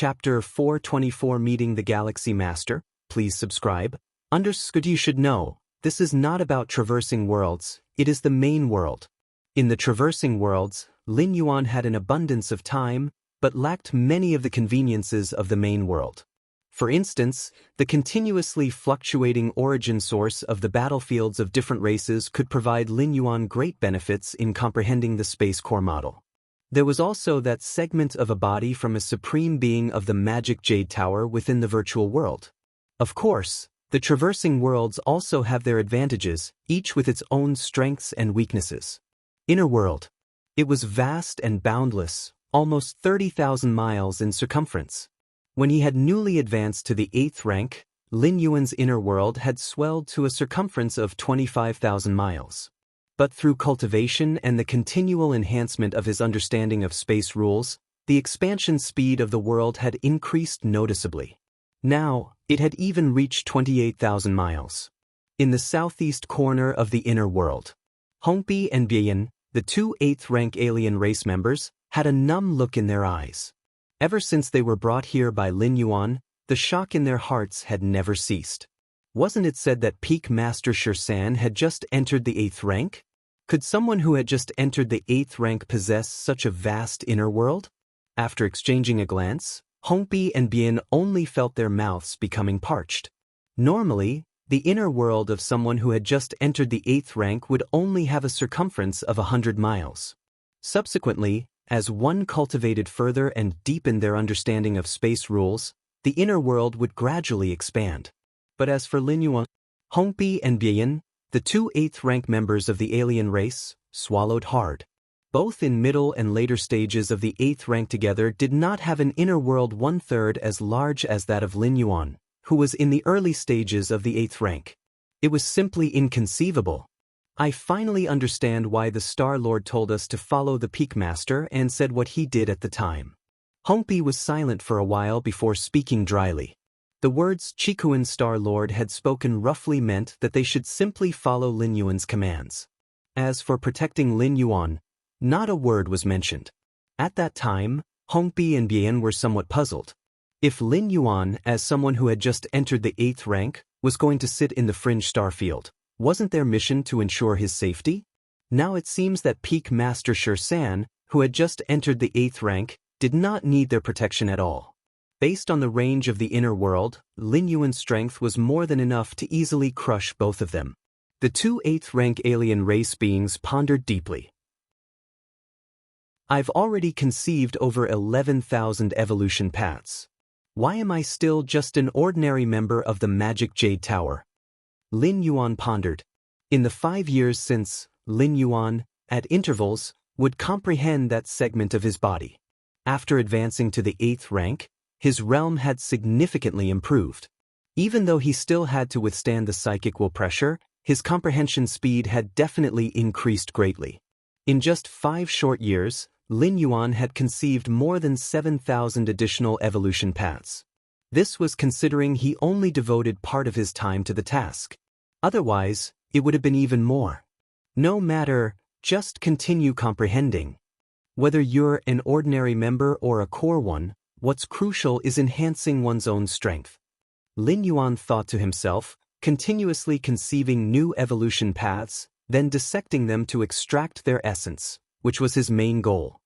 Chapter 424 Meeting the Galaxy Master. Please subscribe. Understood. You should know, this is not about traversing worlds, it is the main world. In the traversing worlds, Lin Yuan had an abundance of time, but lacked many of the conveniences of the main world. For instance, the continuously fluctuating origin source of the battlefields of different races could provide Lin Yuan great benefits in comprehending the space core model. There was also that segment of a body from a supreme being of the magic Jade Tower within the virtual world. Of course, the traversing worlds also have their advantages, each with its own strengths and weaknesses. Inner world. It was vast and boundless, almost 30,000 miles in circumference. When he had newly advanced to the 8th rank, Lin Yuan's inner world had swelled to a circumference of 25,000 miles. But through cultivation and the continual enhancement of his understanding of space rules, the expansion speed of the world had increased noticeably. Now, it had even reached 28,000 miles. In the southeast corner of the inner world, Hongbi and Bian, the two 8th rank alien race members, had a numb look in their eyes. Ever since they were brought here by Lin Yuan, the shock in their hearts had never ceased. Wasn't it said that Peak Master Xianxia had just entered the 8th rank? Could someone who had just entered the 8th rank possess such a vast inner world? After exchanging a glance, Hongbi and Bian only felt their mouths becoming parched. Normally, the inner world of someone who had just entered the 8th rank would only have a circumference of 100 miles. Subsequently, as one cultivated further and deepened their understanding of space rules, the inner world would gradually expand. But as for Lin Yuan, Hongbi and Bian, the two 8th rank members of the alien race, swallowed hard. Both in middle and later stages of the 8th rank together did not have an inner world 1/3 as large as that of Lin Yuan, who was in the early stages of the 8th rank. It was simply inconceivable. I finally understand why the Star Lord told us to follow the Peak Master and said what he did at the time. Hongbi was silent for a while before speaking dryly. The words Chikuan Star Lord had spoken roughly meant that they should simply follow Lin Yuan's commands. As for protecting Lin Yuan, not a word was mentioned. At that time, Hongbi and Bian were somewhat puzzled. If Lin Yuan, as someone who had just entered the 8th rank, was going to sit in the fringe star field, wasn't their mission to ensure his safety? Now it seems that Peak Master Xianxia, who had just entered the 8th rank, did not need their protection at all. Based on the range of the inner world, Lin Yuan's strength was more than enough to easily crush both of them. The two 8th rank alien race beings pondered deeply. I've already conceived over 11,000 evolution paths. Why am I still just an ordinary member of the Magic Jade Tower? Lin Yuan pondered. In the 5 years since, Lin Yuan, at intervals, would comprehend that segment of his body. After advancing to the 8th rank, his realm had significantly improved. Even though he still had to withstand the psychic will pressure, his comprehension speed had definitely increased greatly. In just 5 short years, Lin Yuan had conceived more than 7,000 additional evolution paths. This was considering he only devoted part of his time to the task. Otherwise, it would have been even more. No matter, just continue comprehending. Whether you're an ordinary member or a core one, what's crucial is enhancing one's own strength. Lin Yuan thought to himself, continuously conceiving new evolution paths, then dissecting them to extract their essence, which was his main goal.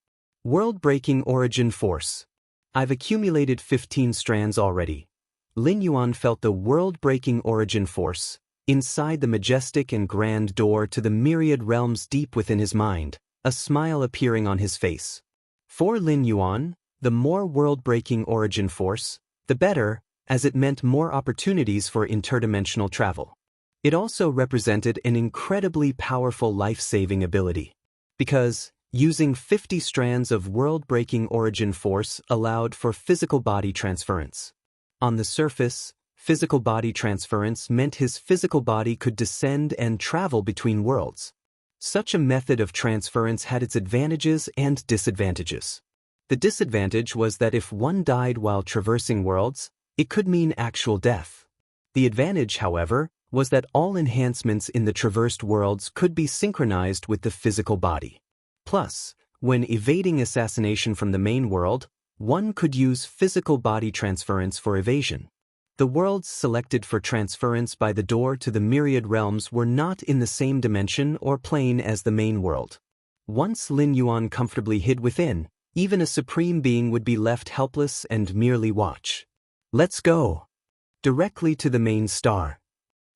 World-breaking origin force. I've accumulated 15 strands already. Lin Yuan felt the world-breaking origin force, inside the majestic and grand door to the myriad realms deep within his mind, a smile appearing on his face. For Lin Yuan, the more world-breaking origin force, the better, as it meant more opportunities for interdimensional travel. It also represented an incredibly powerful life-saving ability. Because, using 50 strands of world-breaking origin force allowed for physical body transference. On the surface, physical body transference meant his physical body could descend and travel between worlds. Such a method of transference had its advantages and disadvantages. The disadvantage was that if one died while traversing worlds, it could mean actual death. The advantage, however, was that all enhancements in the traversed worlds could be synchronized with the physical body. Plus, when evading assassination from the main world, One could use physical body transference for evasion. The worlds selected for transference by the door to the myriad realms were not in the same dimension or plane as the main world. Once Lin Yuan comfortably hid within, even a supreme being would be left helpless and merely watch. Let's go. Directly to the main star.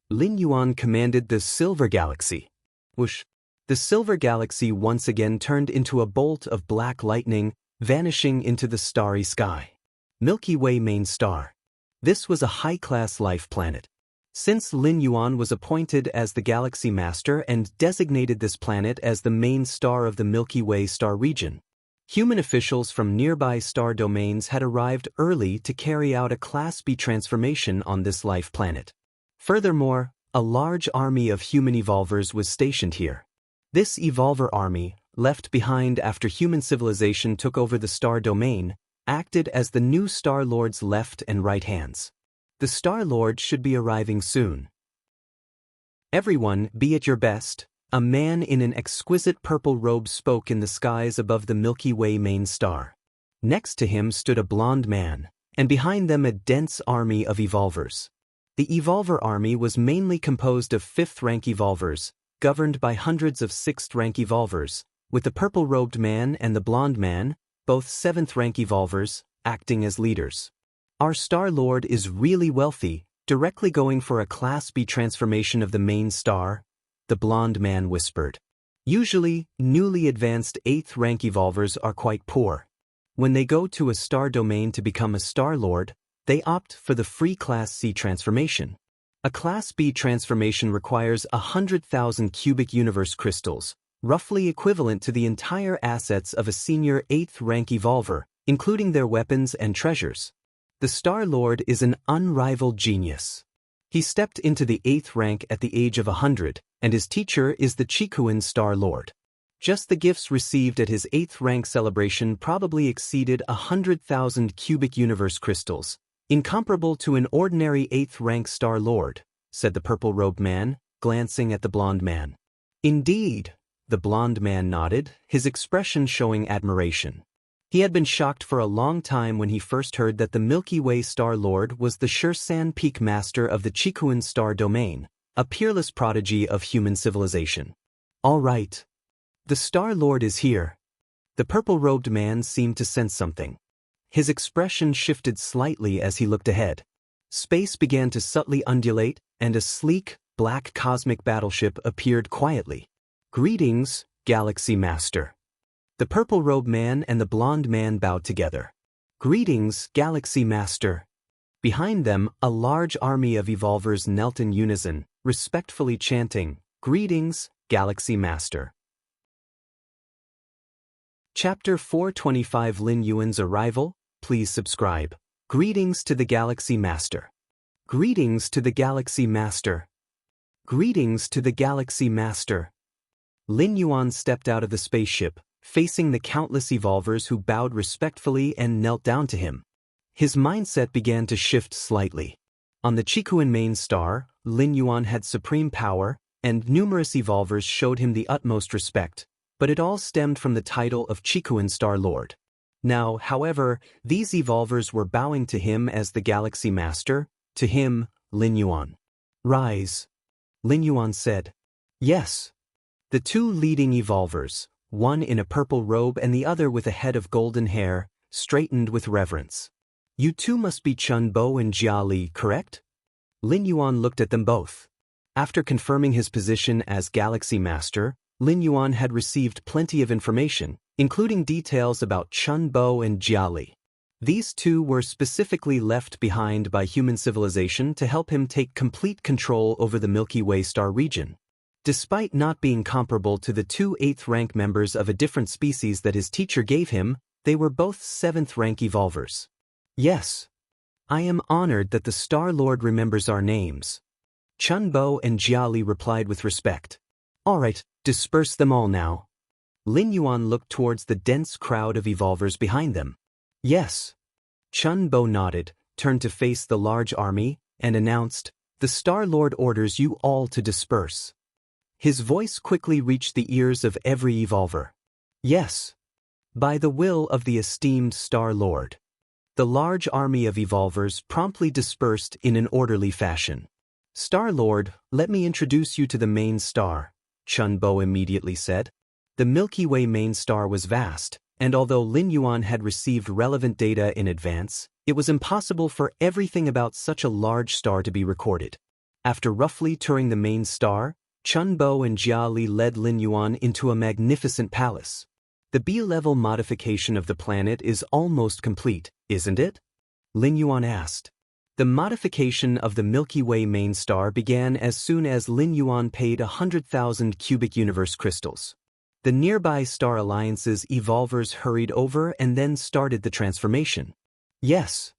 Lin Yuan commanded the Silver Galaxy. Whoosh. The Silver Galaxy once again turned into a bolt of black lightning, vanishing into the starry sky. Milky Way main star. This was a high-class life planet. Since Lin Yuan was appointed as the Galaxy Master and designated this planet as the main star of the Milky Way star region, human officials from nearby star domains had arrived early to carry out a Class B transformation on this life planet. Furthermore, a large army of human evolvers was stationed here. This evolver army, left behind after human civilization took over the star domain, acted as the new Star Lord's left and right hands. The Star Lord should be arriving soon. Everyone, be at your best, a man in an exquisite purple robe spoke in the skies above the Milky Way main star. Next to him stood a blonde man, and behind them a dense army of evolvers. The evolver army was mainly composed of 5th-rank evolvers, governed by hundreds of 6th-rank evolvers, with the purple-robed man and the blonde man, both 7th-rank evolvers, acting as leaders. Our Star Lord is really wealthy, directly going for a Class B transformation of the main star, the blonde man whispered. Usually, newly advanced 8th-rank evolvers are quite poor. When they go to a star domain to become a Star Lord, they opt for the free Class C transformation. A Class B transformation requires 100,000 cubic universe crystals, roughly equivalent to the entire assets of a senior 8th-rank evolver, including their weapons and treasures. The Star Lord is an unrivaled genius. He stepped into the 8th rank at the age of 100, and his teacher is the Chikuan Star Lord. Just the gifts received at his 8th rank celebration probably exceeded 100,000 cubic universe crystals, incomparable to an ordinary 8th rank Star Lord, said the purple-robed man, glancing at the blonde man. Indeed, the blonde man nodded, his expression showing admiration. He had been shocked for a long time when he first heard that the Milky Way Star Lord was the Shursan Peak Master of the Chikuan Star Domain, a peerless prodigy of human civilization. All right. The Star Lord is here. The purple-robed man seemed to sense something. His expression shifted slightly as he looked ahead. Space began to subtly undulate, and a sleek, black cosmic battleship appeared quietly. Greetings, Galaxy Master. The purple-robed man and the blonde man bowed together. Greetings, Galaxy Master. Behind them, a large army of evolvers knelt in unison, respectfully chanting, Greetings, Galaxy Master. Chapter 425 Lin Yuan's Arrival, please subscribe. Greetings to the Galaxy Master. Greetings to the Galaxy Master. Greetings to the Galaxy Master. Lin Yuan stepped out of the spaceship, facing the countless evolvers who bowed respectfully and knelt down to him. His mindset began to shift slightly. On the Chikuan main star, Lin Yuan had supreme power, and numerous evolvers showed him the utmost respect, but it all stemmed from the title of Chikuan Star Lord. Now, however, these evolvers were bowing to him as the Galaxy Master, to him, Lin Yuan. Rise. Lin Yuan said. Yes. The two leading evolvers, one in a purple robe and the other with a head of golden hair, straightened with reverence. You two must be Chun Bo and Jia Li, correct? Lin Yuan looked at them both. After confirming his position as Galaxy Master, Lin Yuan had received plenty of information, including details about Chun Bo and Jia Li. These two were specifically left behind by human civilization to help him take complete control over the Milky Way star region. Despite not being comparable to the two 8th-rank members of a different species that his teacher gave him, they were both 7th-rank evolvers. Yes. I am honored that the Star Lord remembers our names. Chun Bo and Jia Li replied with respect. All right, disperse them all now. Lin Yuan looked towards the dense crowd of evolvers behind them. Yes. Chun Bo nodded, turned to face the large army, and announced, The Star Lord orders you all to disperse. His voice quickly reached the ears of every evolver. Yes. By the will of the esteemed Star Lord. The large army of evolvers promptly dispersed in an orderly fashion. Star Lord, let me introduce you to the main star, Chunbo immediately said. The Milky Way main star was vast, and although Lin Yuan had received relevant data in advance, it was impossible for everything about such a large star to be recorded. After roughly touring the main star, Chunbo and Jia Li led Lin Yuan into a magnificent palace. The B-level modification of the planet is almost complete, isn't it? Lin Yuan asked. The modification of the Milky Way main star began as soon as Lin Yuan paid 100,000 cubic universe crystals. The nearby star alliance's evolvers hurried over and then started the transformation. Yes.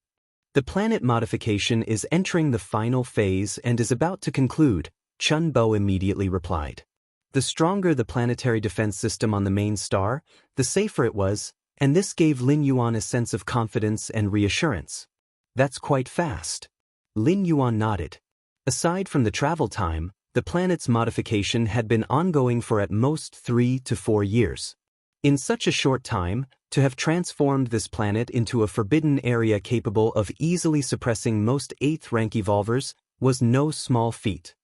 The planet modification is entering the final phase and is about to conclude, Chunbo immediately replied. The stronger the planetary defense system on the main star, the safer it was, and this gave Lin Yuan a sense of confidence and reassurance. That's quite fast. Lin Yuan nodded. Aside from the travel time, the planet's modification had been ongoing for at most 3 to 4 years. In such a short time, to have transformed this planet into a forbidden area capable of easily suppressing most 8th rank evolvers was no small feat.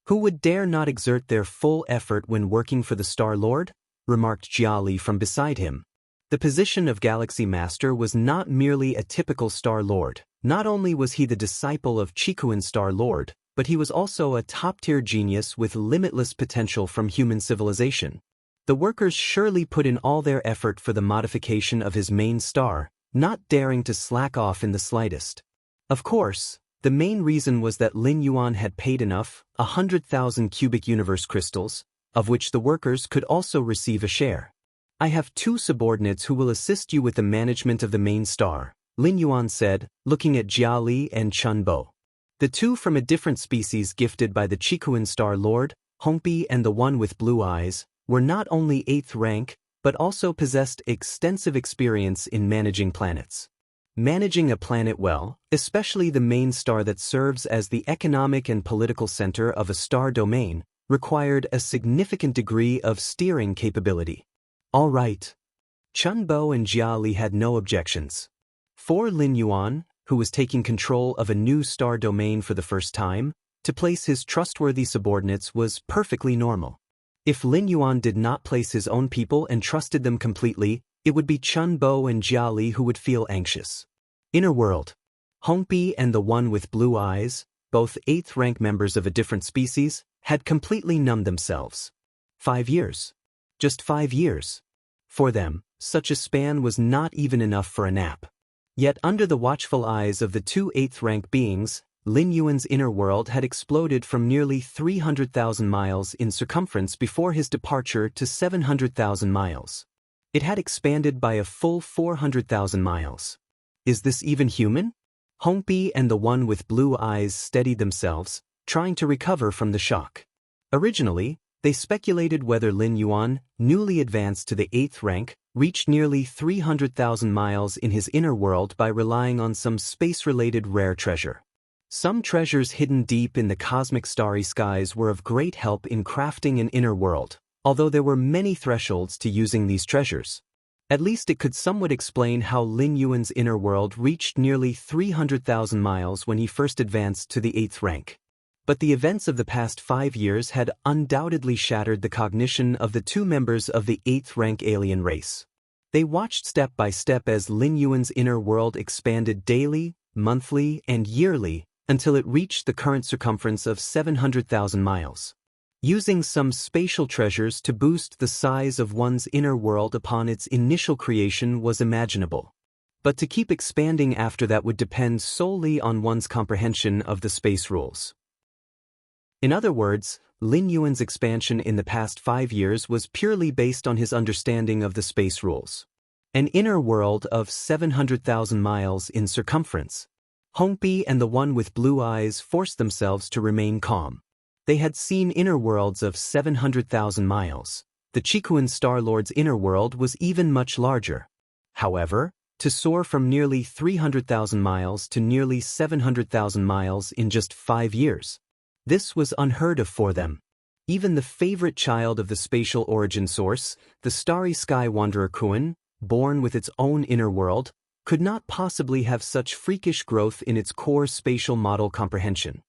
Who would dare not exert their full effort when working for the Star Lord? Remarked Jia Li from beside him. The position of Galaxy Master was not merely a typical Star Lord. Not only was he the disciple of Chikuan Star Lord, but he was also a top-tier genius with limitless potential from human civilization. The workers surely put in all their effort for the modification of his main star, not daring to slack off in the slightest. Of course, the main reason was that Lin Yuan had paid enough, 100,000 cubic universe crystals, of which the workers could also receive a share. I have 2 subordinates who will assist you with the management of the main star, Lin Yuan said, looking at Jia Li and Chunbo. The 2 from a different species gifted by the Chikuan Star Lord, Hongbi and the one with blue eyes, were not only 8th rank, but also possessed extensive experience in managing planets. Managing a planet well, especially the main star that serves as the economic and political center of a star domain, required a significant degree of steering capability. All right. Chunbo and Jia Li had no objections. For Lin Yuan, who was taking control of a new star domain for the first time, to place his trustworthy subordinates was perfectly normal. If Lin Yuan did not place his own people and trusted them completely, it would be Chunbo and Jia Li who would feel anxious. Inner world. Hongbi and the one with blue eyes, both 8th rank members of a different species, had completely numbed themselves. 5 years. Just 5 years. For them, such a span was not even enough for a nap. Yet under the watchful eyes of the 2 8th rank beings, Lin Yuan's inner world had exploded from nearly 300,000 miles in circumference before his departure to 700,000 miles. It had expanded by a full 400,000 miles. Is this even human? Hongbi and the one with blue eyes steadied themselves, trying to recover from the shock. Originally, they speculated whether Lin Yuan, newly advanced to the 8th rank, reached nearly 300,000 miles in his inner world by relying on some space-related rare treasure. Some treasures hidden deep in the cosmic starry skies were of great help in crafting an inner world, although there were many thresholds to using these treasures. At least it could somewhat explain how Lin Yuan's inner world reached nearly 300,000 miles when he first advanced to the 8th rank. But the events of the past 5 years had undoubtedly shattered the cognition of the 2 members of the 8th rank alien race. They watched step by step as Lin Yuan's inner world expanded daily, monthly, and yearly, until it reached the current circumference of 700,000 miles. Using some spatial treasures to boost the size of one's inner world upon its initial creation was imaginable. But to keep expanding after that would depend solely on one's comprehension of the space rules. In other words, Lin Yuan's expansion in the past 5 years was purely based on his understanding of the space rules. An inner world of 700,000 miles in circumference. Hongbi and the one with blue eyes forced themselves to remain calm. They had seen inner worlds of 700,000 miles. The Chikuan Star Lord's inner world was even much larger. However, to soar from nearly 300,000 miles to nearly 700,000 miles in just 5 years. This was unheard of for them. Even the favorite child of the spatial origin source, the starry sky wanderer Kuan, born with its own inner world, could not possibly have such freakish growth in its core spatial model comprehension.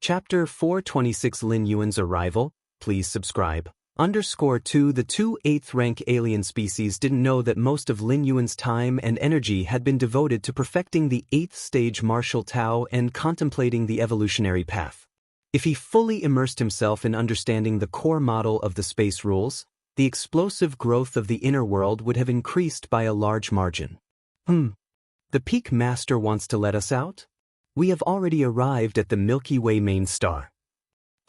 Chapter 426 Lin Yuan's Arrival. Please subscribe. _2 The two 8th rank alien species didn't know that most of Lin Yuan's time and energy had been devoted to perfecting the 8th stage martial Tao and contemplating the evolutionary path. If he fully immersed himself in understanding the core model of the space rules, the explosive growth of the inner world would have increased by a large margin. The Peak Master wants to let us out? We have already arrived at the Milky Way main star.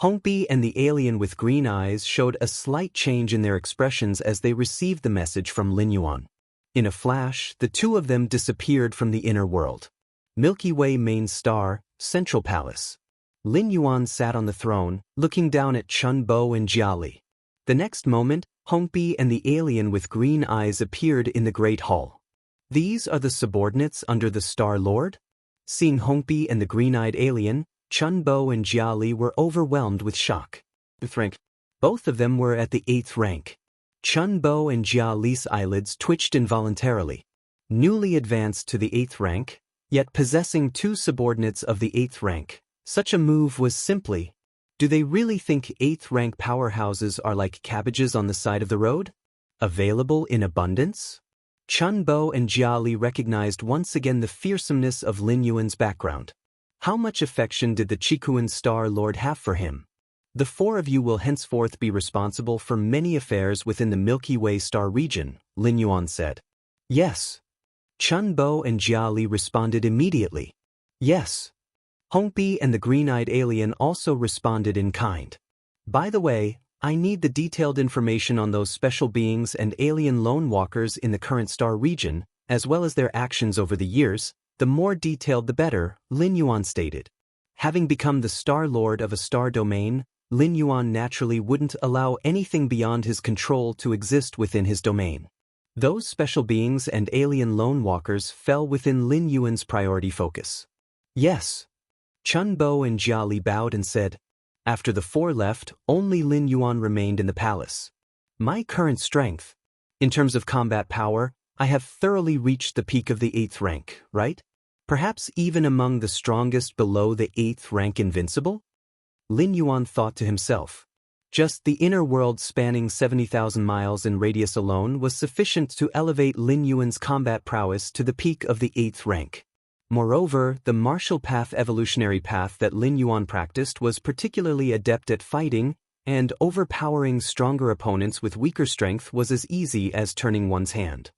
Hongbi and the alien with green eyes showed a slight change in their expressions as they received the message from Lin Yuan. In a flash, the two of them disappeared from the inner world. Milky Way main star, Central Palace. Lin Yuan sat on the throne, looking down at Chun Bo and Jia Li. The next moment, Hongbi and the alien with green eyes appeared in the Great Hall. These are the subordinates under the Star Lord? Seeing Hongbi and the green-eyed alien, Chun Bo and Jia Li were overwhelmed with shock. Both of them were at the 8th rank. Chun Bo and Jia Li's eyelids twitched involuntarily. Newly advanced to the 8th rank, yet possessing two subordinates of the 8th rank. Such a move was simply, do they really think 8th rank powerhouses are like cabbages on the side of the road? Available in abundance? Chun Bo and Jia Li recognized once again the fearsomeness of Lin Yuan's background. How much affection did the Chikuan Star Lord have for him? The four of you will henceforth be responsible for many affairs within the Milky Way star region, Lin Yuan said. Yes. Chun Bo and Jia Li responded immediately. Yes. Hongbi and the green-eyed alien also responded in kind. By the way, I need the detailed information on those special beings and alien lone walkers in the current star region, as well as their actions over the years. The more detailed the better, Lin Yuan stated. Having become the Star Lord of a star domain, Lin Yuan naturally wouldn't allow anything beyond his control to exist within his domain. Those special beings and alien lone walkers fell within Lin Yuan's priority focus. Yes. Chun Bo and Jia Li bowed and said, after the four left, only Lin Yuan remained in the palace. My current strength. In terms of combat power, I have thoroughly reached the peak of the 8th rank, right? Perhaps even among the strongest below the 8th rank invincible? Lin Yuan thought to himself. Just the inner world spanning 70,000 miles in radius alone was sufficient to elevate Lin Yuan's combat prowess to the peak of the 8th rank. Moreover, the martial path evolutionary path that Lin Yuan practiced was particularly adept at fighting, and overpowering stronger opponents with weaker strength was as easy as turning one's hand.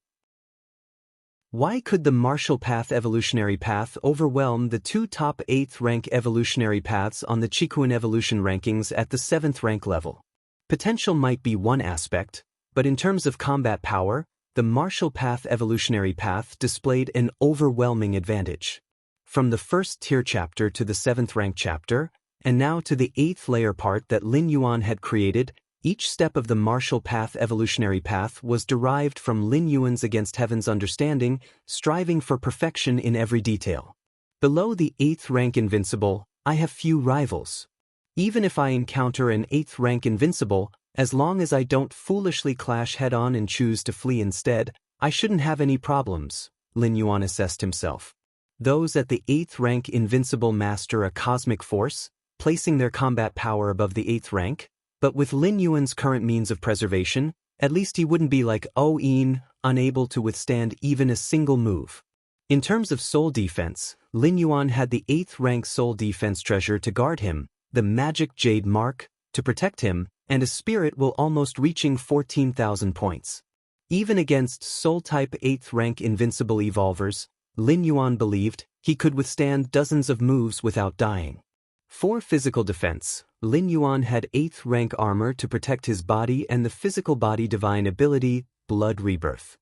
Why could the martial path evolutionary path overwhelm the two top 8th rank evolutionary paths on the Chikuan evolution rankings at the 7th rank level? Potential might be one aspect, but in terms of combat power, the martial path evolutionary path displayed an overwhelming advantage. From the 1st tier chapter to the 7th rank chapter, and now to the 8th layer part that Lin Yuan had created, each step of the martial path evolutionary path was derived from Lin Yuan's against heaven's understanding, striving for perfection in every detail. Below the 8th rank invincible, I have few rivals. Even if I encounter an 8th rank invincible, as long as I don't foolishly clash head-on and choose to flee instead, I shouldn't have any problems, Lin Yuan assessed himself. Those at the 8th rank invincible master a cosmic force, placing their combat power above the 8th rank, but with Lin Yuan's current means of preservation, at least he wouldn't be like Yin, unable to withstand even a single move. In terms of soul defense, Lin Yuan had the 8th rank soul defense treasure to guard him, the magic jade mark, to protect him, and a spirit will almost reaching 14,000 points. Even against soul-type 8th rank invincible evolvers, Lin Yuan believed he could withstand dozens of moves without dying. For physical defense, Lin Yuan had 8th rank armor to protect his body and the physical body divine ability, Blood Rebirth.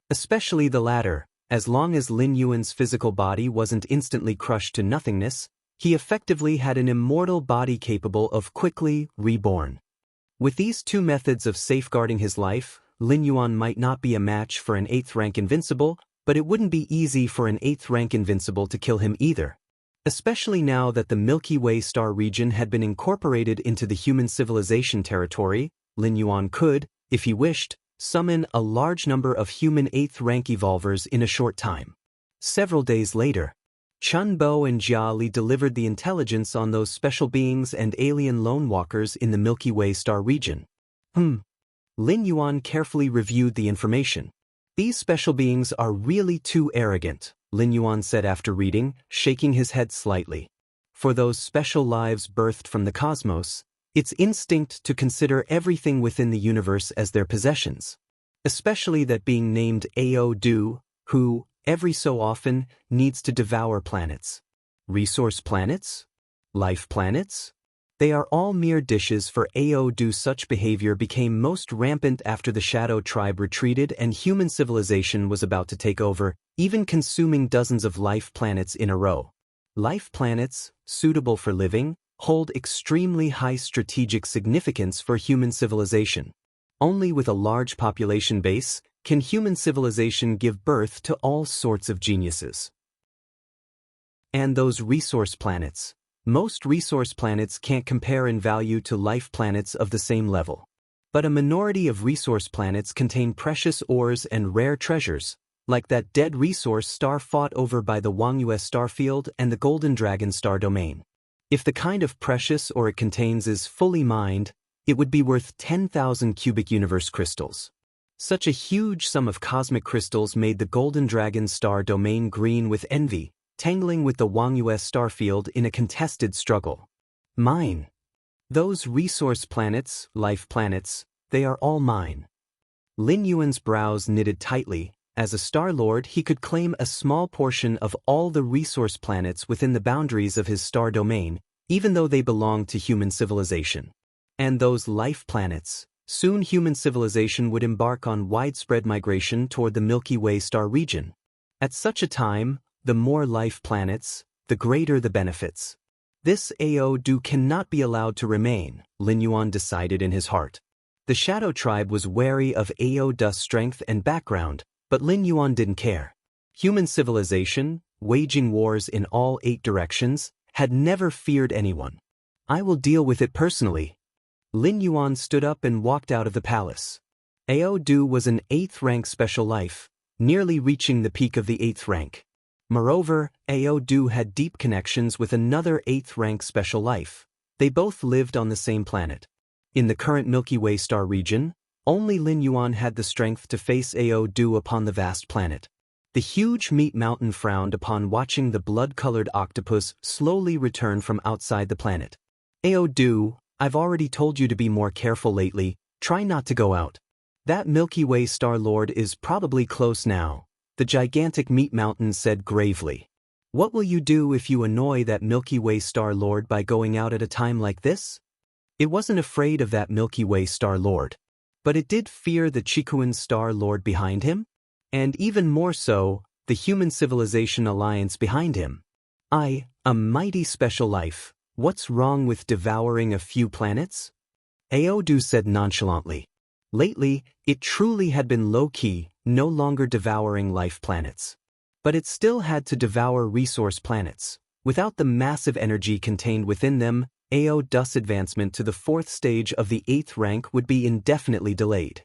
Especially the latter, as long as Lin Yuan's physical body wasn't instantly crushed to nothingness, he effectively had an immortal body capable of quickly reborn. With these two methods of safeguarding his life, Lin Yuan might not be a match for an 8th rank invincible, but it wouldn't be easy for an 8th rank invincible to kill him either. Especially now that the Milky Way star region had been incorporated into the human civilization territory, Lin Yuan could, if he wished, summon a large number of human 8th rank evolvers in a short time. Several days later, Chun Bo and Jia Li delivered the intelligence on those special beings and alien lone walkers in the Milky Way star region. Lin Yuan carefully reviewed the information. These special beings are really too arrogant, Lin Yuan said after reading, shaking his head slightly. For those special lives birthed from the cosmos, it's instinct to consider everything within the universe as their possessions. Especially that being named Ao Du, who, every so often, needs to devour planets. Resource planets? Life planets? They are all mere dishes for Ao Du. Such behavior became most rampant after the Shadow Tribe retreated and human civilization was about to take over, even consuming dozens of life planets in a row. Life planets, suitable for living, hold extremely high strategic significance for human civilization. Only with a large population base can human civilization give birth to all sorts of geniuses. And those resource planets. Most resource planets can't compare in value to life planets of the same level. But a minority of resource planets contain precious ores and rare treasures, like that dead resource star fought over by the Wangyue starfield and the Golden Dragon star domain. If the kind of precious ore it contains is fully mined, it would be worth 10,000 cubic universe crystals. Such a huge sum of cosmic crystals made the Golden Dragon star domain green with envy, tangling with the Wangyue starfield in a contested struggle. Mine. Those resource planets, life planets, they are all mine. Lin Yuan's brows knitted tightly. As a Star Lord, he could claim a small portion of all the resource planets within the boundaries of his star domain, even though they belong to human civilization. And those life planets, soon human civilization would embark on widespread migration toward the Milky Way star region. At such a time, the more life planets, the greater the benefits. This Ao Du cannot be allowed to remain, Lin Yuan decided in his heart. The Shadow Tribe was wary of Ao Du's strength and background, but Lin Yuan didn't care. Human civilization, waging wars in all 8 directions, had never feared anyone. I will deal with it personally. Lin Yuan stood up and walked out of the palace. Ao Du was an 8th rank special life, nearly reaching the peak of the 8th rank. Moreover, Ao Du had deep connections with another 8th rank special life. They both lived on the same planet. In the current Milky Way star region, only Lin Yuan had the strength to face Ao Du upon the vast planet. The huge meat mountain frowned upon watching the blood-colored octopus slowly return from outside the planet. Ao Du, I've already told you to be more careful lately, try not to go out. That Milky Way star lord is probably close now, the gigantic meat mountain said gravely. What will you do if you annoy that Milky Way star lord by going out at a time like this? It wasn't afraid of that Milky Way star lord. But it did fear the Chikuan Star Lord behind him, and even more so, the Human Civilization Alliance behind him. A mighty special life, what's wrong with devouring a few planets? Ao Du said nonchalantly. Lately, it truly had been low-key, no longer devouring life planets. But it still had to devour resource planets. Without the massive energy contained within them, Ao Du's advancement to the 4th stage of the 8th rank would be indefinitely delayed.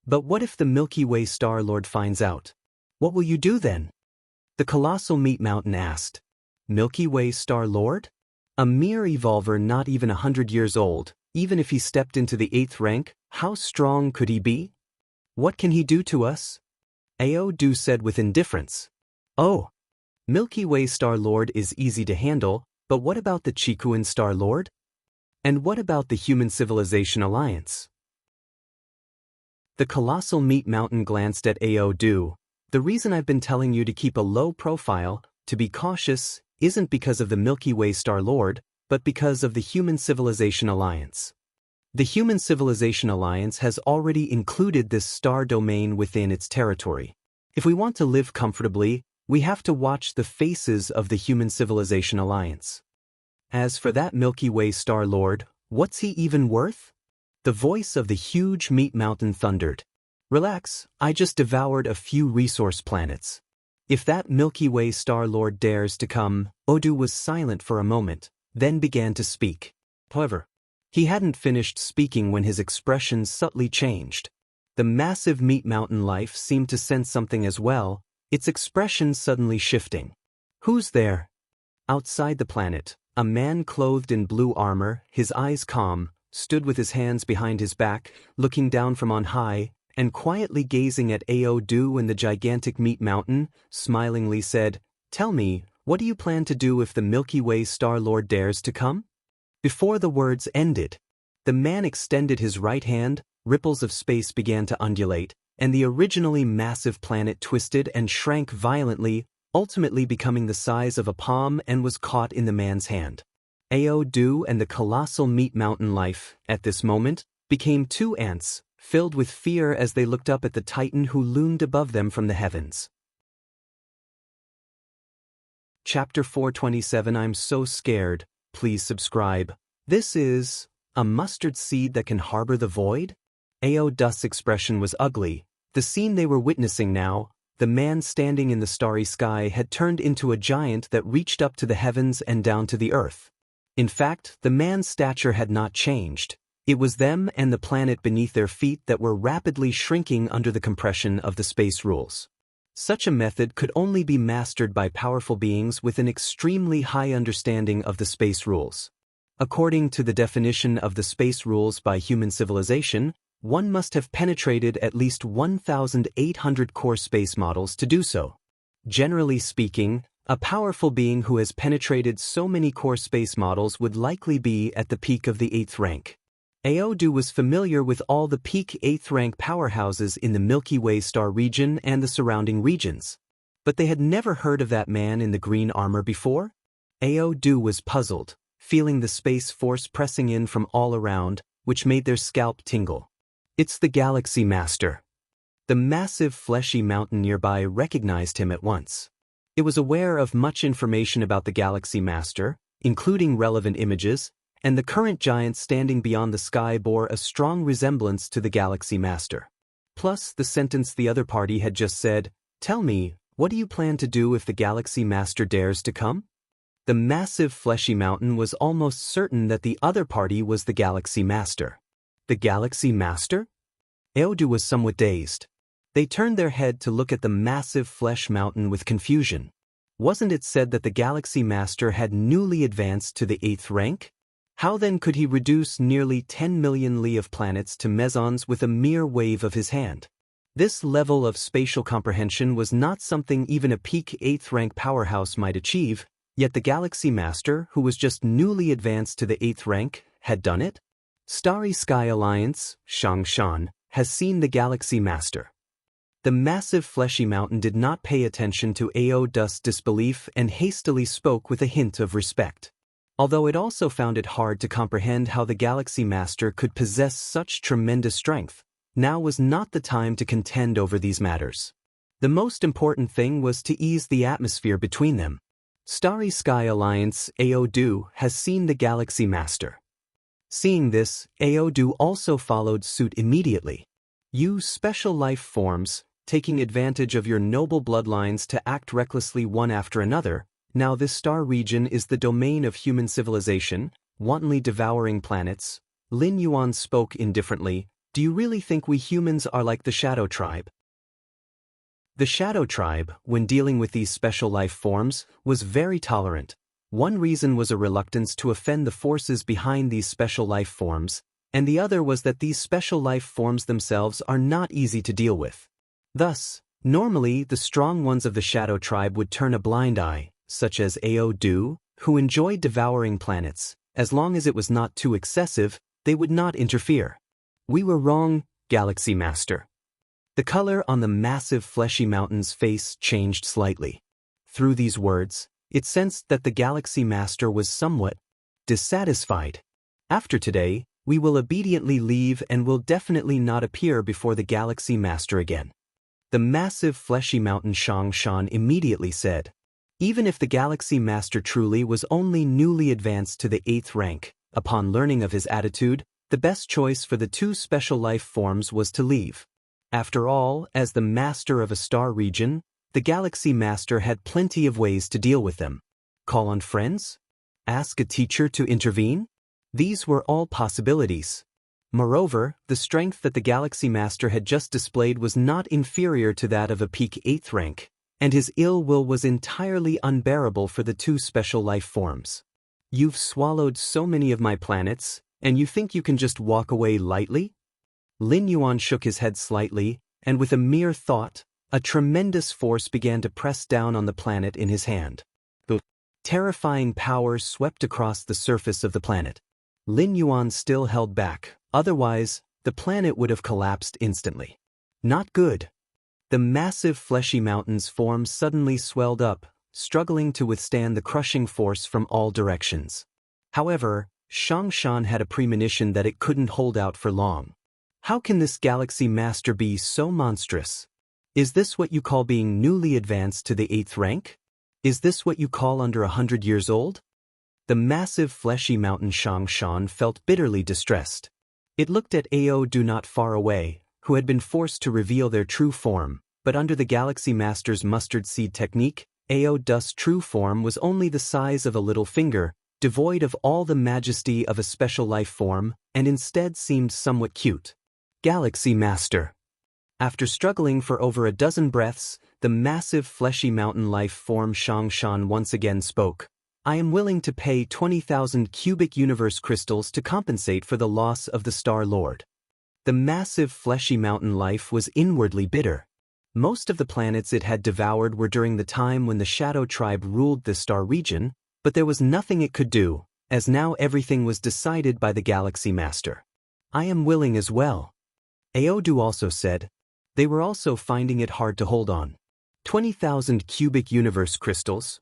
But what if the Milky Way Star Lord finds out? What will you do then? The colossal meat mountain asked. Milky Way Star Lord? A mere evolver not even 100 years old, even if he stepped into the 8th rank, how strong could he be? What can he do to us? Ao Du said with indifference. Oh, Milky Way Star Lord is easy to handle, but what about the Chikuan Star Lord? And what about the Human Civilization Alliance? The colossal meat mountain glanced at Ao Du. The reason I've been telling you to keep a low profile, to be cautious, isn't because of the Milky Way Star Lord, but because of the Human Civilization Alliance. The Human Civilization Alliance has already included this star domain within its territory. If we want to live comfortably, we have to watch the faces of the Human Civilization Alliance. As for that Milky Way Star Lord, what's he even worth? The voice of the huge meat mountain thundered. Relax, I just devoured a few resource planets. If that Milky Way Star Lord dares to come, Odu was silent for a moment, then began to speak. However, he hadn't finished speaking when his expression subtly changed. The massive meat mountain life seemed to sense something as well, its expression suddenly shifting. Who's there? Outside the planet, a man clothed in blue armor, his eyes calm, stood with his hands behind his back, looking down from on high, and quietly gazing at Odu and the gigantic meat mountain, smilingly said, "Tell me, what do you plan to do if the Milky Way Star Lord dares to come?" Before the words ended, the man extended his right hand, ripples of space began to undulate, and the originally massive planet twisted and shrank violently, ultimately becoming the size of a palm, and was caught in the man's hand. Odu and the colossal meat mountain life, at this moment, became two ants, filled with fear as they looked up at the titan who loomed above them from the heavens. Chapter 427. I'm so scared. Please subscribe. This is a mustard seed that can harbor the void? Odu's expression was ugly. The scene they were witnessing now, the man standing in the starry sky, had turned into a giant that reached up to the heavens and down to the earth. In fact, the man's stature had not changed. It was them and the planet beneath their feet that were rapidly shrinking under the compression of the space rules. Such a method could only be mastered by powerful beings with an extremely high understanding of the space rules. According to the definition of the space rules by human civilization, one must have penetrated at least 1,800 core space models to do so. Generally speaking, a powerful being who has penetrated so many core space models would likely be at the peak of the 8th rank. Odu was familiar with all the peak 8th rank powerhouses in the Milky Way star region and the surrounding regions. But they had never heard of that man in the green armor before. Odu was puzzled, feeling the space force pressing in from all around, which made their scalp tingle. It's the Galaxy Master. The massive fleshy mountain nearby recognized him at once. It was aware of much information about the Galaxy Master, including relevant images, and the current giant standing beyond the sky bore a strong resemblance to the Galaxy Master. Plus, the sentence the other party had just said, "Tell me, what do you plan to do if the Galaxy Master dares to come?" The massive fleshy mountain was almost certain that the other party was the Galaxy Master. The Galaxy Master? Odu was somewhat dazed. They turned their head to look at the massive flesh mountain with confusion. Wasn't it said that the Galaxy Master had newly advanced to the 8th rank? How then could he reduce nearly 10 million li of planets to mesons with a mere wave of his hand? This level of spatial comprehension was not something even a peak 8th rank powerhouse might achieve, yet the Galaxy Master, who was just newly advanced to the 8th rank, had done it? Starry Sky Alliance, Xianxia, has seen the Galaxy Master. The massive fleshy mountain did not pay attention to Odu's disbelief and hastily spoke with a hint of respect. Although it also found it hard to comprehend how the Galaxy Master could possess such tremendous strength, now was not the time to contend over these matters. The most important thing was to ease the atmosphere between them. Starry Sky Alliance, Odu, has seen the Galaxy Master. Seeing this, Odu also followed suit immediately. Use special life forms, taking advantage of your noble bloodlines to act recklessly one after another. Now this star region is the domain of human civilization, wantonly devouring planets. Lin Yuan spoke indifferently. Do you really think we humans are like the Shadow Tribe? The Shadow Tribe, when dealing with these special life forms, was very tolerant. One reason was a reluctance to offend the forces behind these special life forms, and the other was that these special life forms themselves are not easy to deal with. Thus, normally the strong ones of the Shadow Tribe would turn a blind eye, such as Odu, who enjoyed devouring planets. As long as it was not too excessive, they would not interfere. We were wrong, Galaxy Master. The color on the massive fleshy mountain's face changed slightly. Through these words, it sensed that the Galaxy Master was somewhat dissatisfied. After today, we will obediently leave and will definitely not appear before the Galaxy Master again. The massive fleshy mountain Xianxia immediately said. Even if the Galaxy Master truly was only newly advanced to the 8th rank, upon learning of his attitude, the best choice for the two special life forms was to leave. After all, as the master of a star region, The Galaxy Master had plenty of ways to deal with them. Call on friends? Ask a teacher to intervene? These were all possibilities. Moreover, the strength that the Galaxy Master had just displayed was not inferior to that of a peak 8th rank, and his ill will was entirely unbearable for the two special life forms. You've swallowed so many of my planets, and you think you can just walk away lightly? Lin Yuan shook his head slightly, and with a mere thought, a tremendous force began to press down on the planet in his hand. The terrifying power swept across the surface of the planet. Lin Yuan still held back, otherwise, the planet would have collapsed instantly. Not good. The massive fleshy mountains forms suddenly swelled up, struggling to withstand the crushing force from all directions. However, Xianxia had a premonition that it couldn't hold out for long. How can this Galaxy Master be so monstrous? Is this what you call being newly advanced to the 8th rank? Is this what you call under 100 years old? The massive fleshy mountain Xianxia felt bitterly distressed. It looked at Ao Du not far away, who had been forced to reveal their true form, but under the Galaxy Master's mustard seed technique, Ao Du's true form was only the size of a little finger, devoid of all the majesty of a special life form, and instead seemed somewhat cute. Galaxy Master. After struggling for over a dozen breaths, the massive fleshy mountain life form Xianxia once again spoke. I am willing to pay 20,000 cubic universe crystals to compensate for the loss of the Star Lord. The massive fleshy mountain life was inwardly bitter. Most of the planets it had devoured were during the time when the Shadow Tribe ruled the Star region, but there was nothing it could do, as now everything was decided by the Galaxy Master. I am willing as well. Ao Du also said. They were also finding it hard to hold on. 20,000 cubic universe crystals.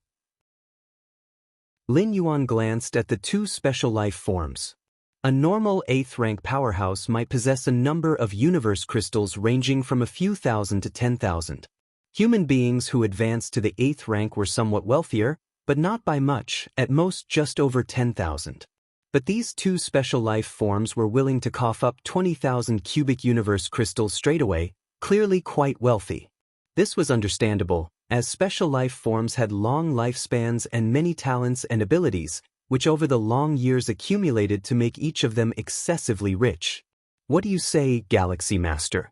Lin Yuan glanced at the two special life forms. A normal 8th rank powerhouse might possess a number of universe crystals ranging from a few thousand to 10,000. Human beings who advanced to the 8th rank were somewhat wealthier, but not by much, at most just over 10,000. But these two special life forms were willing to cough up 20,000 cubic universe crystals straight away, clearly quite wealthy. This was understandable, as special life forms had long lifespans and many talents and abilities, which over the long years accumulated to make each of them excessively rich. What do you say, Galaxy Master?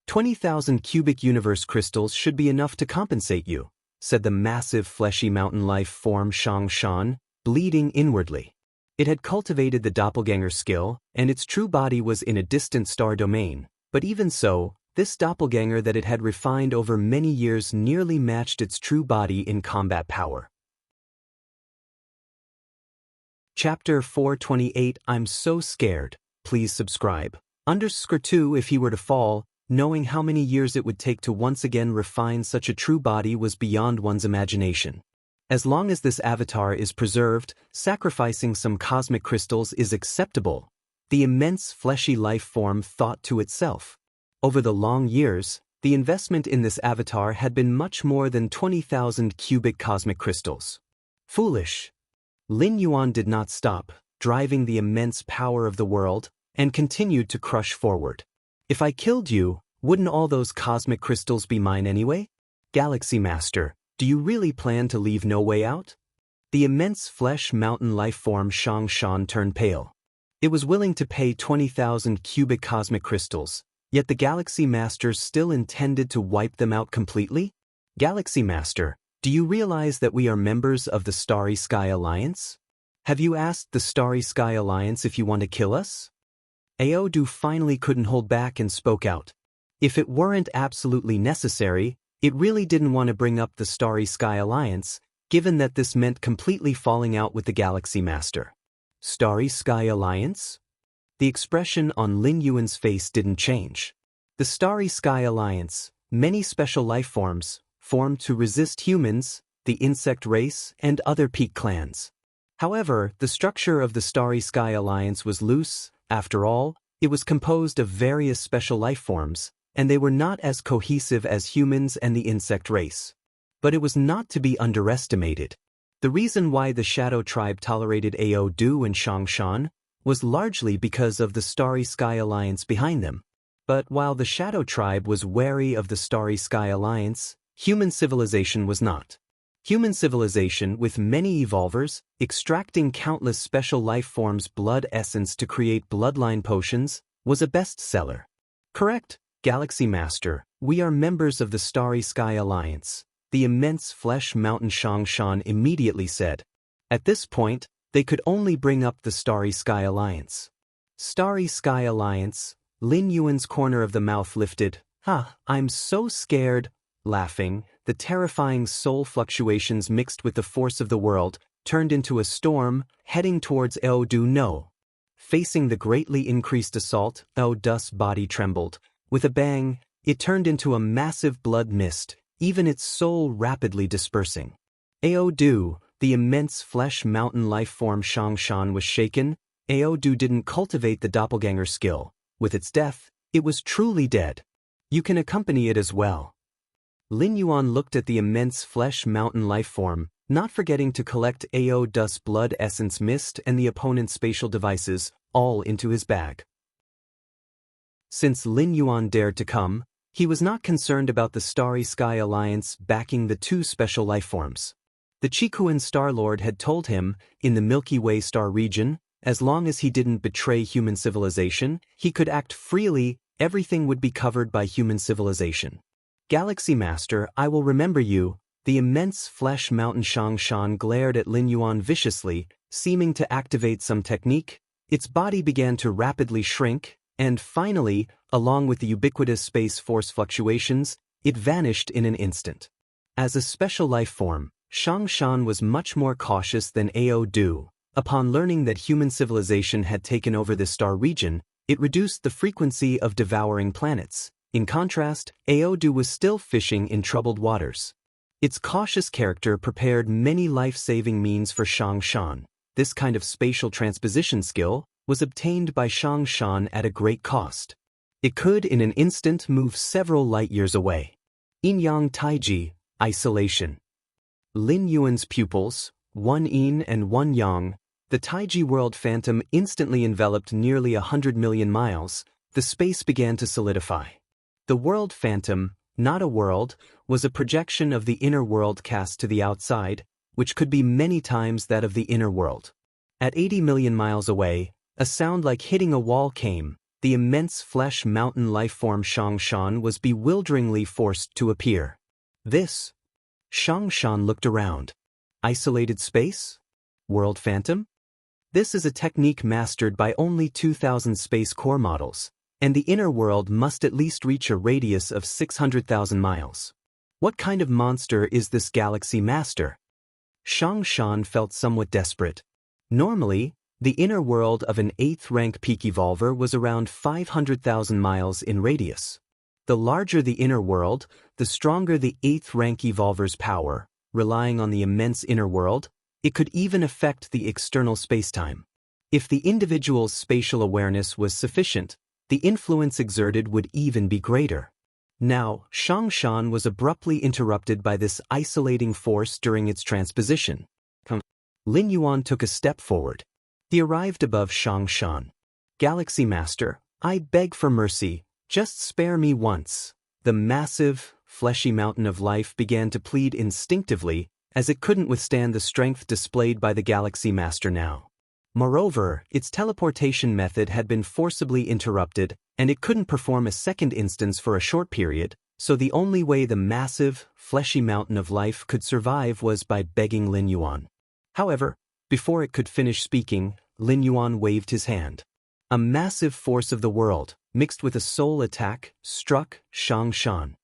20,000 cubic universe crystals should be enough to compensate you, said the massive fleshy mountain life form Xianxia, bleeding inwardly. It had cultivated the doppelganger skill, and its true body was in a distant star domain, but even so, this doppelganger that it had refined over many years nearly matched its true body in combat power. Chapter 428 I'm so scared, please subscribe. _2 If he were to fall, knowing how many years it would take to once again refine such a true body was beyond one's imagination. As long as this avatar is preserved, sacrificing some cosmic crystals is acceptable, the immense fleshy life form thought to itself. Over the long years, the investment in this avatar had been much more than 20,000 cubic cosmic crystals. Foolish. Lin Yuan did not stop, driving the immense power of the world, and continued to crush forward. If I killed you, wouldn't all those cosmic crystals be mine anyway? Galaxy Master, do you really plan to leave no way out? The immense flesh mountain life form Xianxia turned pale. It was willing to pay 20,000 cubic cosmic crystals, yet the Galaxy Master still intended to wipe them out completely? Galaxy Master, do you realize that we are members of the Starry Sky Alliance? Have you asked the Starry Sky Alliance if you want to kill us? Ao Du finally couldn't hold back and spoke out. If it weren't absolutely necessary, it really didn't want to bring up the Starry Sky Alliance, given that this meant completely falling out with the Galaxy Master. Starry Sky Alliance? The expression on Lin Yuan's face didn't change. The Starry Sky Alliance, many special life forms, formed to resist humans, the insect race, and other peak clans. However, the structure of the Starry Sky Alliance was loose. After all, it was composed of various special life forms, and they were not as cohesive as humans and the insect race. But it was not to be underestimated. The reason why the Shadow Tribe tolerated Ao Du and Xianxia was largely because of the Starry Sky Alliance behind them. But while the Shadow Tribe was wary of the Starry Sky Alliance, Human civilization was not. Human civilization, with many evolvers, extracting countless special life forms' blood essence to create bloodline potions, was a bestseller. Correct, Galaxy Master, we are members of the Starry Sky Alliance, the immense flesh mountain Xianxia immediately said. At this point, they could only bring up the Starry Sky Alliance. Starry Sky Alliance, Lin Yuan's corner of the mouth lifted. I'm so scared. Laughing, the terrifying soul fluctuations mixed with the force of the world, turned into a storm, heading towards Eodu No. Facing the greatly increased assault, Eodu's body trembled. With a bang, it turned into a massive blood mist, even its soul rapidly dispersing. Eodu, the immense flesh mountain life form Xianxia was shaken. Eodu didn't cultivate the doppelganger skill. With its death, it was truly dead. You can accompany it as well. Lin Yuan looked at the immense flesh mountain life form, not forgetting to collect Eodu's blood essence mist and the opponent's spatial devices, all into his bag. Since Lin Yuan dared to come, he was not concerned about the Starry Sky Alliance backing the two special life forms. The Chikuan Star Lord had told him, in the Milky Way star region, as long as he didn't betray human civilization, he could act freely, everything would be covered by human civilization. Galaxy Master, I will remember you. The immense flesh mountain Xianxia glared at Lin Yuan viciously, seeming to activate some technique. Its body began to rapidly shrink, and finally, along with the ubiquitous space force fluctuations, it vanished in an instant. As a special life form, Xianxia was much more cautious than Eodu. Upon learning that human civilization had taken over this star region, it reduced the frequency of devouring planets. In contrast, Eodu was still fishing in troubled waters. Its cautious character prepared many life-saving means for Xianxia. This kind of spatial transposition skill was obtained by Xianxia at a great cost. It could in an instant move several light-years away. Yin-Yang Taiji, Isolation. Lin Yuan's pupils, one Yin and one Yang, the Taiji world phantom instantly enveloped nearly 100 million miles. The space began to solidify. The world phantom, not a world, was a projection of the inner world cast to the outside, which could be many times that of the inner world. At 80 million miles away, a sound like hitting a wall came. The immense flesh mountain life form Xianxia was bewilderingly forced to appear. This? Xianxia looked around. Isolated space? World phantom? This is a technique mastered by only 2,000 space core models. And the inner world must at least reach a radius of 600,000 miles. What kind of monster is this Galaxy Master? Xianxia felt somewhat desperate. Normally, the inner world of an 8th rank peak evolver was around 500,000 miles in radius. The larger the inner world, the stronger the 8th rank evolver's power. Relying on the immense inner world, it could even affect the external spacetime. If the individual's spatial awareness was sufficient, the influence exerted would even be greater. Now, Xianxia was abruptly interrupted by this isolating force during its transposition. Lin Yuan took a step forward. He arrived above Xianxia. Galaxy Master, I beg for mercy, just spare me once. The massive, fleshy mountain of life began to plead instinctively, as it couldn't withstand the strength displayed by the Galaxy Master now. Moreover, its teleportation method had been forcibly interrupted, and it couldn't perform a second instance for a short period, so the only way the massive, fleshy mountain of life could survive was by begging Lin Yuan. However, before it could finish speaking, Lin Yuan waved his hand. A massive force of the world, mixed with a soul attack, struck Xianxia.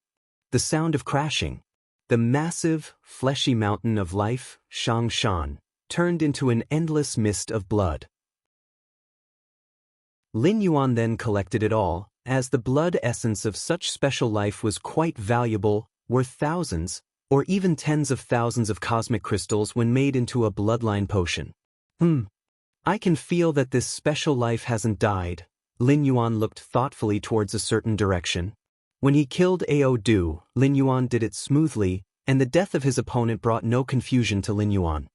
The sound of crashing. The massive, fleshy mountain of life, Xianxia, turned into an endless mist of blood. Lin Yuan then collected it all, as the blood essence of such special life was quite valuable, worth thousands, or even tens of thousands of cosmic crystals when made into a bloodline potion. I can feel that this special life hasn't died. Lin Yuan looked thoughtfully towards a certain direction. When he killed Eodu, Lin Yuan did it smoothly, and the death of his opponent brought no confusion to Lin Yuan.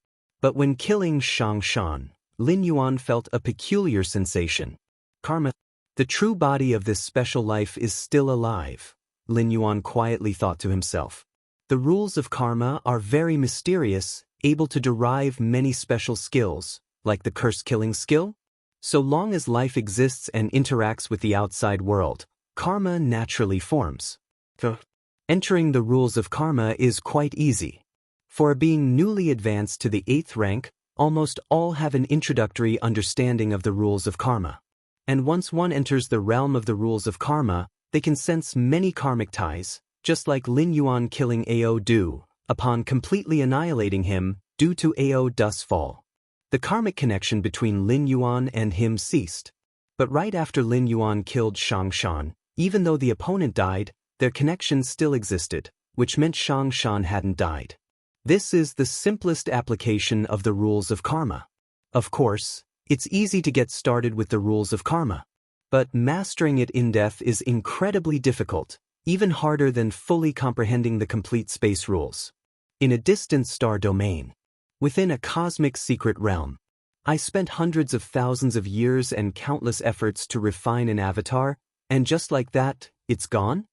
But when killing Xianxia, Lin Yuan felt a peculiar sensation. Karma. The true body of this special life is still alive, Lin Yuan quietly thought to himself. The rules of karma are very mysterious, able to derive many special skills, like the curse-killing skill. So long as life exists and interacts with the outside world, karma naturally forms. Entering the rules of karma is quite easy. For a being newly advanced to the 8th rank, almost all have an introductory understanding of the rules of karma. And once one enters the realm of the rules of karma, they can sense many karmic ties, just like Lin Yuan killing Ao Du, upon completely annihilating him due to Ao Du's fall. The karmic connection between Lin Yuan and him ceased. But right after Lin Yuan killed Xianxia, even though the opponent died, their connection still existed, which meant Xianxia hadn't died. This is the simplest application of the rules of karma. Of course, it's easy to get started with the rules of karma. But mastering it in depth is incredibly difficult, even harder than fully comprehending the complete space rules. In a distant star domain, within a cosmic secret realm, I spent hundreds of thousands of years and countless efforts to refine an avatar, and just like that, it's gone?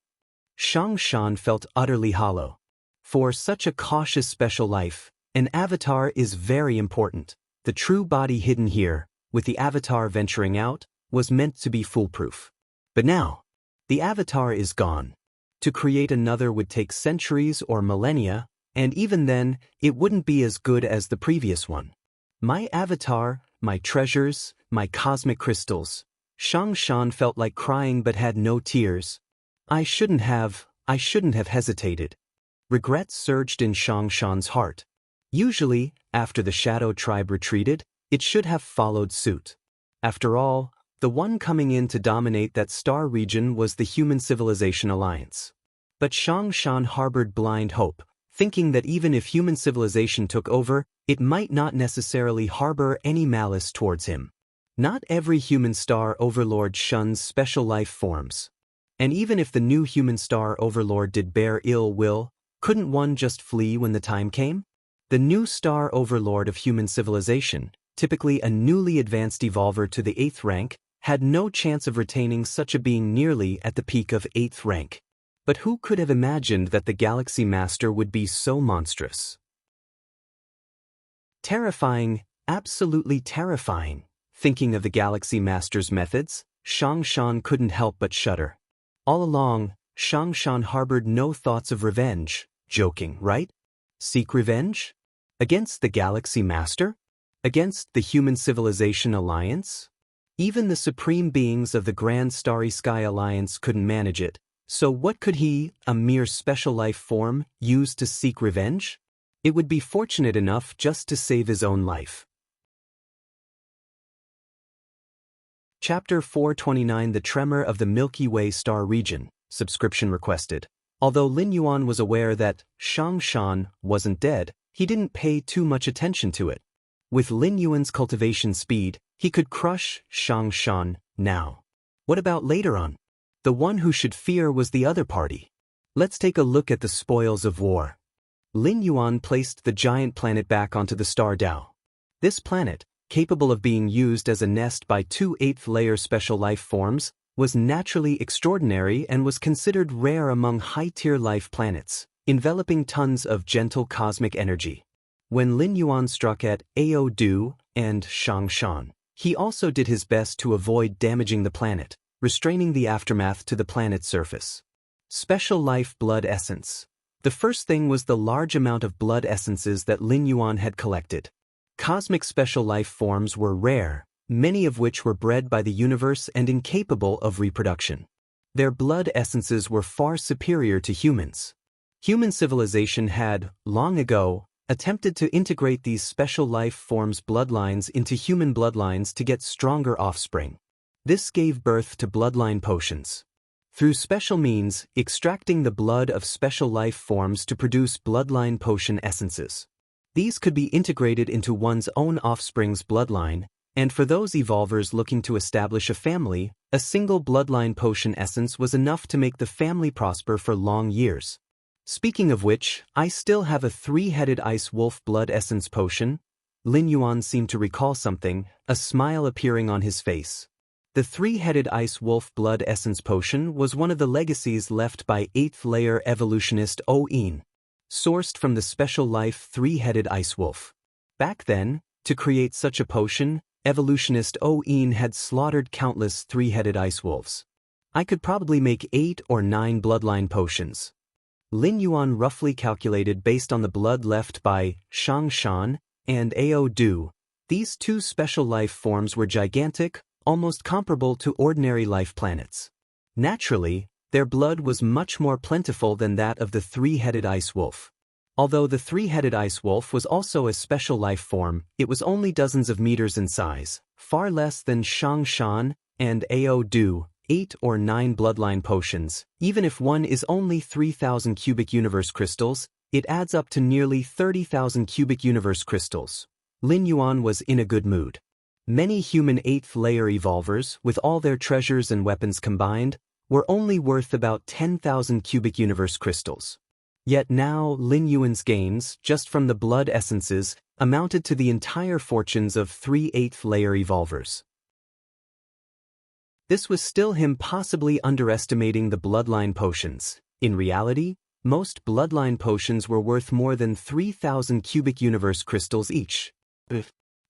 Xianxia felt utterly hollow. For such a cautious special life, an avatar is very important. The true body hidden here, with the avatar venturing out, was meant to be foolproof. But now, the avatar is gone. To create another would take centuries or millennia, and even then, it wouldn't be as good as the previous one. My avatar, my treasures, my cosmic crystals. Xianxia felt like crying but had no tears. I shouldn't have hesitated. Regret surged in Xianxia's heart. Usually, after the Shadow Tribe retreated, it should have followed suit. After all, the one coming in to dominate that star region was the Human Civilization Alliance. But Xianxia harbored blind hope, thinking that even if human civilization took over, it might not necessarily harbor any malice towards him. Not every human star overlord shuns special life forms. And even if the new human star overlord did bear ill will, couldn't one just flee when the time came? The new star overlord of human civilization, typically a newly advanced evolver to the 8th rank, had no chance of retaining such a being nearly at the peak of 8th rank. But who could have imagined that the Galaxy Master would be so monstrous? Terrifying, absolutely terrifying. Thinking of the Galaxy Master's methods, Xianxia couldn't help but shudder. All along, Xianxia harbored no thoughts of revenge. Joking, right? Seek revenge? Against the Galaxy Master? Against the Human Civilization Alliance? Even the supreme beings of the Grand Starry Sky Alliance couldn't manage it. So what could he, a mere special life form, use to seek revenge? It would be fortunate enough just to save his own life. Chapter 429 The Tremor of the Milky Way Star Region. Subscription requested. Although Lin Yuan was aware that Xianxia wasn't dead, he didn't pay too much attention to it. With Lin Yuan's cultivation speed, he could crush Xianxia now. What about later on? The one who should fear was the other party. Let's take a look at the spoils of war. Lin Yuan placed the giant planet back onto the star Dao. This planet, capable of being used as a nest by 2 8th-layer special life forms, was naturally extraordinary and was considered rare among high-tier life planets, enveloping tons of gentle cosmic energy. When Lin Yuan struck at Ao Du and Xianxia, he also did his best to avoid damaging the planet, restraining the aftermath to the planet's surface. Special life blood essence. The first thing was the large amount of blood essences that Lin Yuan had collected. Cosmic special life forms were rare, many of which were bred by the universe and incapable of reproduction. Their blood essences were far superior to humans. Human civilization had, long ago, attempted to integrate these special life forms' bloodlines into human bloodlines to get stronger offspring. This gave birth to bloodline potions. Through special means, extracting the blood of special life forms to produce bloodline potion essences. These could be integrated into one's own offspring's bloodline, and for those evolvers looking to establish a family, a single bloodline potion essence was enough to make the family prosper for long years. Speaking of which, I still have a 3-headed ice wolf blood essence potion. Lin Yuan seemed to recall something, a smile appearing on his face. The 3-headed ice wolf blood essence potion was one of the legacies left by 8th-layer evolutionist O-In. sourced from the special life three-headed ice wolf. Back then, to create such a potion, evolutionist Oin had slaughtered countless three-headed ice wolves. I could probably make 8 or 9 bloodline potions. Lin Yuan roughly calculated based on the blood left by Xianxia and Ao Du. These two special life forms were gigantic, almost comparable to ordinary life planets. Naturally, their blood was much more plentiful than that of the three-headed ice wolf. Although the three-headed ice wolf was also a special life form, it was only dozens of meters in size, far less than Xianxia and Ao Du. 8 or 9 bloodline potions, even if one is only 3,000 cubic universe crystals, it adds up to nearly 30,000 cubic universe crystals. Lin Yuan was in a good mood. Many human 8th layer evolvers, with all their treasures and weapons combined, were only worth about 10,000 cubic universe crystals. Yet now Lin Yuan's gains, just from the blood essences, amounted to the entire fortunes of 3 8th layer evolvers. This was still him possibly underestimating the bloodline potions. In reality, most bloodline potions were worth more than 3,000 cubic universe crystals each.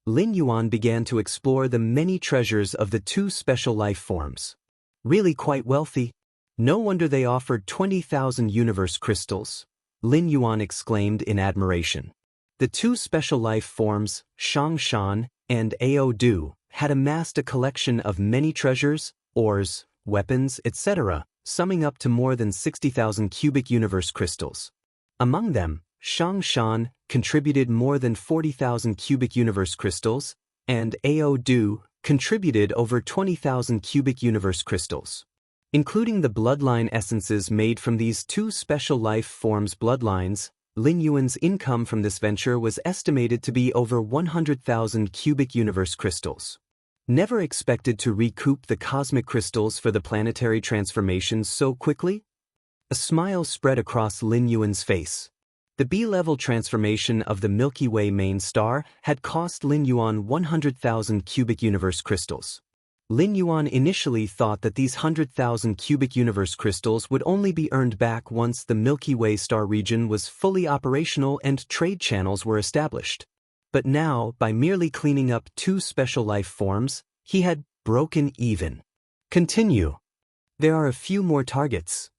Lin Yuan began to explore the many treasures of the two special life forms. Really quite wealthy. No wonder they offered 20,000 universe crystals, Lin Yuan exclaimed in admiration. The two special life forms, Xianxia and Ao Du, had amassed a collection of many treasures, ores, weapons, etc., summing up to more than 60,000 cubic universe crystals. Among them, Xianxia contributed more than 40,000 cubic universe crystals, and Ao Du contributed over 20,000 cubic universe crystals. Including the bloodline essences made from these two special life forms bloodlines, Lin Yuan's income from this venture was estimated to be over 100,000 cubic universe crystals. Never expected to recoup the cosmic crystals for the planetary transformations so quickly? A smile spread across Lin Yuan's face. The B-level transformation of the Milky Way main star had cost Lin Yuan 100,000 cubic universe crystals. Lin Yuan initially thought that these 100,000 cubic universe crystals would only be earned back once the Milky Way star region was fully operational and trade channels were established. But now, by merely cleaning up two special life forms, he had broken even. Continue. There are a few more targets.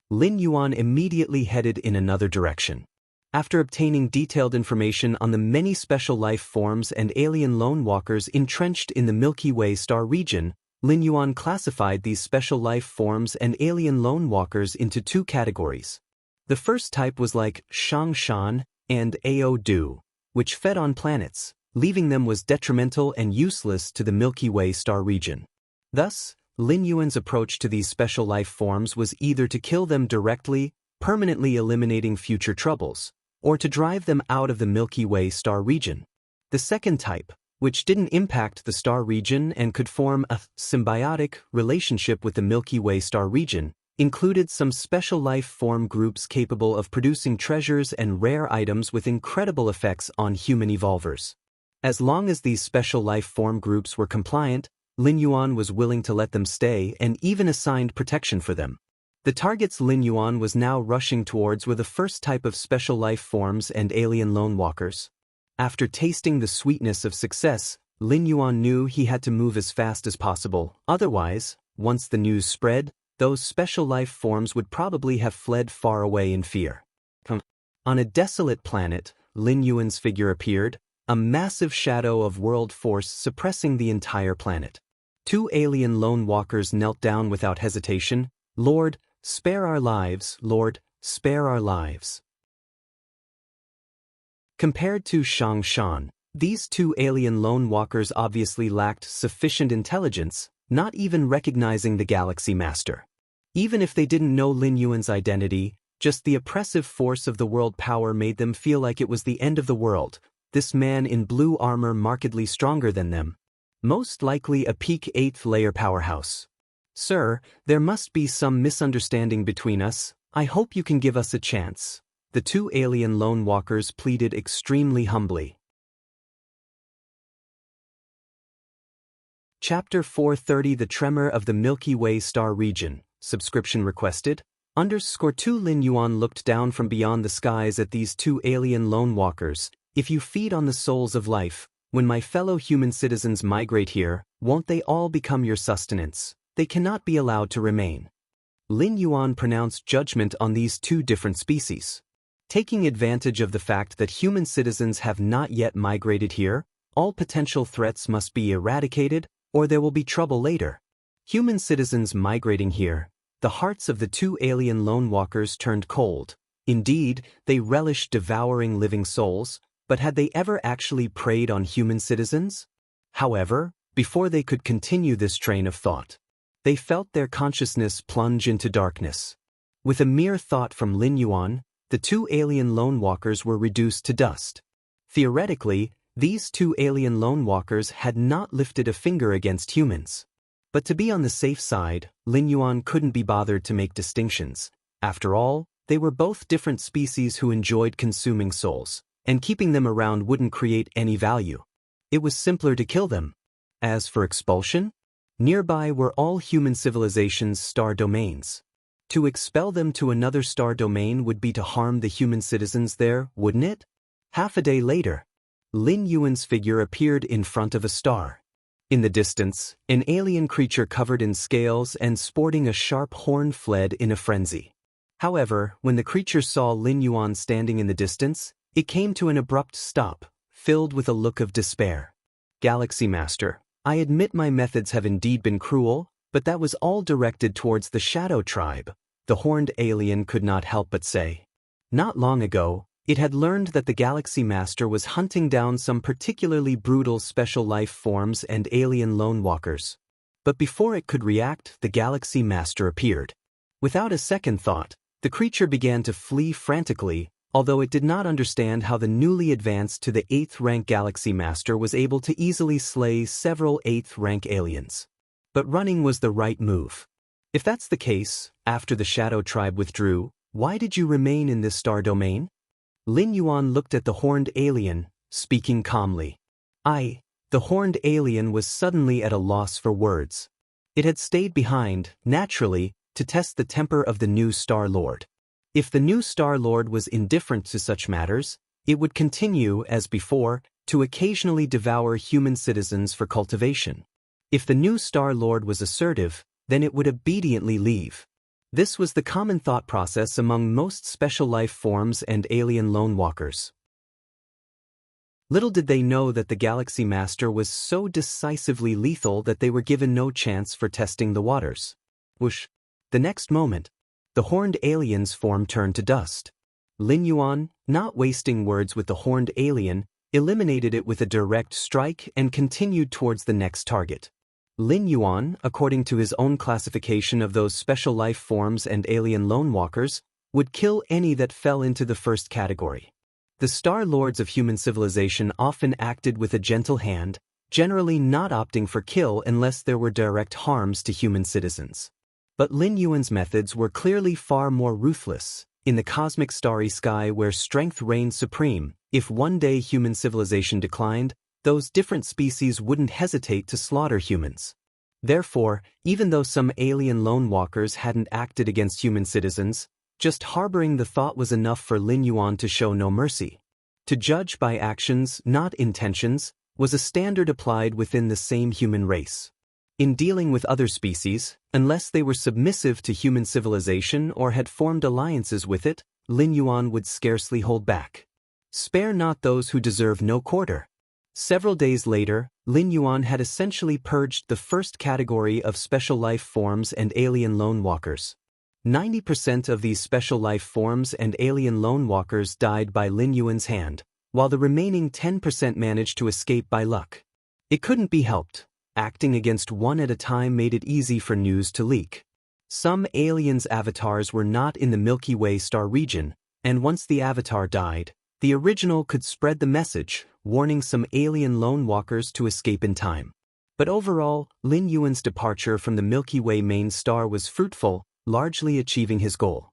Lin Yuan immediately headed in another direction. After obtaining detailed information on the many special life forms and alien lone walkers entrenched in the Milky Way star region, Lin Yuan classified these special life forms and alien lone walkers into two categories. The first type was like Xianxia and Ao Du, which fed on planets. Leaving them was detrimental and useless to the Milky Way star region. Thus, Lin Yuan's approach to these special life forms was either to kill them directly, permanently eliminating future troubles, or to drive them out of the Milky Way star region. The second type, which didn't impact the star region and could form a symbiotic relationship with the Milky Way star region, included some special life form groups capable of producing treasures and rare items with incredible effects on human evolvers. As long as these special life form groups were compliant, Lin Yuan was willing to let them stay and even assigned protection for them. The targets Lin Yuan was now rushing towards were the first type of special life forms and alien lone walkers. After tasting the sweetness of success, Lin Yuan knew he had to move as fast as possible. Otherwise, once the news spread, those special life forms would probably have fled far away in fear. On a desolate planet, Lin Yuan's figure appeared, a massive shadow of world force suppressing the entire planet. Two alien lone walkers knelt down without hesitation. "Lord, spare our lives, Lord, spare our lives." Compared to Xianxia, these two alien lone walkers obviously lacked sufficient intelligence, not even recognizing the Galaxy Master. Even if they didn't know Lin Yuan's identity, just the oppressive force of the world power made them feel like it was the end of the world. This man in blue armor markedly stronger than them. Most likely a peak 8th layer powerhouse. "Sir, there must be some misunderstanding between us. I hope you can give us a chance," the two alien lone walkers pleaded extremely humbly. Chapter 430 The Tremor of the Milky Way Star Region. Subscription requested. Underscore 2 Lin Yuan looked down from beyond the skies at these two alien lone walkers. If you feed on the souls of life, when my fellow human citizens migrate here, won't they all become your sustenance? They cannot be allowed to remain. Lin Yuan pronounced judgment on these two different species. Taking advantage of the fact that human citizens have not yet migrated here, all potential threats must be eradicated, or there will be trouble later. Human citizens migrating here, the hearts of the two alien lone walkers turned cold. Indeed, they relished devouring living souls, but had they ever actually preyed on human citizens? However, before they could continue this train of thought, they felt their consciousness plunge into darkness. With a mere thought from Lin Yuan, the two alien lone walkers were reduced to dust. Theoretically, these two alien lone walkers had not lifted a finger against humans. But to be on the safe side, Lin Yuan couldn't be bothered to make distinctions. After all, they were both different species who enjoyed consuming souls, and keeping them around wouldn't create any value. It was simpler to kill them. As for expulsion, nearby were all human civilizations' star domains. To expel them to another star domain would be to harm the human citizens there, wouldn't it? Half a day later, Lin Yuan's figure appeared in front of a star. In the distance, an alien creature covered in scales and sporting a sharp horn fled in a frenzy. However, when the creature saw Lin Yuan standing in the distance, it came to an abrupt stop, filled with a look of despair. Galaxy Master, I admit my methods have indeed been cruel, but that was all directed towards the Shadow Tribe, the horned alien could not help but say. Not long ago, it had learned that the Galaxy Master was hunting down some particularly brutal special life forms and alien lone walkers. But before it could react, the Galaxy Master appeared. Without a second thought, the creature began to flee frantically, although it did not understand how the newly advanced to the 8th rank Galaxy Master was able to easily slay several 8th rank aliens. But running was the right move. If that's the case, after the Shadow Tribe withdrew, why did you remain in this star domain? Lin Yuan looked at the horned alien, speaking calmly. The horned alien was suddenly at a loss for words. It had stayed behind, naturally, to test the temper of the new Star Lord. If the new Star Lord was indifferent to such matters, it would continue, as before, to occasionally devour human citizens for cultivation. If the new Star Lord was assertive, then it would obediently leave. This was the common thought process among most special life forms and alien lone walkers. Little did they know that the Galaxy Master was so decisively lethal that they were given no chance for testing the waters. Whoosh! The next moment, the horned alien's form turned to dust. Lin Yuan, not wasting words with the horned alien, eliminated it with a direct strike and continued towards the next target. Lin Yuan, according to his own classification of those special life forms and alien lone walkers, would kill any that fell into the first category. The Star Lords of human civilization often acted with a gentle hand, generally not opting for kill unless there were direct harms to human citizens. But Lin Yuan's methods were clearly far more ruthless. In the cosmic starry sky where strength reigned supreme, if one day human civilization declined, those different species wouldn't hesitate to slaughter humans. Therefore, even though some alien lone walkers hadn't acted against human citizens, just harboring the thought was enough for Lin Yuan to show no mercy. To judge by actions, not intentions, was a standard applied within the same human race. In dealing with other species, unless they were submissive to human civilization or had formed alliances with it, Lin Yuan would scarcely hold back. Spare not those who deserve no quarter. Several days later, Lin Yuan had essentially purged the first category of special life forms and alien lone walkers. 90% of these special life forms and alien lone walkers died by Lin Yuan's hand, while the remaining 10% managed to escape by luck. It couldn't be helped. Acting against one at a time made it easy for news to leak. Some aliens' avatars were not in the Milky Way star region, and once the avatar died, the original could spread the message, warning some alien lone walkers to escape in time. But overall, Lin Yuan's departure from the Milky Way main star was fruitful, largely achieving his goal.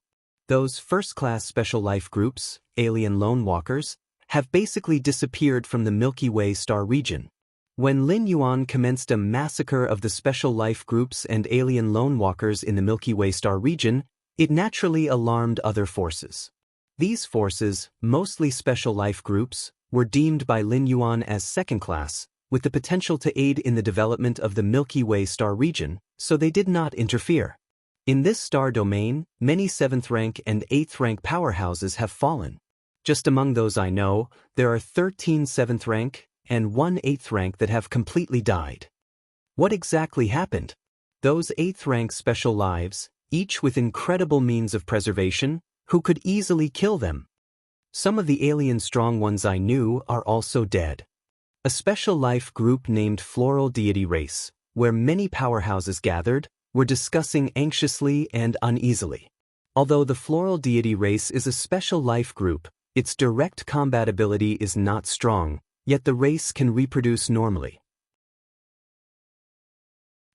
Those first-class special life groups, alien lone walkers, have basically disappeared from the Milky Way star region. When Lin Yuan commenced a massacre of the special life groups and alien lone walkers in the Milky Way star region, It naturally alarmed other forces. These forces, mostly special life groups, were deemed by Lin Yuan as second class, with the potential to aid in the development of the Milky Way star region, so they did not interfere. In this star domain, many 7th rank and 8th rank powerhouses have fallen. Just among those I know, there are 13 7th rank and 1 8th rank that have completely died. What exactly happened? Those 8th rank special lives, each with incredible means of preservation, who could easily kill them? Some of the alien strong ones I knew are also dead. A special life group named Floral Deity Race, where many powerhouses gathered, were discussing anxiously and uneasily. Although the Floral Deity Race is a special life group, its direct combat ability is not strong, yet the race can reproduce normally.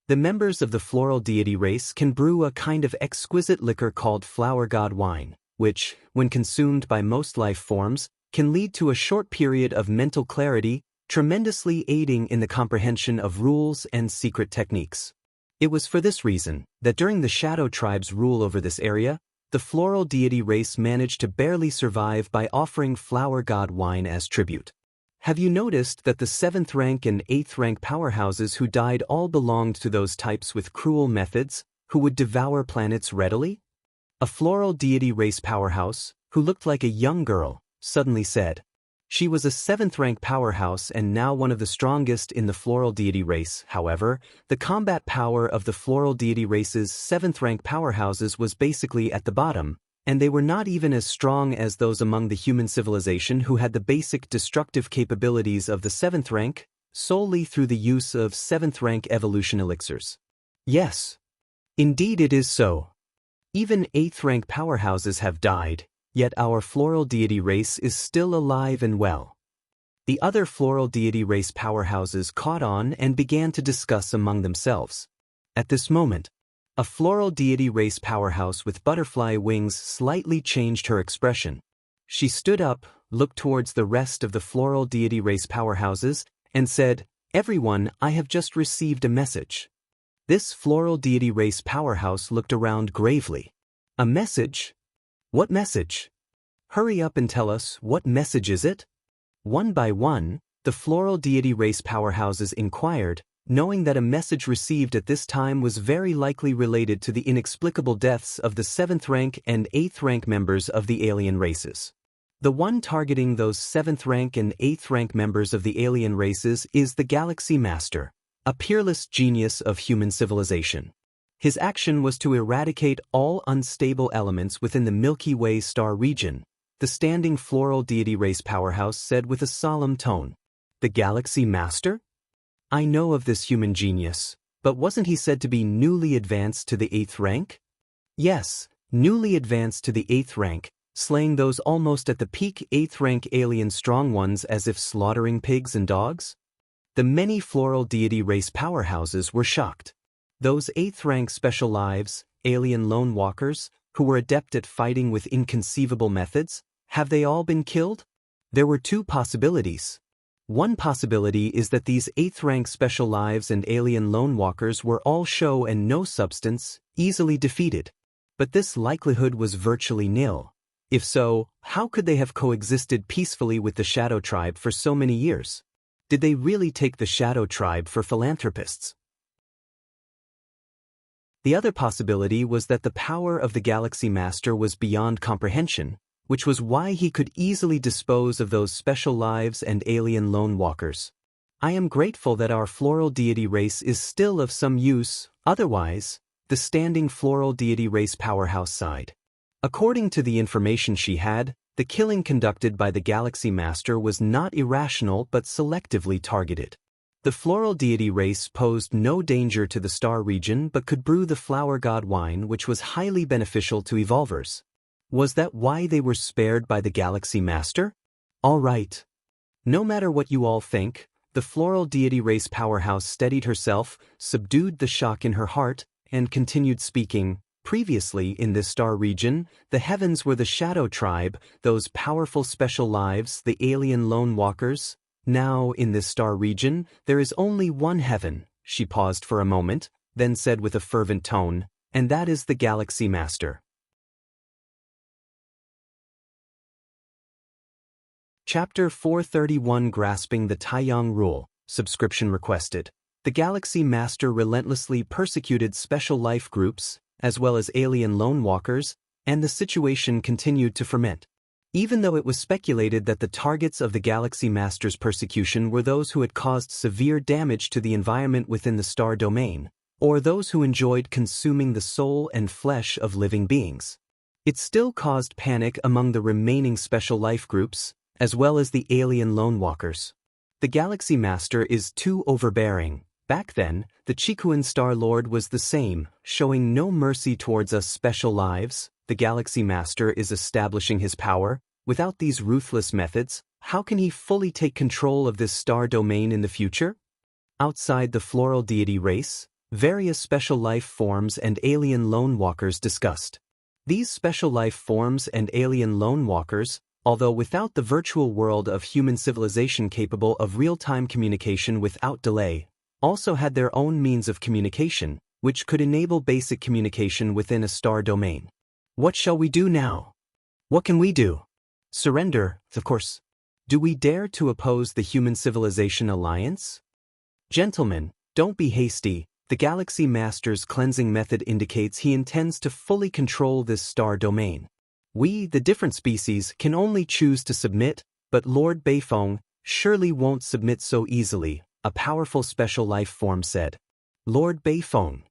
The members of the Floral Deity Race can brew a kind of exquisite liquor called Flower God Wine, which, when consumed by most life forms, can lead to a short period of mental clarity, tremendously aiding in the comprehension of rules and secret techniques. It was for this reason that during the Shadow Tribe's rule over this area, the Floral Deity Race managed to barely survive by offering Flower God Wine as tribute. Have you noticed that the 7th rank and 8th rank powerhouses who died all belonged to those types with cruel methods, who would devour planets readily? A Floral Deity Race powerhouse, who looked like a young girl, suddenly said. She was a 7th rank powerhouse and now one of the strongest in the Floral Deity Race. However, the combat power of the Floral Deity Race's 7th rank powerhouses was basically at the bottom, and they were not even as strong as those among the human civilization who had the basic destructive capabilities of the 7th rank, solely through the use of 7th rank evolution elixirs. Yes. Indeed it is so. Even 8th rank powerhouses have died, yet our Floral Deity Race is still alive and well. The other Floral Deity Race powerhouses caught on and began to discuss among themselves. At this moment, a Floral Deity Race powerhouse with butterfly wings slightly changed her expression. She stood up, looked towards the rest of the Floral Deity Race powerhouses, and said, "Everyone, I have just received a message." This Floral Deity Race powerhouse looked around gravely. A message? What message? Hurry up and tell us, what message is it? One by one, the Floral Deity Race powerhouses inquired, knowing that a message received at this time was very likely related to the inexplicable deaths of the 7th rank and 8th rank members of the alien races. The one targeting those 7th rank and 8th rank members of the alien races is the Galaxy Master, a peerless genius of human civilization. His action was to eradicate all unstable elements within the Milky Way star region, the standing Floral Deity Race powerhouse said with a solemn tone. The Galaxy Master? I know of this human genius, but wasn't he said to be newly advanced to the 8th rank? Yes, newly advanced to the 8th rank, slaying those almost at the peak 8th rank alien strong ones as if slaughtering pigs and dogs? The many Floral Deity Race powerhouses were shocked. Those 8th rank special lives, alien lone walkers, who were adept at fighting with inconceivable methods, have they all been killed? There were two possibilities. One possibility is that these 8th rank special lives and alien lone walkers were all show and no substance, easily defeated. But this likelihood was virtually nil. If so, how could they have coexisted peacefully with the Shadow Tribe for so many years? Did they really take the Shadow Tribe for philanthropists? The other possibility was that the power of the Galaxy Master was beyond comprehension, which was why he could easily dispose of those special lives and alien lone walkers. I am grateful that our Floral Deity Race is still of some use, otherwise, the standing Floral Deity Race powerhouse sighed. According to the information she had, the killing conducted by the Galaxy Master was not irrational but selectively targeted. The Floral Deity Race posed no danger to the star region but could brew the Flower God Wine, which was highly beneficial to evolvers. Was that why they were spared by the Galaxy Master? All right. No matter what you all think, the Floral Deity Race powerhouse steadied herself, subdued the shock in her heart, and continued speaking. Previously in this star region, the heavens were the Shadow Tribe, those powerful special lives, the alien lone walkers. Now, in this star region, there is only one heaven. She paused for a moment, then said with a fervent tone, and that is the Galaxy Master. Chapter 431 Grasping the Taiyang Rule, subscription requested. The Galaxy Master relentlessly persecuted special life groups, as well as alien lone walkers, and the situation continued to ferment. Even though it was speculated that the targets of the Galaxy Master's persecution were those who had caused severe damage to the environment within the star domain, or those who enjoyed consuming the soul and flesh of living beings, it still caused panic among the remaining special life groups, as well as the alien lone walkers. The Galaxy Master is too overbearing. Back then, the Chikuan Star Lord was the same, showing no mercy towards us special lives. The Galaxy Master is establishing his power. Without these ruthless methods, how can he fully take control of this star domain in the future? Outside the floral deity race, various special life forms and alien lone walkers discussed. These special life forms and alien lone walkers, although without the virtual world of human civilization capable of real-time communication without delay, also had their own means of communication, which could enable basic communication within a star domain. What shall we do now? What can we do? Surrender, of course. Do we dare to oppose the Human Civilization Alliance? Gentlemen, don't be hasty. The Galaxy Master's cleansing method indicates he intends to fully control this star domain. We, the different species, can only choose to submit, but Lord Beifeng surely won't submit so easily, a powerful special life form said. Lord Beifeng.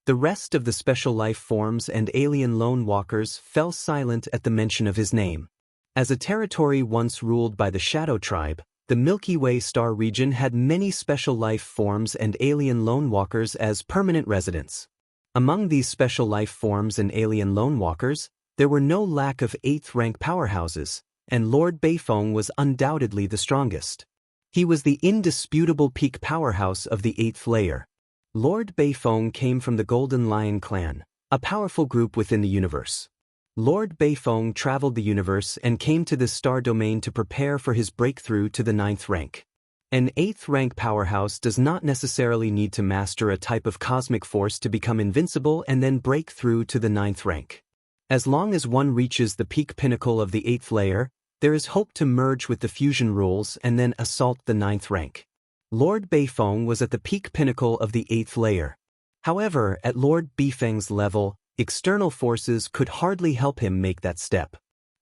The rest of the special life forms and alien lone walkers fell silent at the mention of his name. As a territory once ruled by the Shadow Tribe, the Milky Way star region had many special life forms and alien lone walkers as permanent residents. Among these special life forms and alien lone walkers, there were no lack of 8th-rank powerhouses, and Lord Beifeng was undoubtedly the strongest. He was the indisputable peak powerhouse of the 8th layer. Lord Beifeng came from the Golden Lion clan, a powerful group within the universe. Lord Beifeng traveled the universe and came to this star domain to prepare for his breakthrough to the 9th rank. An 8th-rank powerhouse does not necessarily need to master a type of cosmic force to become invincible and then break through to the 9th rank. As long as one reaches the peak pinnacle of the 8th layer, there is hope to merge with the fusion rules and then assault the 9th rank. Lord Beifeng was at the peak pinnacle of the 8th layer. However, at Lord Beifeng's level, external forces could hardly help him make that step.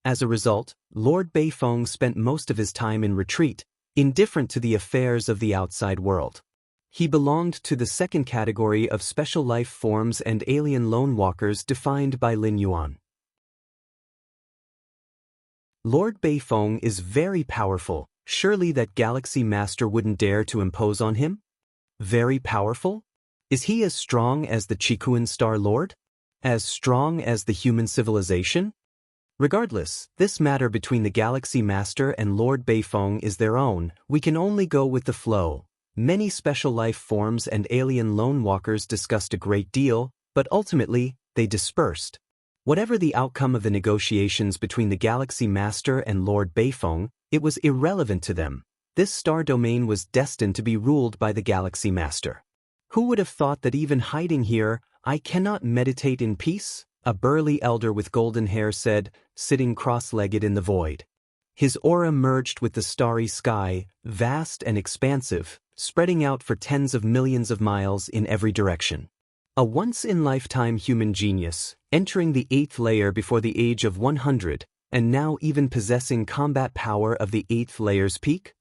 As a result, Lord Beifeng spent most of his time in retreat, indifferent to the affairs of the outside world. He belonged to the second category of special life forms and alien lone walkers defined by Lin Yuan. Lord Beifeng is very powerful. Surely that Galaxy Master wouldn't dare to impose on him? Very powerful? Is he as strong as the Chikuan Star Lord? As strong as the human civilization? Regardless, this matter between the Galaxy Master and Lord Beifeng is their own. We can only go with the flow. Many special life forms and alien lone walkers discussed a great deal, but ultimately, they dispersed. Whatever the outcome of the negotiations between the Galaxy Master and Lord Beifeng, it was irrelevant to them. This star domain was destined to be ruled by the Galaxy Master. Who would have thought that even hiding here, I cannot meditate in peace? A burly elder with golden hair said, sitting cross-legged in the void. His aura merged with the starry sky, vast and expansive, spreading out for tens of millions of miles in every direction. A once-in-lifetime human genius, entering the 8th layer before the age of 100, and now even possessing combat power of the 8th layer's peak?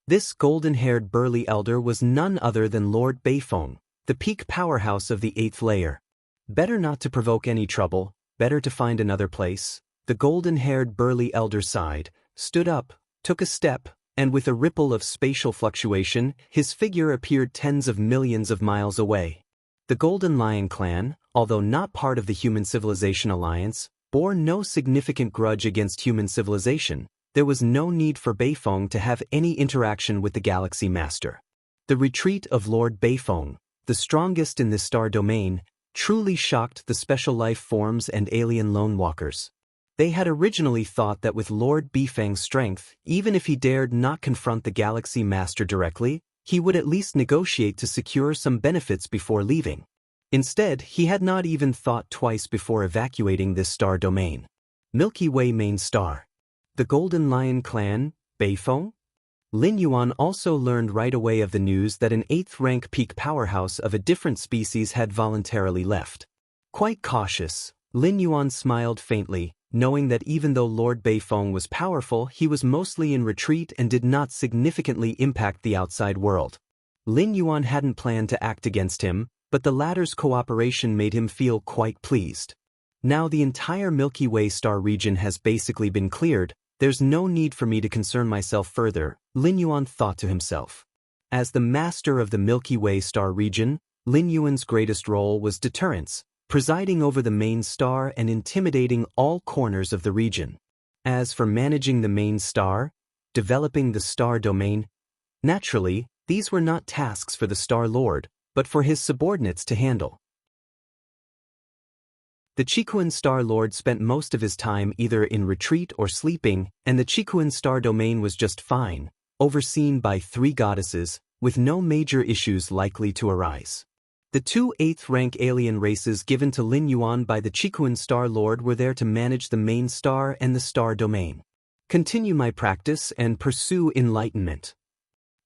This golden-haired burly elder was none other than Lord Beifeng, the peak powerhouse of the 8th layer. Better not to provoke any trouble, better to find another place. The golden-haired burly elder sighed, stood up, took a step, and with a ripple of spatial fluctuation, his figure appeared tens of millions of miles away. The Golden Lion clan, although not part of the Human Civilization Alliance, bore no significant grudge against human civilization. There was no need for Beifeng to have any interaction with the Galaxy Master. The retreat of Lord Beifeng, the strongest in this star domain, truly shocked the special life forms and alien lone walkers. They had originally thought that with Lord Beifeng's strength, even if he dared not confront the Galaxy Master directly, he would at least negotiate to secure some benefits before leaving. Instead, he had not even thought twice before evacuating this star domain. Milky Way main star. The Golden Lion clan, Beifeng? Lin Yuan also learned right away of the news that an 8th-rank peak powerhouse of a different species had voluntarily left. Quite cautious, Lin Yuan smiled faintly, knowing that even though Lord Beifeng was powerful, he was mostly in retreat and did not significantly impact the outside world. Lin Yuan hadn't planned to act against him, but the latter's cooperation made him feel quite pleased. Now the entire Milky Way star region has basically been cleared, there's no need for me to concern myself further, Lin Yuan thought to himself. As the master of the Milky Way star region, Lin Yuan's greatest role was deterrence, presiding over the main star and intimidating all corners of the region. As for managing the main star, developing the star domain, naturally, these were not tasks for the Star Lord, but for his subordinates to handle. The Qikuan Star Lord spent most of his time either in retreat or sleeping, and the Qikuan Star Domain was just fine, overseen by 3 goddesses, with no major issues likely to arise. The 2 8th-rank alien races given to Lin Yuan by the Qikuan Star Lord were there to manage the main star and the star domain. Continue my practice and pursue enlightenment.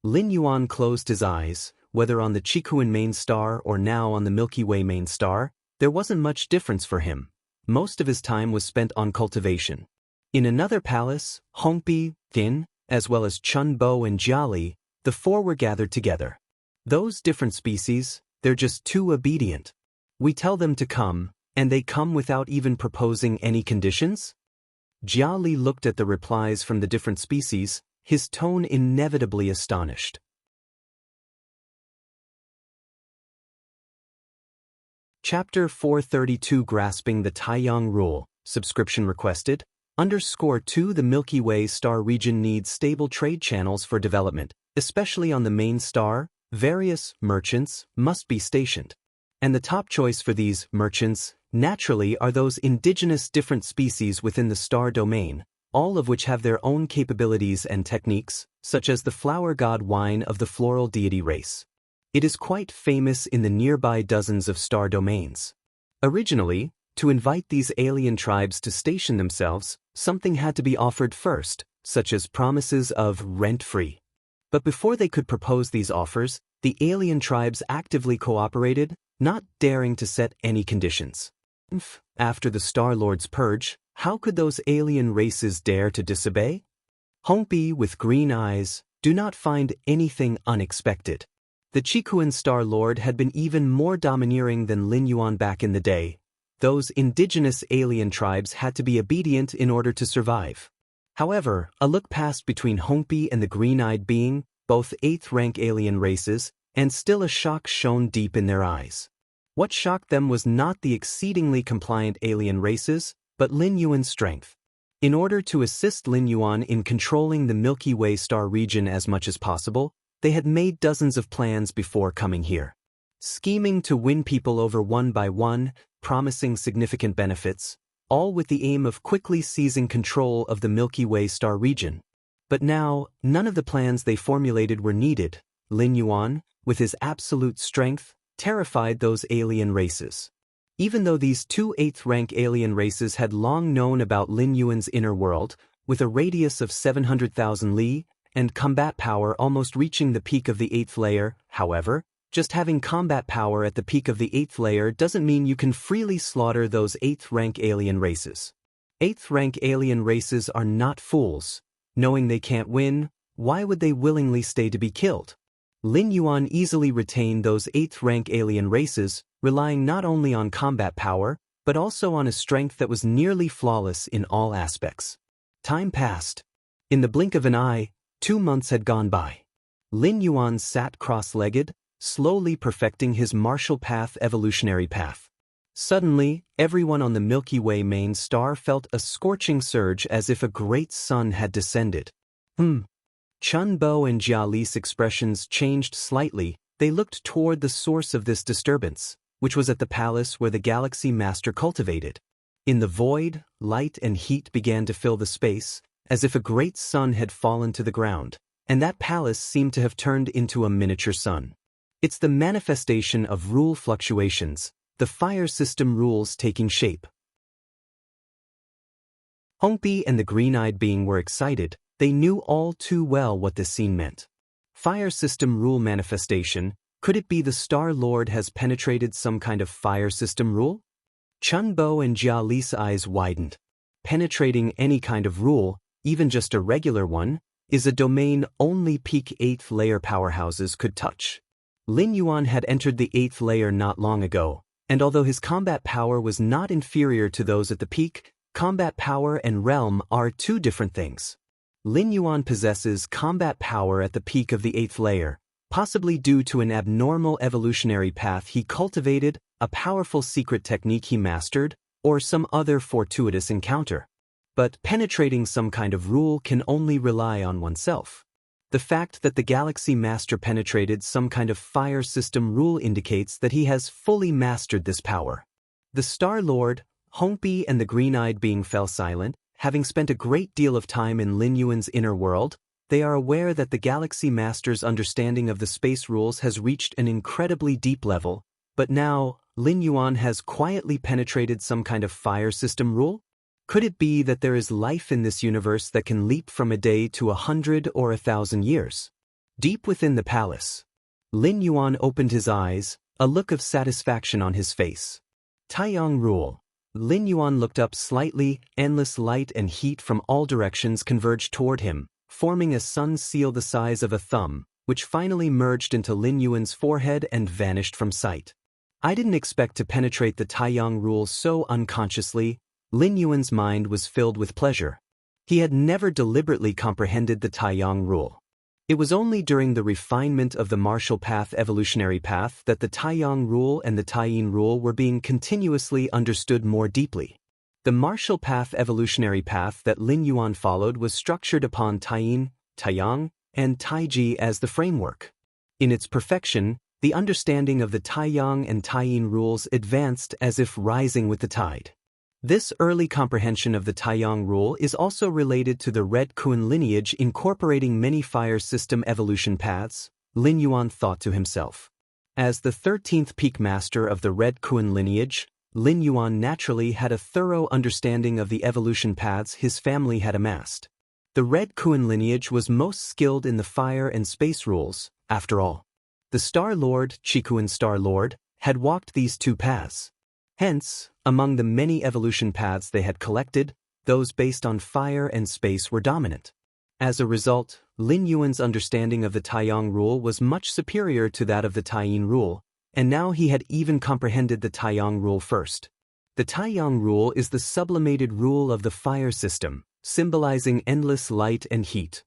Lin Yuan closed his eyes, whether on the Qikuan main star or now on the Milky Way main star. There wasn't much difference for him. Most of his time was spent on cultivation. In another palace, Hongbi, Din, as well as Chun Bo and Jiali, the 4 were gathered together. Those different species, they're just too obedient. We tell them to come, and they come without even proposing any conditions? Jiali looked at the replies from the different species, his tone inevitably astonished. Chapter 432 Grasping the Taiyang Rule, subscription requested. _2 The Milky Way star region needs stable trade channels for development, especially on the main star. Various merchants must be stationed. And the top choice for these merchants, naturally, are those indigenous different species within the star domain, all of which have their own capabilities and techniques, such as the flower god wine of the floral deity race. It is quite famous in the nearby dozens of star domains. Originally, to invite these alien tribes to station themselves, something had to be offered first, such as promises of rent-free. But before they could propose these offers, the alien tribes actively cooperated, not daring to set any conditions. After the Star Lord's purge, how could those alien races dare to disobey? Hongbi with green eyes, do not find anything unexpected. The Qikuan Star Lord had been even more domineering than Lin Yuan back in the day. Those indigenous alien tribes had to be obedient in order to survive. However, a look passed between Hongbi and the green-eyed being, both 8th-rank alien races, and still a shock shone deep in their eyes. What shocked them was not the exceedingly compliant alien races, but Lin Yuan's strength. In order to assist Lin Yuan in controlling the Milky Way star region as much as possible, they had made dozens of plans before coming here. Scheming to win people over one by one, promising significant benefits, all with the aim of quickly seizing control of the Milky Way star region. But now, none of the plans they formulated were needed. Lin Yuan, with his absolute strength, terrified those alien races. Even though these 2 8th-rank alien races had long known about Lin Yuan's inner world, with a radius of 700,000 li, and combat power almost reaching the peak of the 8th layer, however, just having combat power at the peak of the 8th layer doesn't mean you can freely slaughter those 8th-rank alien races. 8th-rank alien races are not fools. Knowing they can't win, why would they willingly stay to be killed? Lin Yuan easily retained those 8th-rank alien races, relying not only on combat power, but also on a strength that was nearly flawless in all aspects. Time passed. In the blink of an eye, 2 months had gone by. Lin Yuan sat cross-legged, slowly perfecting his martial path evolutionary path. Suddenly, everyone on the Milky Way main star felt a scorching surge as if a great sun had descended. Chun Bo and Jiali's expressions changed slightly. They looked toward the source of this disturbance, which was at the palace where the Galaxy Master cultivated. In the void, light and heat began to fill the space, as if a great sun had fallen to the ground, and that palace seemed to have turned into a miniature sun. It's the manifestation of rule fluctuations, the fire system rules taking shape. Hongbi and the green-eyed being were excited, They knew all too well what this scene meant. Fire system rule manifestation. Could it be the Star Lord has penetrated some kind of fire system rule? Chun Bo and Jia Li's eyes widened. Penetrating any kind of rule, even just a regular one, is a domain only peak 8th layer powerhouses could touch. Lin Yuan had entered the 8th layer not long ago, and although his combat power was not inferior to those at the peak, combat power and realm are two different things. Lin Yuan possesses combat power at the peak of the 8th layer, possibly due to an abnormal evolutionary path he cultivated, a powerful secret technique he mastered, or some other fortuitous encounter. But penetrating some kind of rule can only rely on oneself. The fact that the Galaxy Master penetrated some kind of fire system rule indicates that he has fully mastered this power. The Star Lord, Hongbi and the Green-Eyed Being fell silent. Having spent a great deal of time in Lin Yuan's inner world, they are aware that the Galaxy Master's understanding of the space rules has reached an incredibly deep level, but now, Lin Yuan has quietly penetrated some kind of fire system rule? Could it be that there is life in this universe that can leap from a day to 100 or 1,000 years? Deep within the palace, Lin Yuan opened his eyes, a look of satisfaction on his face. Taiyang rule. Lin Yuan looked up slightly, endless light and heat from all directions converged toward him, forming a sun seal the size of a thumb, which finally merged into Lin Yuan's forehead and vanished from sight. I didn't expect to penetrate the Taiyang rule so unconsciously. Lin Yuan's mind was filled with pleasure. He had never deliberately comprehended the Taiyang rule. It was only during the refinement of the martial path evolutionary path that the Taiyang rule and the Taiyin rule were being continuously understood more deeply. The martial path evolutionary path that Lin Yuan followed was structured upon Taiyin, Taiyang, and Taiji as the framework. In its perfection, the understanding of the Taiyang and Taiyin rules advanced as if rising with the tide. This early comprehension of the Taiyang rule is also related to the Red Kun lineage incorporating many fire system evolution paths, Lin Yuan thought to himself. As the 13th peak master of the Red Kun lineage, Lin Yuan naturally had a thorough understanding of the evolution paths his family had amassed. The Red Kun lineage was most skilled in the fire and space rules, after all. The Star Lord, Qikuan Star Lord, had walked these two paths. Hence, among the many evolution paths they had collected, those based on fire and space were dominant. As a result, Lin Yuan's understanding of the Taiyang rule was much superior to that of the Taiyin rule, and now he had even comprehended the Taiyang rule first. The Taiyang rule is the sublimated rule of the fire system, symbolizing endless light and heat.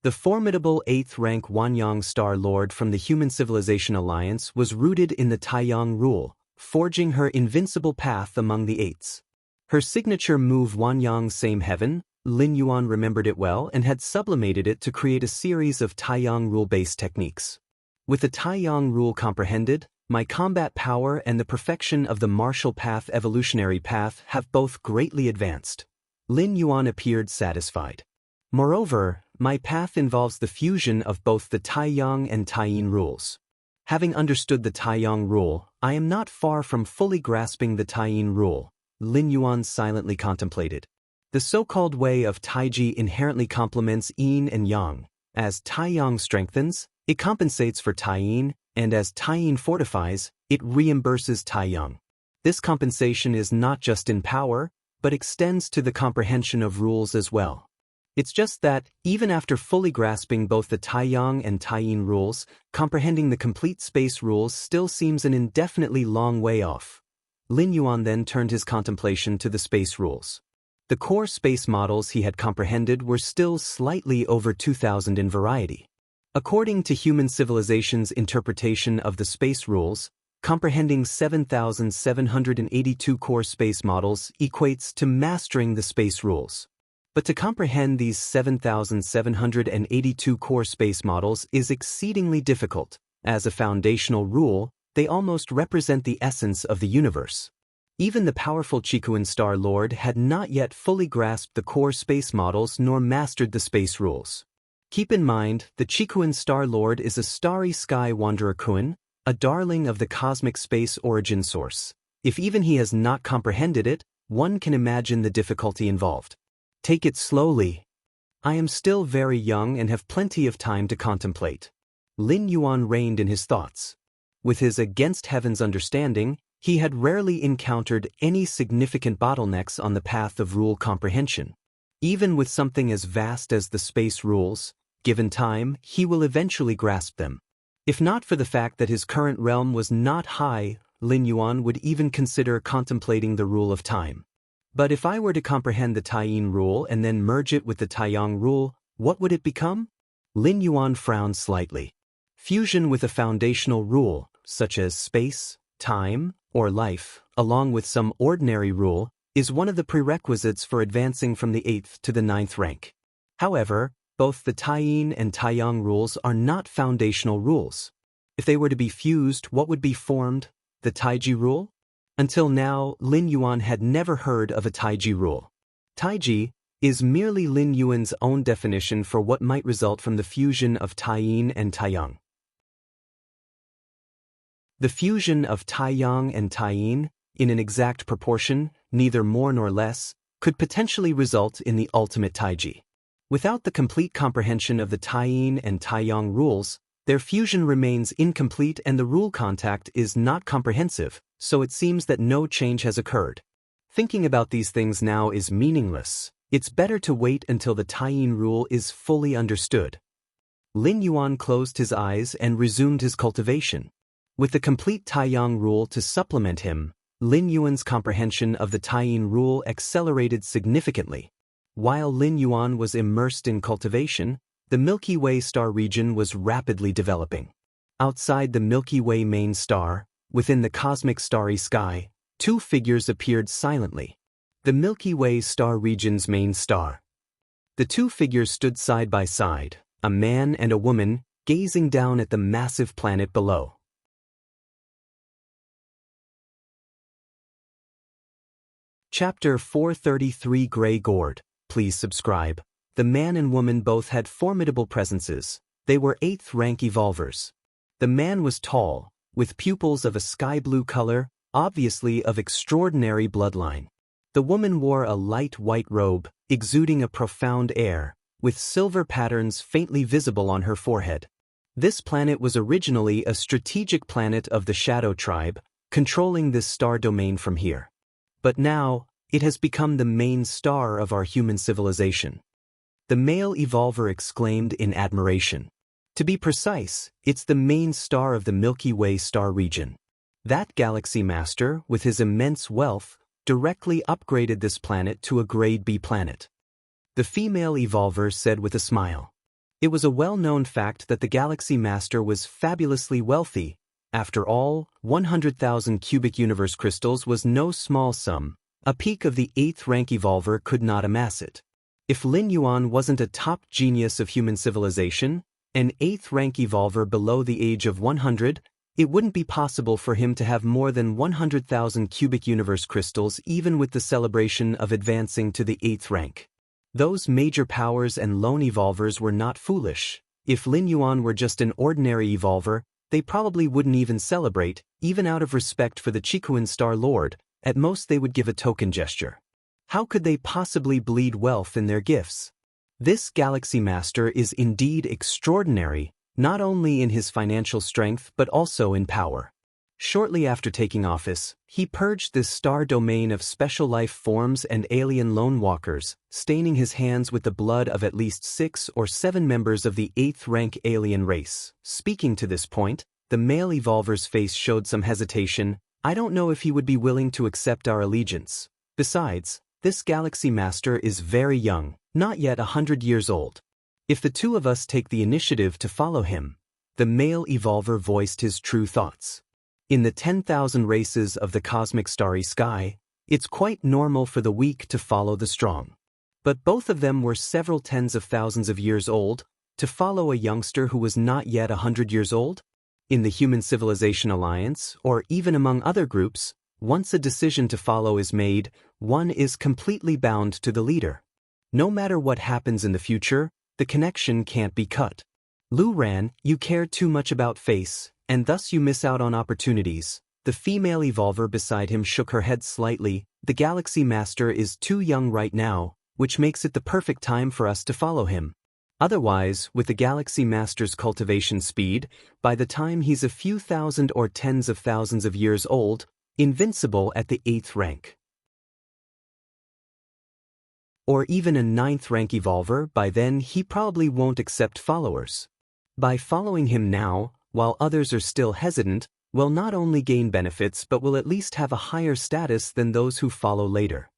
The formidable 8th rank Wanyang Star Lord from the Human Civilization Alliance was rooted in the Taiyang rule, forging her invincible path among the Eights. Her signature move Wanyang Same Heaven, Lin Yuan remembered it well and had sublimated it to create a series of Taiyang rule-based techniques. With the Taiyang rule comprehended, my combat power and the perfection of the martial path evolutionary path have both greatly advanced. Lin Yuan appeared satisfied. Moreover, my path involves the fusion of both the Taiyang and Taiyin rules. Having understood the Taiyang rule, I am not far from fully grasping the Taiyin rule, Lin Yuan silently contemplated. The so-called way of Taiji inherently complements yin and yang. As Taiyang strengthens, it compensates for Taiyin, and as Taiyin fortifies, it reimburses Taiyang. This compensation is not just in power, but extends to the comprehension of rules as well. It's just that, even after fully grasping both the Taiyang and Taiyin rules, comprehending the complete space rules still seems an indefinitely long way off. Lin Yuan then turned his contemplation to the space rules. The core space models he had comprehended were still slightly over 2,000 in variety. According to human civilization's interpretation of the space rules, comprehending 7,782 core space models equates to mastering the space rules. But to comprehend these 7,782 core space models is exceedingly difficult. As a foundational rule, they almost represent the essence of the universe. Even the powerful Qikuan Star Lord had not yet fully grasped the core space models nor mastered the space rules. Keep in mind, the Qikuan Star Lord is a starry sky wanderer Kun, a darling of the cosmic space origin source. If even he has not comprehended it, one can imagine the difficulty involved. Take it slowly. I am still very young and have plenty of time to contemplate. Lin Yuan reined in his thoughts. With his against heaven's understanding, he had rarely encountered any significant bottlenecks on the path of rule comprehension. Even with something as vast as the space rules, given time, he will eventually grasp them. If not for the fact that his current realm was not high, Lin Yuan would even consider contemplating the rule of time. But if I were to comprehend the Taiyin rule and then merge it with the Taiyang rule, what would it become? Lin Yuan frowned slightly. Fusion with a foundational rule, such as space, time, or life, along with some ordinary rule, is one of the prerequisites for advancing from the 8th to the 9th rank. However, both the Taiyin and Taiyang rules are not foundational rules. If they were to be fused, what would be formed? The Taiji rule? Until now, Lin Yuan had never heard of a Taiji rule. Taiji is merely Lin Yuan's own definition for what might result from the fusion of Taiyin and Taiyang. The fusion of Taiyang and Taiyin, in an exact proportion, neither more nor less, could potentially result in the ultimate Taiji. Without the complete comprehension of the Taiyin and Taiyang rules, their fusion remains incomplete and the rule contact is not comprehensive, so it seems that no change has occurred. Thinking about these things now is meaningless. It's better to wait until the Taiyin rule is fully understood. Lin Yuan closed his eyes and resumed his cultivation. With the complete Taiyang rule to supplement him, Lin Yuan's comprehension of the Taiyin rule accelerated significantly. While Lin Yuan was immersed in cultivation, the Milky Way star region was rapidly developing. Outside the Milky Way main star, within the cosmic starry sky, two figures appeared silently. The Milky Way star region's main star. The two figures stood side by side, a man and a woman, gazing down at the massive planet below. Chapter 433 Grey Gourd. Please subscribe. The man and woman both had formidable presences. They were 8th rank evolvers. The man was tall, with pupils of a sky blue color, obviously of extraordinary bloodline. The woman wore a light white robe, exuding a profound air, with silver patterns faintly visible on her forehead. This planet was originally a strategic planet of the Shadow Tribe, controlling this star domain from here. But now, it has become the main star of our human civilization. The male evolver exclaimed in admiration. To be precise, it's the main star of the Milky Way star region. That galaxy master, with his immense wealth, directly upgraded this planet to a grade B planet. The female evolver said with a smile. It was a well-known fact that the galaxy master was fabulously wealthy. After all, 100,000 cubic universe crystals was no small sum. A peak of the 8th rank evolver could not amass it. If Lin Yuan wasn't a top genius of human civilization, an 8th rank evolver below the age of 100, it wouldn't be possible for him to have more than 100,000 cubic universe crystals even with the celebration of advancing to the 8th rank. Those major powers and lone evolvers were not foolish. If Lin Yuan were just an ordinary evolver, they probably wouldn't even celebrate, even out of respect for the Chikuan Star Lord. At most they would give a token gesture. How could they possibly bleed wealth in their gifts? This Galaxy Master is indeed extraordinary, not only in his financial strength but also in power. Shortly after taking office, he purged this star domain of special life forms and alien lone walkers, staining his hands with the blood of at least 6 or 7 members of the 8th rank alien race. Speaking to this point, the male evolver's face showed some hesitation. I don't know if he would be willing to accept our allegiance. Besides, this Galaxy Master is very young, not yet 100 years old. If the two of us take the initiative to follow him, the male evolver voiced his true thoughts. In the 10,000 races of the cosmic starry sky, it's quite normal for the weak to follow the strong. But both of them were several tens of thousands of years old. To follow a youngster who was not yet 100 years old? In the Human Civilization Alliance, or even among other groups, once a decision to follow is made, one is completely bound to the leader. No matter what happens in the future, the connection can't be cut. Lu Ran, you care too much about face, and thus you miss out on opportunities. The female evolver beside him shook her head slightly. The Galaxy Master is too young right now. which makes it the perfect time for us to follow him. Otherwise, with the Galaxy Master's cultivation speed, by the time he's a few thousand or tens of thousands of years old, invincible at the 8th rank. Or even a 9th rank evolver, by then he probably won't accept followers. By following him now, while others are still hesitant, will not only gain benefits but will at least have a higher status than those who follow later.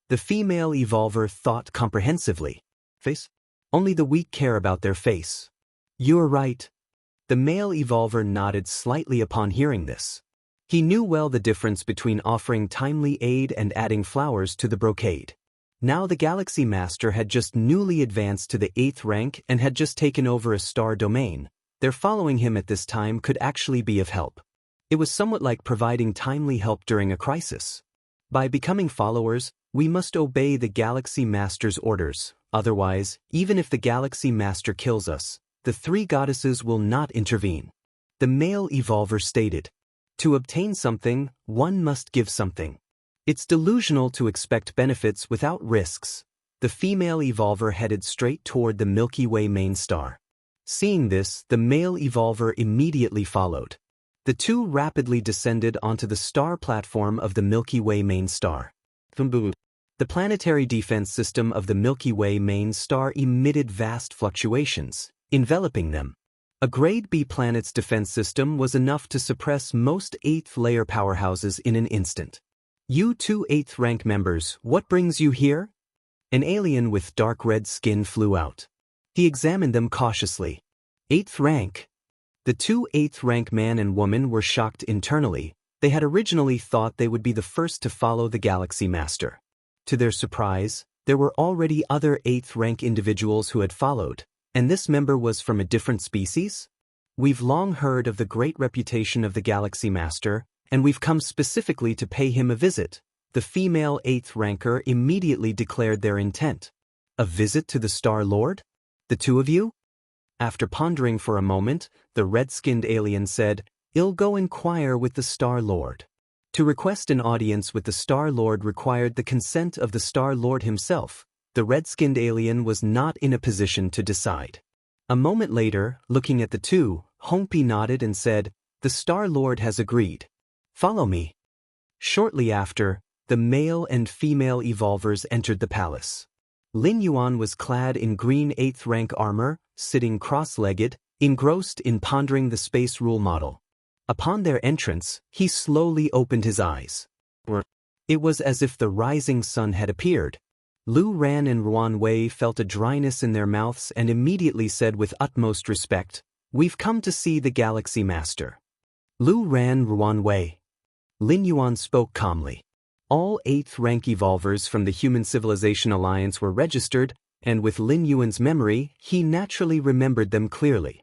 The female evolver thought comprehensively. Face? Only the weak care about their face. You're right. The male evolver nodded slightly upon hearing this. He knew well the difference between offering timely aid and adding flowers to the brocade. Now the Galaxy Master had just newly advanced to the 8th rank and had just taken over a star domain. Their following him at this time could actually be of help. It was somewhat like providing timely help during a crisis. By becoming followers, we must obey the Galaxy Master's orders. Otherwise, even if the Galaxy Master kills us, the 3 goddesses will not intervene. The male evolver stated, "To obtain something, one must give something. It's delusional to expect benefits without risks." The female evolver headed straight toward the Milky Way main star. Seeing this, the male evolver immediately followed. The two rapidly descended onto the star platform of the Milky Way main star. The planetary defense system of the Milky Way main star emitted vast fluctuations, enveloping them. A Grade B planet's defense system was enough to suppress most 8th layer powerhouses in an instant. "You 2 8th rank members, what brings you here?" An alien with dark red skin flew out. He examined them cautiously. 8th rank? The 2 8th rank man and woman were shocked internally. They had originally thought they would be the first to follow the Galaxy Master. To their surprise, there were already other 8th rank individuals who had followed, and this member was from a different species? "We've long heard of the great reputation of the Galaxy Master, and we've come specifically to pay him a visit." The female 8th ranker immediately declared their intent. "A visit to the Star Lord? The 2 of you?" After pondering for a moment, the red-skinned alien said, "I'll go inquire with the Star Lord." To request an audience with the Star Lord required the consent of the Star Lord himself. The red-skinned alien was not in a position to decide. A moment later, looking at the two, Hongpi nodded and said, "The Star Lord has agreed. Follow me." Shortly after, the male and female evolvers entered the palace. Lin Yuan was clad in green 8th rank armor, sitting cross-legged, engrossed in pondering the space rule model. Upon their entrance, he slowly opened his eyes. It was as if the rising sun had appeared. Lu Ran and Ruan Wei felt a dryness in their mouths and immediately said with utmost respect, "We've come to see the Galaxy Master." Lu Ran, Ruan Wei. Lin Yuan spoke calmly. All 8th rank evolvers from the Human Civilization Alliance were registered, and with Lin Yuan's memory, he naturally remembered them clearly.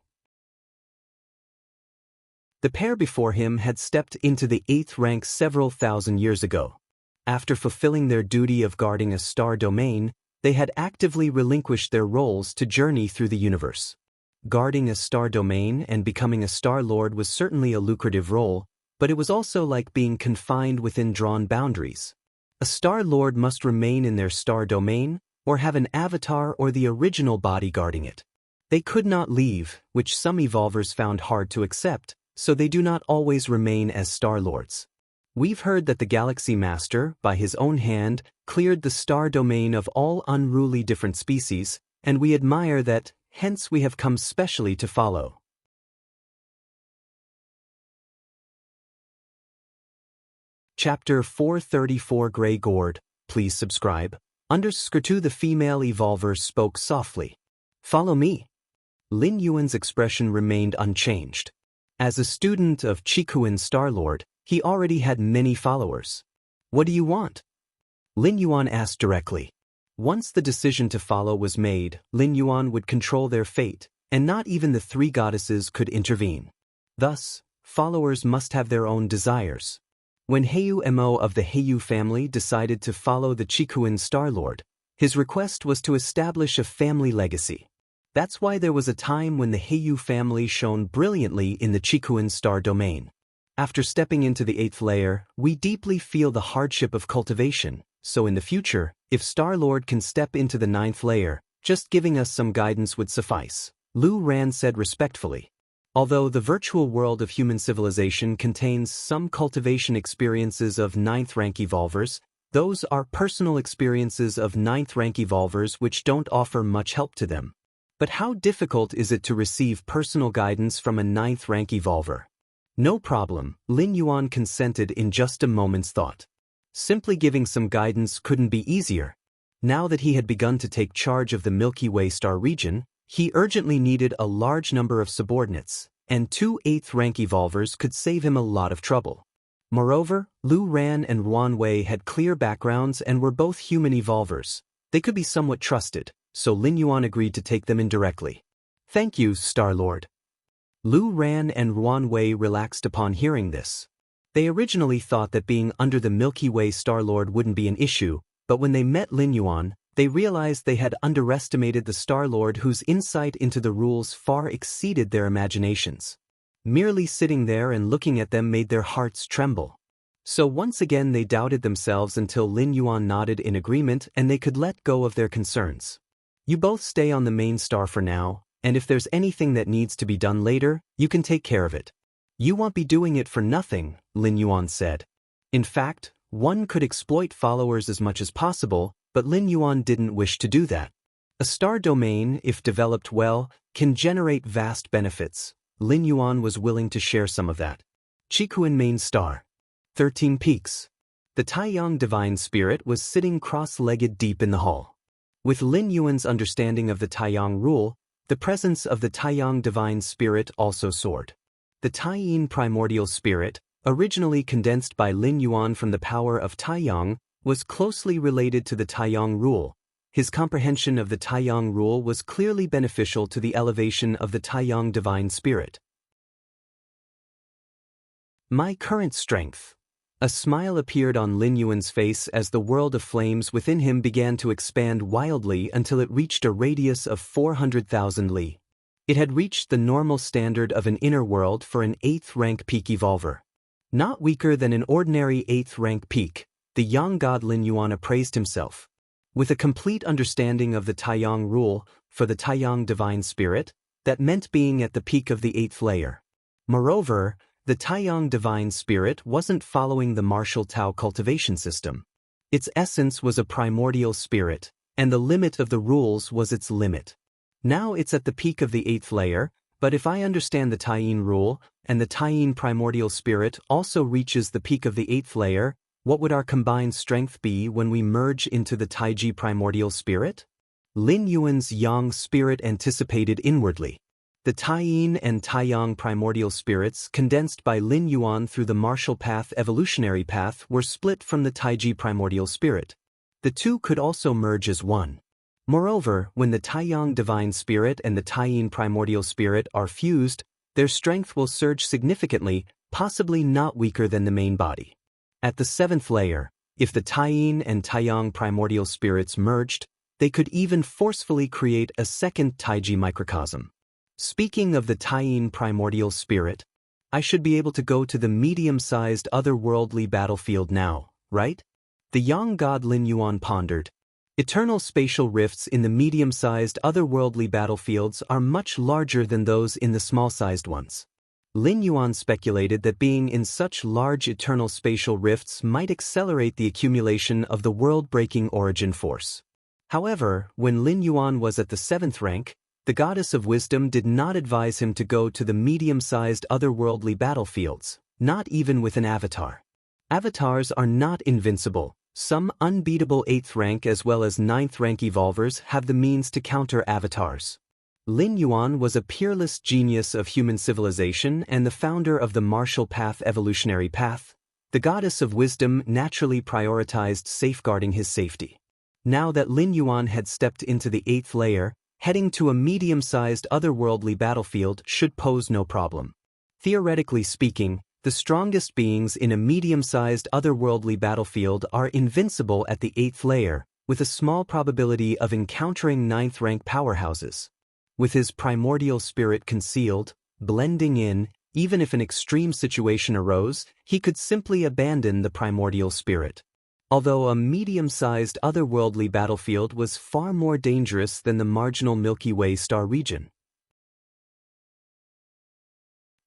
The pair before him had stepped into the 8th rank several thousand years ago. After fulfilling their duty of guarding a star domain, they had actively relinquished their roles to journey through the universe. Guarding a star domain and becoming a Star Lord was certainly a lucrative role, but it was also like being confined within drawn boundaries. A Star Lord must remain in their star domain, or have an avatar or the original body guarding it. They could not leave, which some evolvers found hard to accept, so they do not always remain as Star Lords. We've heard that the Galaxy Master, by his own hand, cleared the star domain of all unruly different species, and we admire that, hence we have come specially to follow. Chapter 434 Grey Gourd, please subscribe. _2 The female evolver spoke softly. "Follow me." Lin Yuan's expression remained unchanged. As a student of Qikuan Starlord, he already had many followers. "What do you want?" Lin Yuan asked directly. Once the decision to follow was made, Lin Yuan would control their fate, and not even the 3 goddesses could intervene. Thus, followers must have their own desires. When Heiyu Mo of the Heiyu family decided to follow the Qikuan Starlord, his request was to establish a family legacy. That's why there was a time when the Heiyu family shone brilliantly in the Qikuan star domain. After stepping into the 8th layer, we deeply feel the hardship of cultivation, So in the future, if Star-Lord can step into the 9th layer, just giving us some guidance would suffice, Lu Ran said respectfully. Although the virtual world of human civilization contains some cultivation experiences of 9th rank evolvers, those are personal experiences of 9th rank evolvers which don't offer much help to them. But how difficult is it to receive personal guidance from a 9th rank evolver? No problem, Lin Yuan consented in just a moment's thought. Simply giving some guidance couldn't be easier. Now that he had begun to take charge of the Milky Way star region, he urgently needed a large number of subordinates, and 2 8th rank evolvers could save him a lot of trouble. Moreover, Lu Ran and Ruan Wei had clear backgrounds and were both human evolvers. They could be somewhat trusted, so Lin Yuan agreed to take them in directly. Thank you, Star-Lord. Lu Ran and Ruan Wei relaxed upon hearing this. They originally thought that being under the Milky Way Star-Lord wouldn't be an issue, but when they met Lin Yuan, they realized they had underestimated the Star-Lord whose insight into the rules far exceeded their imaginations. Merely sitting there and looking at them made their hearts tremble. So once again they doubted themselves until Lin Yuan nodded in agreement and they could let go of their concerns. You both stay on the main star for now, and if there's anything that needs to be done later, you can take care of it. You won't be doing it for nothing, Lin Yuan said. In fact, one could exploit followers as much as possible, but Lin Yuan didn't wish to do that. A star domain, if developed well, can generate vast benefits. Lin Yuan was willing to share some of that. Qikuan main star. 13 peaks. The Taiyang divine spirit was sitting cross-legged deep in the hall. With Lin Yuan's understanding of the Taiyang rule, the presence of the Taiyang divine spirit also soared. The Taiyin primordial spirit, originally condensed by Lin Yuan from the power of Taiyang, was closely related to the Taiyang rule. His comprehension of the Taiyang rule was clearly beneficial to the elevation of the Taiyang divine spirit. My current strength. A smile appeared on Lin Yuan's face as the world of flames within him began to expand wildly until it reached a radius of 400,000 li. It had reached the normal standard of an inner world for an 8th rank peak evolver. Not weaker than an ordinary 8th rank peak, the young god Lin Yuan appraised himself. With a complete understanding of the Taiyang rule, for the Taiyang divine spirit, that meant being at the peak of the 8th layer. Moreover, the Taiyang divine spirit wasn't following the martial Tao cultivation system. Its essence was a primordial spirit, and the limit of the rules was its limit. Now it's at the peak of the 8th layer, but if I understand the Taiyin rule, and the Taiyin primordial spirit also reaches the peak of the 8th layer, what would our combined strength be when we merge into the Taiji primordial spirit? Lin Yuan's yang spirit anticipated inwardly. The Taiyin and Taiyang primordial spirits condensed by Lin Yuan through the martial path evolutionary path were split from the Taiji primordial spirit. The two could also merge as one. Moreover, when the Taiyang divine spirit and the Taiyin primordial spirit are fused, their strength will surge significantly, possibly not weaker than the main body. At the 7th layer, if the Taiyin and Taiyang primordial spirits merged, they could even forcefully create a second Taiji microcosm. Speaking of the Taiyin primordial spirit, I should be able to go to the medium-sized otherworldly battlefield now, right? The young god Lin Yuan pondered. Eternal spatial rifts in the medium-sized otherworldly battlefields are much larger than those in the small-sized ones. Lin Yuan speculated that being in such large eternal spatial rifts might accelerate the accumulation of the world-breaking origin force. However, when Lin Yuan was at the 7th rank, the goddess of wisdom did not advise him to go to the medium-sized otherworldly battlefields, not even with an avatar. Avatars are not invincible. Some unbeatable 8th rank as well as 9th rank evolvers have the means to counter avatars. Lin Yuan was a peerless genius of human civilization and the founder of the martial path evolutionary path. The goddess of wisdom naturally prioritized safeguarding his safety. Now that Lin Yuan had stepped into the 8th layer, heading to a medium-sized otherworldly battlefield should pose no problem. Theoretically speaking, the strongest beings in a medium-sized otherworldly battlefield are invincible at the 8th layer, with a small probability of encountering 9th rank powerhouses. With his primordial spirit concealed, blending in, even if an extreme situation arose, he could simply abandon the primordial spirit. although a medium-sized otherworldly battlefield was far more dangerous than the marginal Milky Way star region.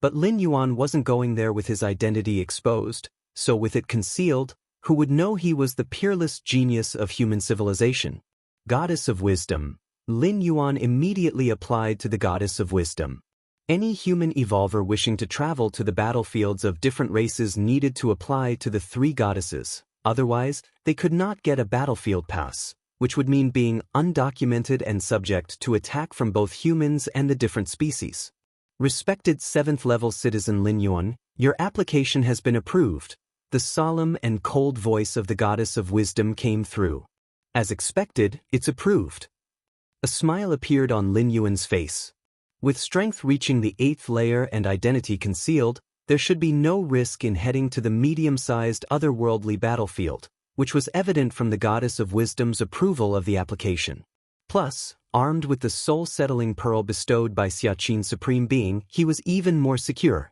But Lin Yuan wasn't going there with his identity exposed, so with it concealed, who would know he was the peerless genius of human civilization? Goddess of Wisdom. Lin Yuan immediately applied to the Goddess of Wisdom. Any human evolver wishing to travel to the battlefields of different races needed to apply to the three goddesses, otherwise, they could not get a battlefield pass, which would mean being undocumented and subject to attack from both humans and the different species. Respected 7th-level citizen Lin Yuan, your application has been approved. The solemn and cold voice of the Goddess of Wisdom came through. As expected, it's approved. A smile appeared on Lin Yuan's face. With strength reaching the 8th layer and identity concealed, there should be no risk in heading to the medium-sized otherworldly battlefield, which was evident from the Goddess of Wisdom's approval of the application. Plus, armed with the soul-settling pearl bestowed by Xiaxin Supreme Being, he was even more secure.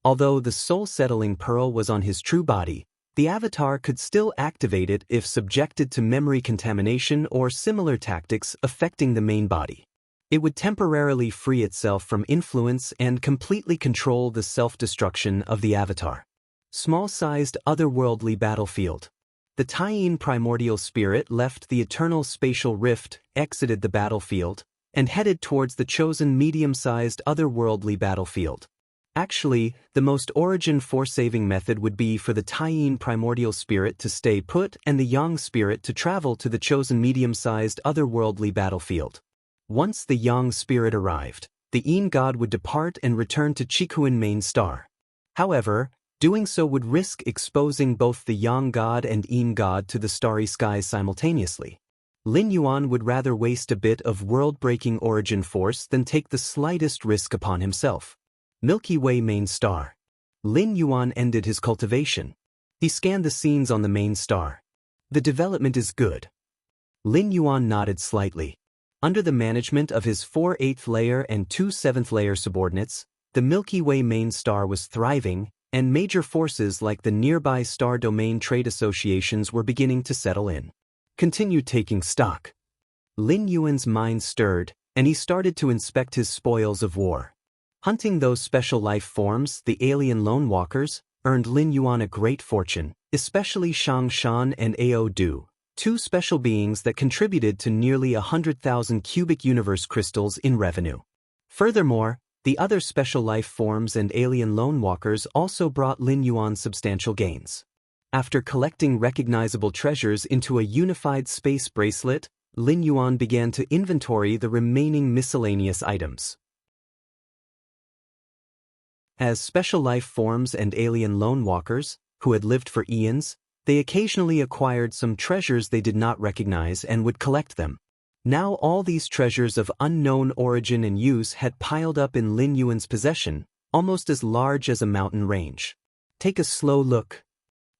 Although the soul-settling pearl was on his true body, the avatar could still activate it if subjected to memory contamination or similar tactics affecting the main body. It would temporarily free itself from influence and completely control the self-destruction of the avatar. Small-sized otherworldly battlefield. The Taiyin primordial spirit left the eternal spatial rift, exited the battlefield, and headed towards the chosen medium-sized otherworldly battlefield. Actually, the most origin-force-saving method would be for the Taiyin primordial spirit to stay put and the Yang spirit to travel to the chosen medium-sized otherworldly battlefield. Once the Yang spirit arrived, the Yin god would depart and return to Chikuan main star. However, doing so would risk exposing both the Yang god and Yin god to the starry skies simultaneously. Lin Yuan would rather waste a bit of world-breaking origin force than take the slightest risk upon himself. Milky Way main star. Lin Yuan ended his cultivation. He scanned the scenes on the main star. The development is good. Lin Yuan nodded slightly. Under the management of his 4 8th layer and 2 7th layer subordinates, the Milky Way main star was thriving, and major forces like the nearby star domain trade associations were beginning to settle in. Continue taking stock. Lin Yuan's mind stirred, and he started to inspect his spoils of war. Hunting those special life forms, the alien lone walkers, earned Lin Yuan a great fortune, especially Xianxia and Ao Du, 2 special beings that contributed to nearly 100,000 cubic universe crystals in revenue. Furthermore, the other special life forms and alien lone walkers also brought Lin Yuan substantial gains. After collecting recognizable treasures into a unified space bracelet, Lin Yuan began to inventory the remaining miscellaneous items. As special life forms and alien lone walkers, who had lived for eons, they occasionally acquired some treasures they did not recognize and would collect them. Now all these treasures of unknown origin and use had piled up in Lin Yuan's possession, almost as large as a mountain range. Take a slow look.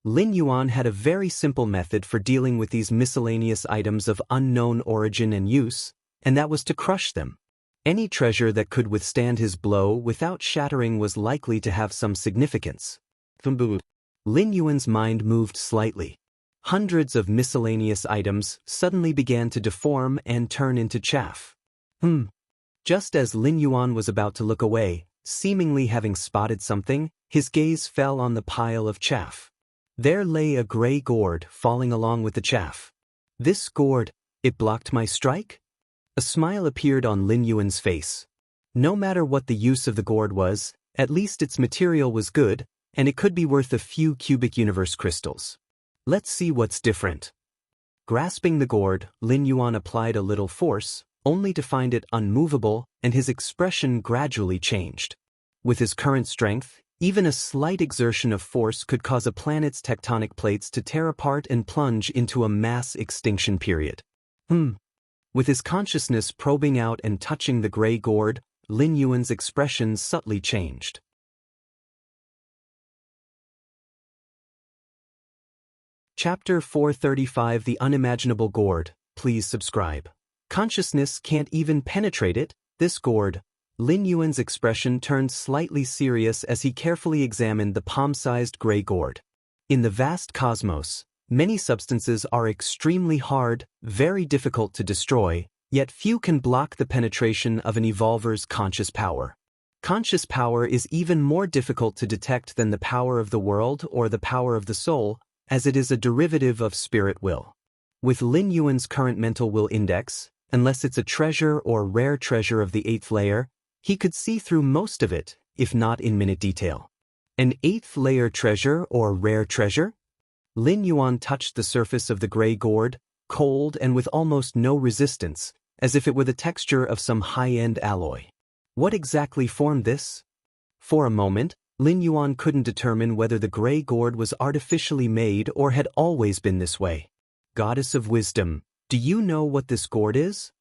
Lin Yuan had a very simple method for dealing with these miscellaneous items of unknown origin and use, and that was to crush them. Any treasure that could withstand his blow without shattering was likely to have some significance. Lin Yuan's mind moved slightly. Hundreds of miscellaneous items suddenly began to deform and turn into chaff. Just as Lin Yuan was about to look away, seemingly having spotted something, his gaze fell on the pile of chaff. There lay a gray gourd falling along with the chaff. This gourd, it blocked my strike? A smile appeared on Lin Yuan's face. No matter what the use of the gourd was, at least its material was good, and it could be worth a few cubic universe crystals. Let's see what's different. Grasping the gourd, Lin Yuan applied a little force, only to find it unmovable, and his expression gradually changed. With his current strength, even a slight exertion of force could cause a planet's tectonic plates to tear apart and plunge into a mass extinction period. With his consciousness probing out and touching the gray gourd, Lin Yuan's expression subtly changed. Chapter 435 The Unimaginable Gourd. Please subscribe. Consciousness can't even penetrate it, this gourd. Lin Yuan's expression turned slightly serious as he carefully examined the palm-sized gray gourd. In the vast cosmos, Many substances are extremely hard, very difficult to destroy, yet few can block the penetration of an evolver's conscious power. Conscious power is even more difficult to detect than the power of the world or the power of the soul, as it is a derivative of spirit will. With Lin Yuan's current mental will index, unless it's a treasure or rare treasure of the 8th layer, he could see through most of it, if not in minute detail. An 8th layer treasure or rare treasure? Lin Yuan touched the surface of the gray gourd, cold and with almost no resistance, as if it were the texture of some high-end alloy. What exactly formed this? For a moment, Lin Yuan couldn't determine whether the gray gourd was artificially made or had always been this way. Goddess of Wisdom, do you know what this gourd is?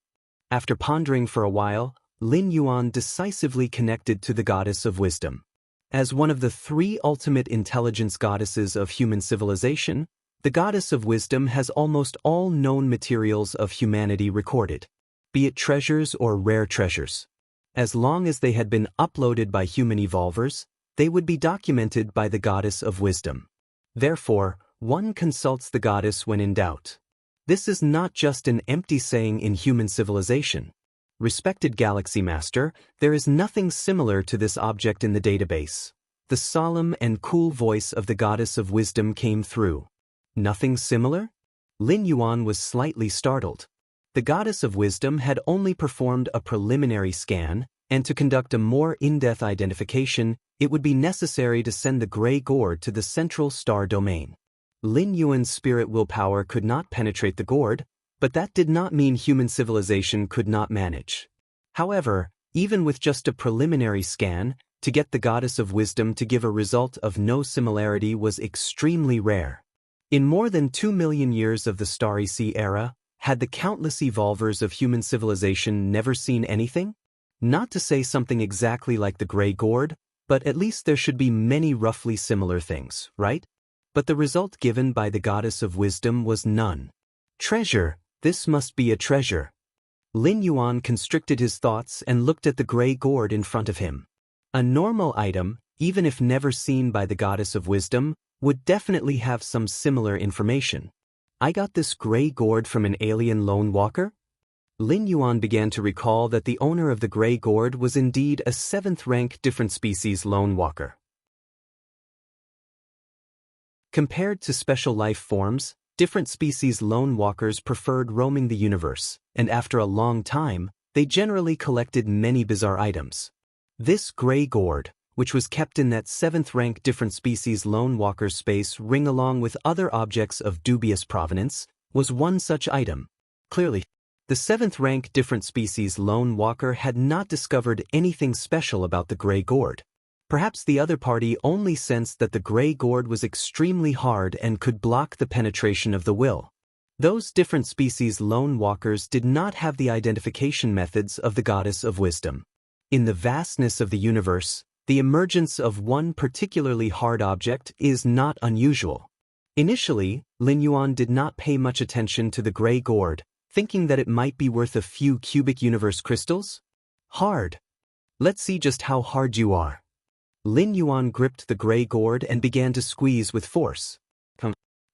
After pondering for a while, Lin Yuan decisively connected to the Goddess of Wisdom. As one of the 3 ultimate intelligence goddesses of human civilization, the Goddess of Wisdom has almost all known materials of humanity recorded, be it treasures or rare treasures. As long as they had been uploaded by human evolvers, they would be documented by the Goddess of Wisdom. Therefore, one consults the goddess when in doubt. This is not just an empty saying in human civilization. Respected Galaxy Master, there is nothing similar to this object in the database. The solemn and cool voice of the Goddess of Wisdom came through. Nothing similar? Lin Yuan was slightly startled. The Goddess of Wisdom had only performed a preliminary scan, and to conduct a more in-depth identification, it would be necessary to send the gray gourd to the central star domain. Lin Yuan's spirit willpower could not penetrate the gourd, but that did not mean human civilization could not manage. However, even with just a preliminary scan, to get the Goddess of Wisdom to give a result of no similarity was extremely rare. In more than 2 million years of the Starry Sea era, had the countless evolvers of human civilization never seen anything? Not to say something exactly like the gray gourd, but at least there should be many roughly similar things, right? But the result given by the Goddess of Wisdom was none. Treasure, this must be a treasure. Lin Yuan constricted his thoughts and looked at the gray gourd in front of him. A normal item, even if never seen by the Goddess of Wisdom, would definitely have some similar information. I got this gray gourd from an alien lone walker? Lin Yuan began to recall that the owner of the gray gourd was indeed a 7th-rank different species lone walker. Compared to special life forms, different species lone walkers preferred roaming the universe, and after a long time, they generally collected many bizarre items. This gray gourd, which was kept in that 7th-rank different species lone walker space ring along with other objects of dubious provenance, was one such item. Clearly, the 7th-rank different species lone walker had not discovered anything special about the gray gourd. Perhaps the other party only sensed that the gray gourd was extremely hard and could block the penetration of the will. Those different species lone walkers did not have the identification methods of the Goddess of Wisdom. In the vastness of the universe, the emergence of one particularly hard object is not unusual. Initially, Lin Yuan did not pay much attention to the gray gourd, thinking that it might be worth a few cubic universe crystals? Hard. Let's see just how hard you are. Lin Yuan gripped the gray gourd and began to squeeze with force.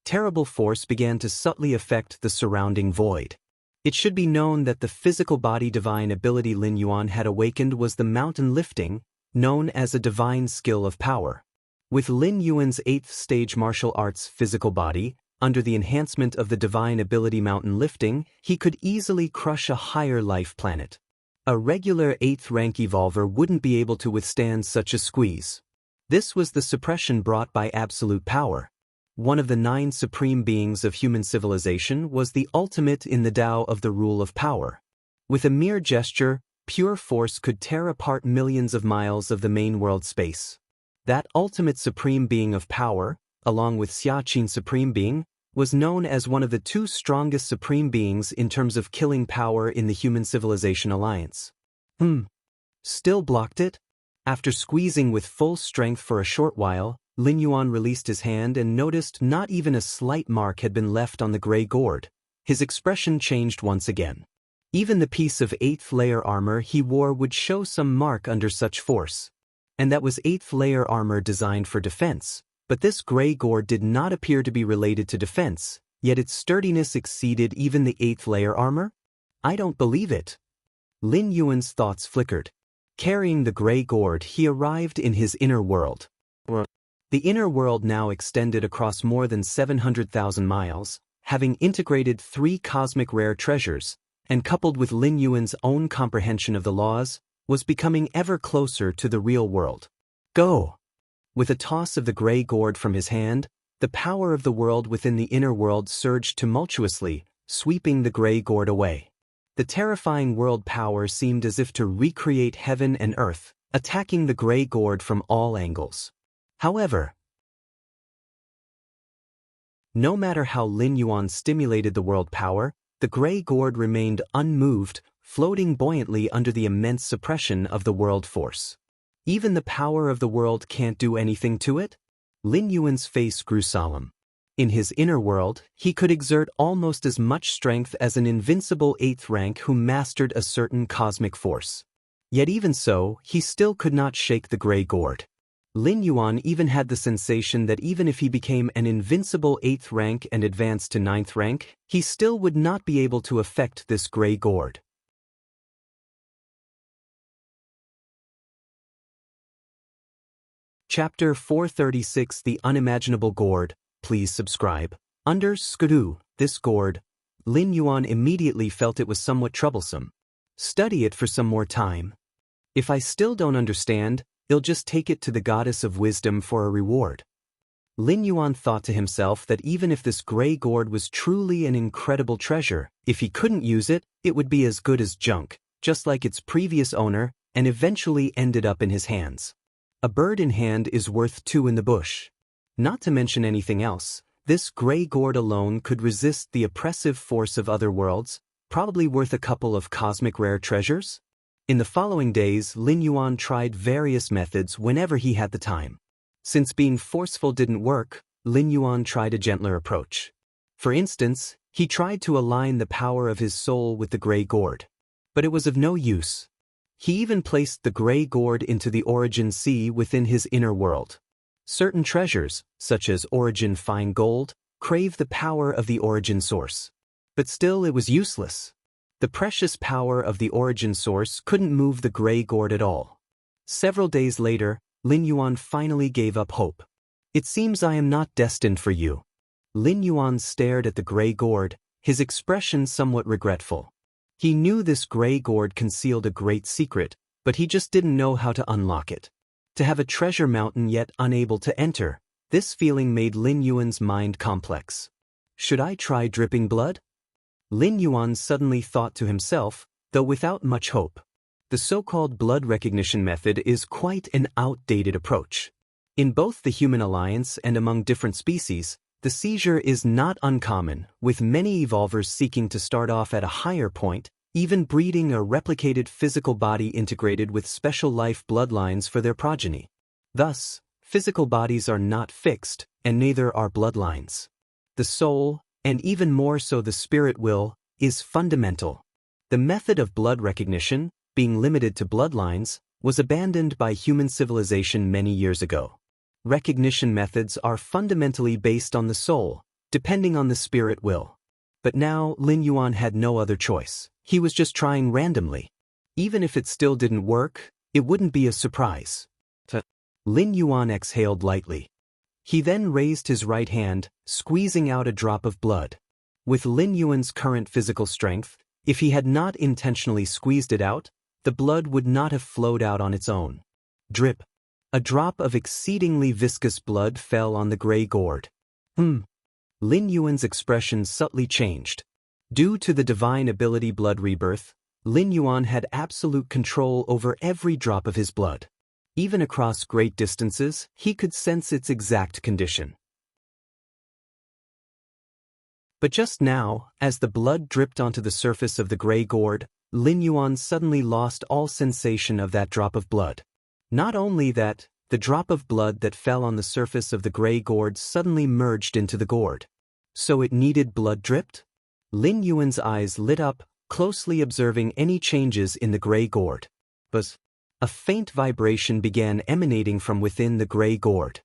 Terrible force began to subtly affect the surrounding void. It should be known that the physical body divine ability Lin Yuan had awakened was the mountain lifting, known as a divine skill of power. With Lin Yuan's 8th stage martial arts physical body, under the enhancement of the divine ability mountain lifting, he could easily crush a higher life planet. A regular 8th rank evolver wouldn't be able to withstand such a squeeze. This was the suppression brought by absolute power. One of the 9 supreme beings of human civilization was the ultimate in the Tao of the rule of power. With a mere gesture, pure force could tear apart millions of miles of the main world space. That ultimate supreme being of power, along with Xianxia supreme being, was known as one of the 2 strongest supreme beings in terms of killing power in the Human Civilization Alliance. Still blocked it? After squeezing with full strength for a short while, Lin Yuan released his hand and noticed not even a slight mark had been left on the gray gourd. His expression changed once again. Even the piece of 8th layer armor he wore would show some mark under such force. And that was 8th layer armor designed for defense, But this gray gourd did not appear to be related to defense, yet its sturdiness exceeded even the 8th layer armor? I don't believe it. Lin Yuan's thoughts flickered. Carrying the gray gourd, he arrived in his inner world. The inner world now extended across more than 700,000 miles, having integrated 3 cosmic rare treasures, and coupled with Lin Yuan's own comprehension of the laws, was becoming ever closer to the real world. Go! With a toss of the gray gourd from his hand, the power of the world within the inner world surged tumultuously, sweeping the gray gourd away. The terrifying world power seemed as if to recreate heaven and earth, attacking the gray gourd from all angles. However, no matter how Lin Yuan stimulated the world power, the gray gourd remained unmoved, floating buoyantly under the immense suppression of the world force. Even the power of the world can't do anything to it? Lin Yuan's face grew solemn. In his inner world, he could exert almost as much strength as an invincible 8th rank who mastered a certain cosmic force. Yet even so, he still could not shake the gray gourd. Lin Yuan even had the sensation that even if he became an invincible 8th rank and advanced to 9th rank, he still would not be able to affect this gray gourd. Chapter 436 The Unimaginable Gourd. Please subscribe. Under Skidoo, this gourd, Lin Yuan immediately felt it was somewhat troublesome. Study it for some more time. If I still don't understand, I'll just take it to the goddess of wisdom for a reward. Lin Yuan thought to himself that even if this gray gourd was truly an incredible treasure, if he couldn't use it, it would be as good as junk, just like its previous owner, and eventually ended up in his hands. A bird in hand is worth 2 in the bush. Not to mention anything else, this gray gourd alone could resist the oppressive force of other worlds, probably worth a couple of cosmic rare treasures. In the following days, Lin Yuan tried various methods whenever he had the time. Since being forceful didn't work, Lin Yuan tried a gentler approach. For instance, he tried to align the power of his soul with the gray gourd. But it was of no use. He even placed the gray gourd into the origin sea within his inner world. Certain treasures, such as origin fine gold, crave the power of the origin source. But still it was useless. The precious power of the origin source couldn't move the gray gourd at all. Several days later, Lin Yuan finally gave up hope. It seems I am not destined for you. Lin Yuan stared at the gray gourd, his expression somewhat regretful. He knew this gray gourd concealed a great secret, but he just didn't know how to unlock it. To have a treasure mountain yet unable to enter, this feeling made Lin Yuan's mind complex. Should I try dripping blood? Lin Yuan suddenly thought to himself, though without much hope. The so-called blood recognition method is quite an outdated approach. In both the human alliance and among different species, the seizure is not uncommon, with many evolvers seeking to start off at a higher point, even breeding a replicated physical body integrated with special life bloodlines for their progeny. Thus, physical bodies are not fixed, and neither are bloodlines. The soul, and even more so the spirit will, is fundamental. The method of blood recognition, being limited to bloodlines, was abandoned by human civilization many years ago. Recognition methods are fundamentally based on the soul, depending on the spirit will. But now Lin Yuan had no other choice. He was just trying randomly. Even if it still didn't work, it wouldn't be a surprise. Lin Yuan exhaled lightly. He then raised his right hand, squeezing out a drop of blood. With Lin Yuan's current physical strength, if he had not intentionally squeezed it out, the blood would not have flowed out on its own. Drip. A drop of exceedingly viscous blood fell on the gray gourd. Lin Yuan's expression subtly changed. Due to the divine ability blood rebirth, Lin Yuan had absolute control over every drop of his blood. Even across great distances, he could sense its exact condition. But just now, as the blood dripped onto the surface of the gray gourd, Lin Yuan suddenly lost all sensation of that drop of blood. Not only that, the drop of blood that fell on the surface of the gray gourd suddenly merged into the gourd. So it needed blood dripped? Lin Yuan's eyes lit up, closely observing any changes in the gray gourd. But a faint vibration began emanating from within the gray gourd.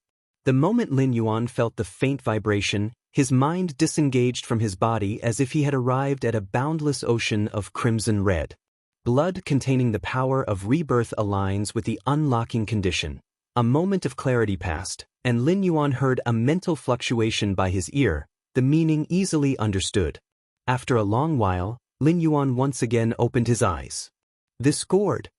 The moment Lin Yuan felt the faint vibration, his mind disengaged from his body as if he had arrived at a boundless ocean of crimson red. Blood containing the power of rebirth aligns with the unlocking condition. A moment of clarity passed, and Lin Yuan heard a mental fluctuation by his ear, the meaning easily understood. After a long while, Lin Yuan once again opened his eyes. This gourd.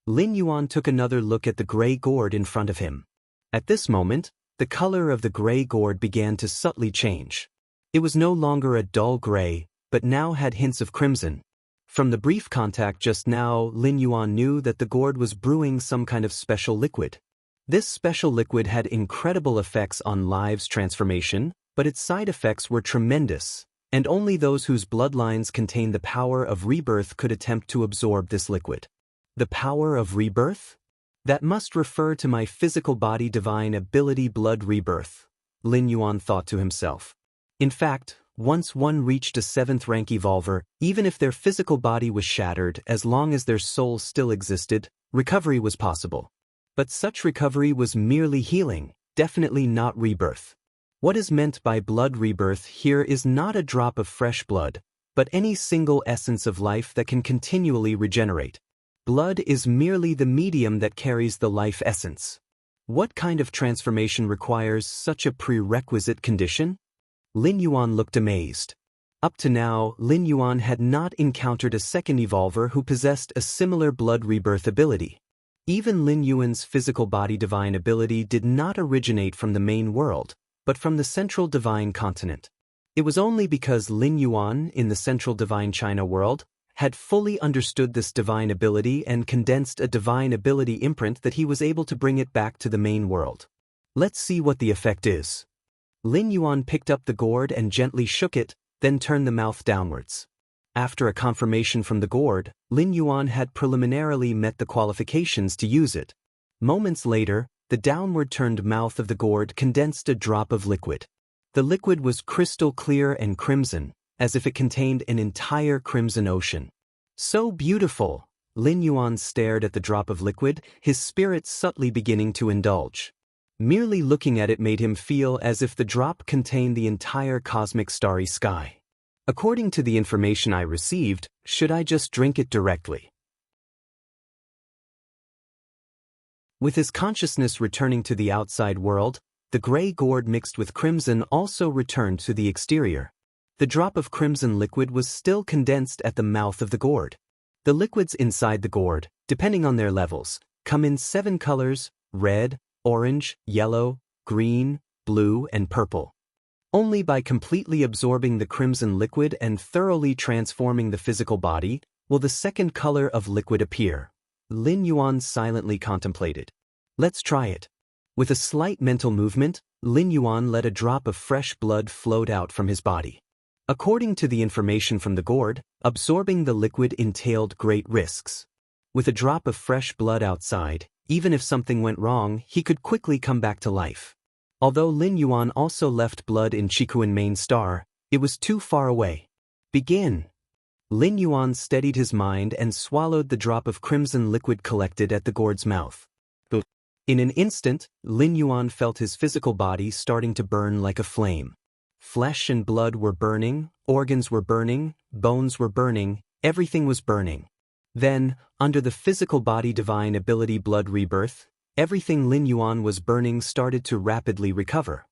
Lin Yuan took another look at the gray gourd in front of him. At this moment, the color of the gray gourd began to subtly change. It was no longer a dull gray, but now had hints of crimson. From the brief contact just now, Lin Yuan knew that the gourd was brewing some kind of special liquid. This special liquid had incredible effects on lives' transformation, but its side effects were tremendous, and only those whose bloodlines contained the power of rebirth could attempt to absorb this liquid. The power of rebirth? That must refer to my physical body divine ability blood rebirth, Lin Yuan thought to himself. In fact, once one reached a 7th rank evolver, even if their physical body was shattered, as long as their soul still existed, recovery was possible. But such recovery was merely healing, definitely not rebirth. What is meant by blood rebirth here is not a drop of fresh blood, but any single essence of life that can continually regenerate. Blood is merely the medium that carries the life essence. What kind of transformation requires such a prerequisite condition? Lin Yuan looked amazed. Up to now, Lin Yuan had not encountered a second evolver who possessed a similar blood rebirth ability. Even Lin Yuan's physical body divine ability did not originate from the main world, but from the central divine continent. It was only because Lin Yuan, in the central divine China world, had fully understood this divine ability and condensed a divine ability imprint that he was able to bring it back to the main world. Let's see what the effect is. Lin Yuan picked up the gourd and gently shook it, then turned the mouth downwards. After a confirmation from the gourd, Lin Yuan had preliminarily met the qualifications to use it. Moments later, the downward-turned mouth of the gourd condensed a drop of liquid. The liquid was crystal clear and crimson, as if it contained an entire crimson ocean. So beautiful! Lin Yuan stared at the drop of liquid, his spirit subtly beginning to indulge. Merely looking at it made him feel as if the drop contained the entire cosmic starry sky. According to the information I received, should I just drink it directly? With his consciousness returning to the outside world, the gray gourd mixed with crimson also returned to the exterior. The drop of crimson liquid was still condensed at the mouth of the gourd. The liquids inside the gourd, depending on their levels, come in 7 colors: red, orange, yellow, green, blue, and purple. Only by completely absorbing the crimson liquid and thoroughly transforming the physical body will the second color of liquid appear. Lin Yuan silently contemplated. Let's try it. With a slight mental movement, Lin Yuan let a drop of fresh blood float out from his body. According to the information from the gourd, absorbing the liquid entailed great risks. With a drop of fresh blood outside, even if something went wrong, he could quickly come back to life. Although Lin Yuan also left blood in Qikuan main star, it was too far away. Begin! Lin Yuan steadied his mind and swallowed the drop of crimson liquid collected at the gourd's mouth. In an instant, Lin Yuan felt his physical body starting to burn like a flame. Flesh and blood were burning, organs were burning, bones were burning, everything was burning. Then, under the physical body divine ability blood rebirth, everything Lin Yuan was burning started to rapidly recover.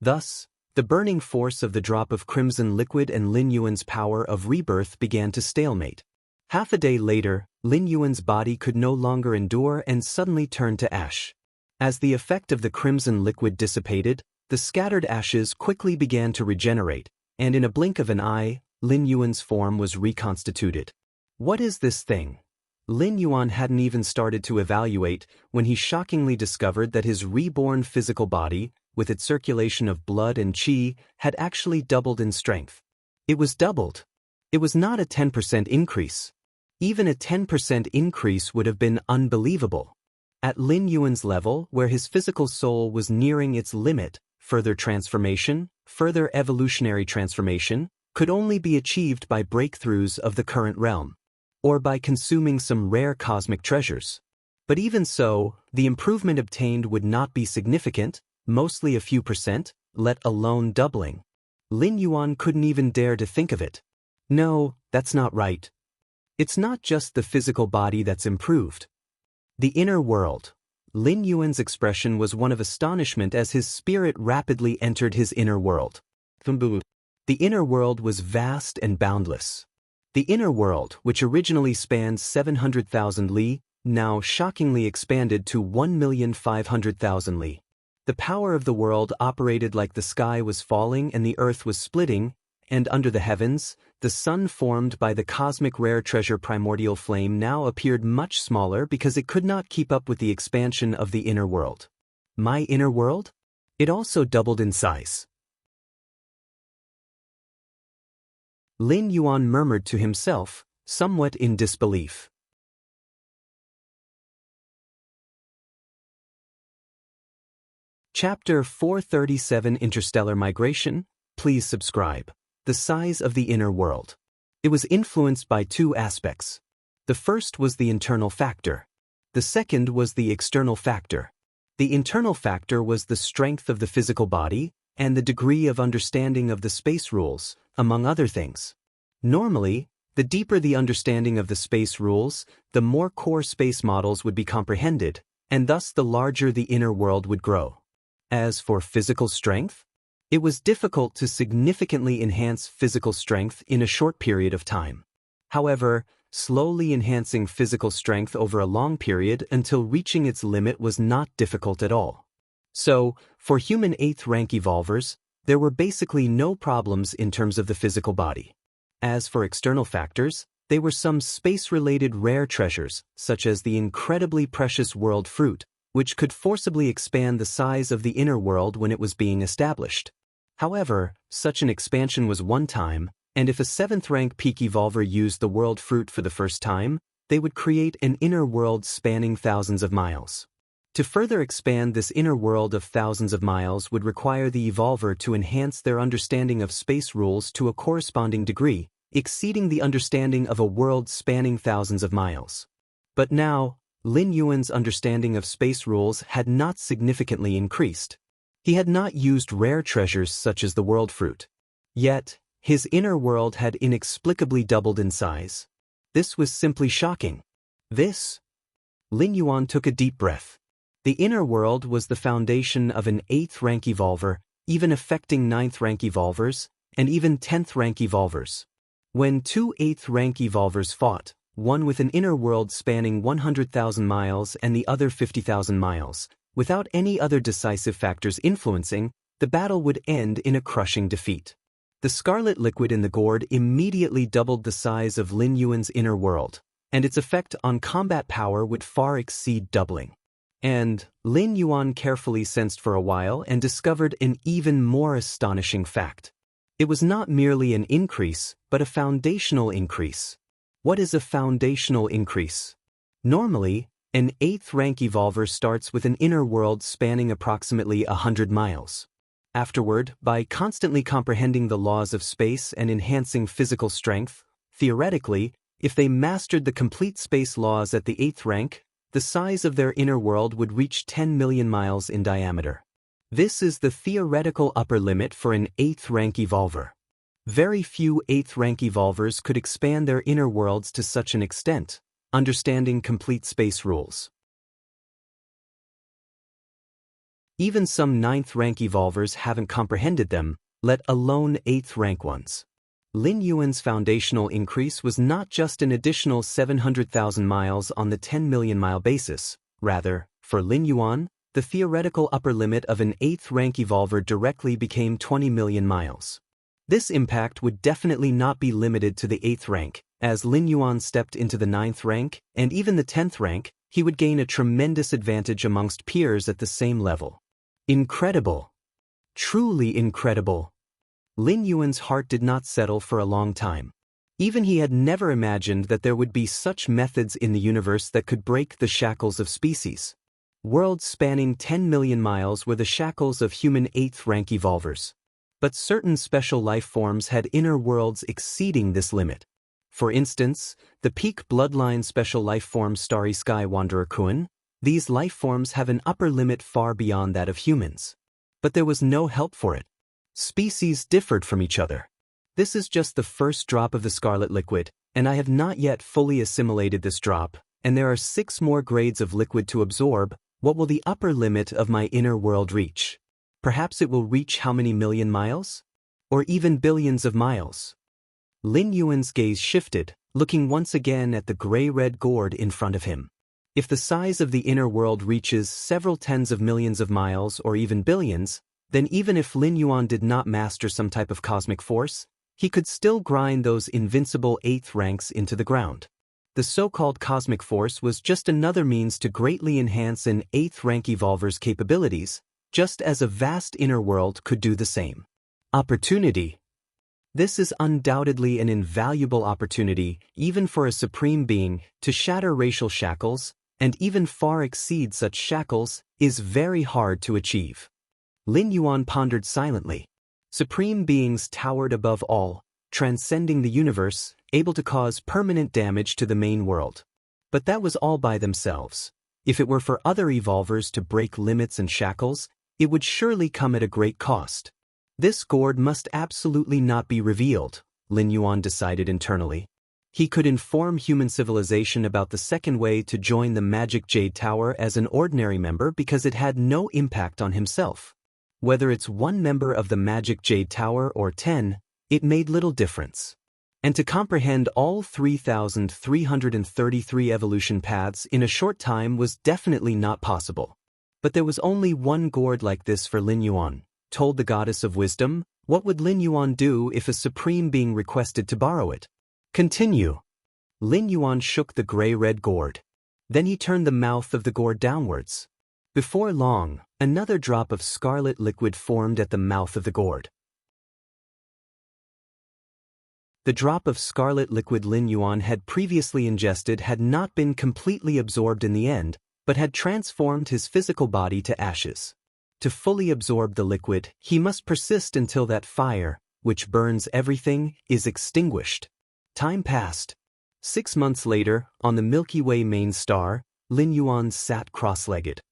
Thus, the burning force of the drop of crimson liquid and Lin Yuan's power of rebirth began to stalemate. Half a day later, Lin Yuan's body could no longer endure and suddenly turned to ash. As the effect of the crimson liquid dissipated, the scattered ashes quickly began to regenerate, and in a blink of an eye, Lin Yuan's form was reconstituted. What is this thing? Lin Yuan hadn't even started to evaluate when he shockingly discovered that his reborn physical body, with its circulation of blood and qi, had actually doubled in strength. It was doubled. It was not a 10% increase. Even a 10% increase would have been unbelievable. At Lin Yuan's level, where his physical soul was nearing its limit, further transformation, further evolutionary transformation, could only be achieved by breakthroughs of the current realm, or by consuming some rare cosmic treasures. But even so, the improvement obtained would not be significant, mostly a few percent, let alone doubling. Lin Yuan couldn't even dare to think of it. No, that's not right. It's not just the physical body that's improved. The inner world. Lin Yuan's expression was one of astonishment as his spirit rapidly entered his inner world. The inner world was vast and boundless. The inner world, which originally spanned 700,000 li, now shockingly expanded to 1,500,000 li. The power of the world operated like the sky was falling and the earth was splitting, and under the heavens, the sun formed by the cosmic rare treasure primordial flame now appeared much smaller because it could not keep up with the expansion of the inner world. My inner world? It also doubled in size. Lin Yuan murmured to himself, somewhat in disbelief. Chapter 437 Interstellar Migration. Please subscribe. The size of the inner world. It was influenced by two aspects. The first was the internal factor. The second was the external factor. The internal factor was the strength of the physical body and the degree of understanding of the space rules, among other things. Normally, the deeper the understanding of the space rules, the more core space models would be comprehended, and thus the larger the inner world would grow. As for physical strength, it was difficult to significantly enhance physical strength in a short period of time. However, slowly enhancing physical strength over a long period until reaching its limit was not difficult at all. So, for human 8th rank evolvers, there were basically no problems in terms of the physical body. As for external factors, they were some space-related rare treasures, such as the incredibly precious world fruit, which could forcibly expand the size of the inner world when it was being established. However, such an expansion was one time, and if a 7th rank peak evolver used the world fruit for the first time, they would create an inner world spanning thousands of miles. To further expand this inner world of thousands of miles would require the evolver to enhance their understanding of space rules to a corresponding degree, exceeding the understanding of a world spanning thousands of miles. But now, Lin Yuan's understanding of space rules had not significantly increased. He had not used rare treasures such as the world fruit. Yet, his inner world had inexplicably doubled in size. This was simply shocking. Lin Yuan took a deep breath. The inner world was the foundation of an 8th rank evolver, even affecting 9th rank evolvers, and even 10th rank evolvers. When two 8th rank evolvers fought, one with an inner world spanning 100,000 miles and the other 50,000 miles, without any other decisive factors influencing, the battle would end in a crushing defeat. The scarlet liquid in the gourd immediately doubled the size of Lin Yuan's inner world, and its effect on combat power would far exceed doubling. And Lin Yuan carefully sensed for a while and discovered an even more astonishing fact. It was not merely an increase, but a foundational increase. What is a foundational increase? Normally, an 8th rank evolver starts with an inner world spanning approximately 100 miles. Afterward, by constantly comprehending the laws of space and enhancing physical strength, theoretically, if they mastered the complete space laws at the 8th rank, the size of their inner world would reach 10 million miles in diameter. This is the theoretical upper limit for an 8th rank evolver. Very few 8th rank evolvers could expand their inner worlds to such an extent, understanding complete space rules. Even some 9th rank evolvers haven't comprehended them, let alone 8th rank ones. Lin Yuan's foundational increase was not just an additional 700,000 miles on the 10 million mile basis. Rather, for Lin Yuan, the theoretical upper limit of an 8th rank evolver directly became 20 million miles. This impact would definitely not be limited to the 8th rank. As Lin Yuan stepped into the 9th rank, and even the 10th rank, he would gain a tremendous advantage amongst peers at the same level. Incredible. Truly incredible. Lin Yuan's heart did not settle for a long time. Even he had never imagined that there would be such methods in the universe that could break the shackles of species. Worlds spanning 10 million miles were the shackles of human 8th rank evolvers. But certain special life forms had inner worlds exceeding this limit. For instance, the peak bloodline special life form Starry Sky Wanderer Kuan, these life forms have an upper limit far beyond that of humans. But there was no help for it. Species differed from each other. This is just the first drop of the scarlet liquid, and I have not yet fully assimilated this drop, and there are 6 more grades of liquid to absorb. What will the upper limit of my inner world reach? Perhaps it will reach how many million miles? Or even billions of miles? Lin Yuan's gaze shifted, looking once again at the gray-red gourd in front of him. If the size of the inner world reaches several tens of millions of miles or even billions, then even if Lin Yuan did not master some type of cosmic force, he could still grind those invincible 8th ranks into the ground. The so-called cosmic force was just another means to greatly enhance an 8th rank evolver's capabilities, just as a vast inner world could do the same. Opportunity. This is undoubtedly an invaluable opportunity, even for a supreme being, to shatter racial shackles, and even far exceed such shackles, is very hard to achieve. Lin Yuan pondered silently. Supreme beings towered above all, transcending the universe, able to cause permanent damage to the main world. But that was all by themselves. If it were for other evolvers to break limits and shackles, it would surely come at a great cost. This gourd must absolutely not be revealed, Lin Yuan decided internally. He could inform human civilization about the second way to join the Magic Jade Tower as an ordinary member because it had no impact on himself. Whether it's one member of the Magic Jade Tower or 10, it made little difference. And to comprehend all 3,333 evolution paths in a short time was definitely not possible. But there was only one gourd like this for Lin Yuan. Told the goddess of wisdom, what would Lin Yuan do if a supreme being requested to borrow it? Continue. Lin Yuan shook the gray-red gourd. Then he turned the mouth of the gourd downwards. Before long, another drop of scarlet liquid formed at the mouth of the gourd. The drop of scarlet liquid Lin Yuan had previously ingested had not been completely absorbed in the end, but had transformed his physical body to ashes. To fully absorb the liquid, he must persist until that fire, which burns everything, is extinguished. Time passed. 6 months later, on the Milky Way main star, Lin Yuan sat cross-legged.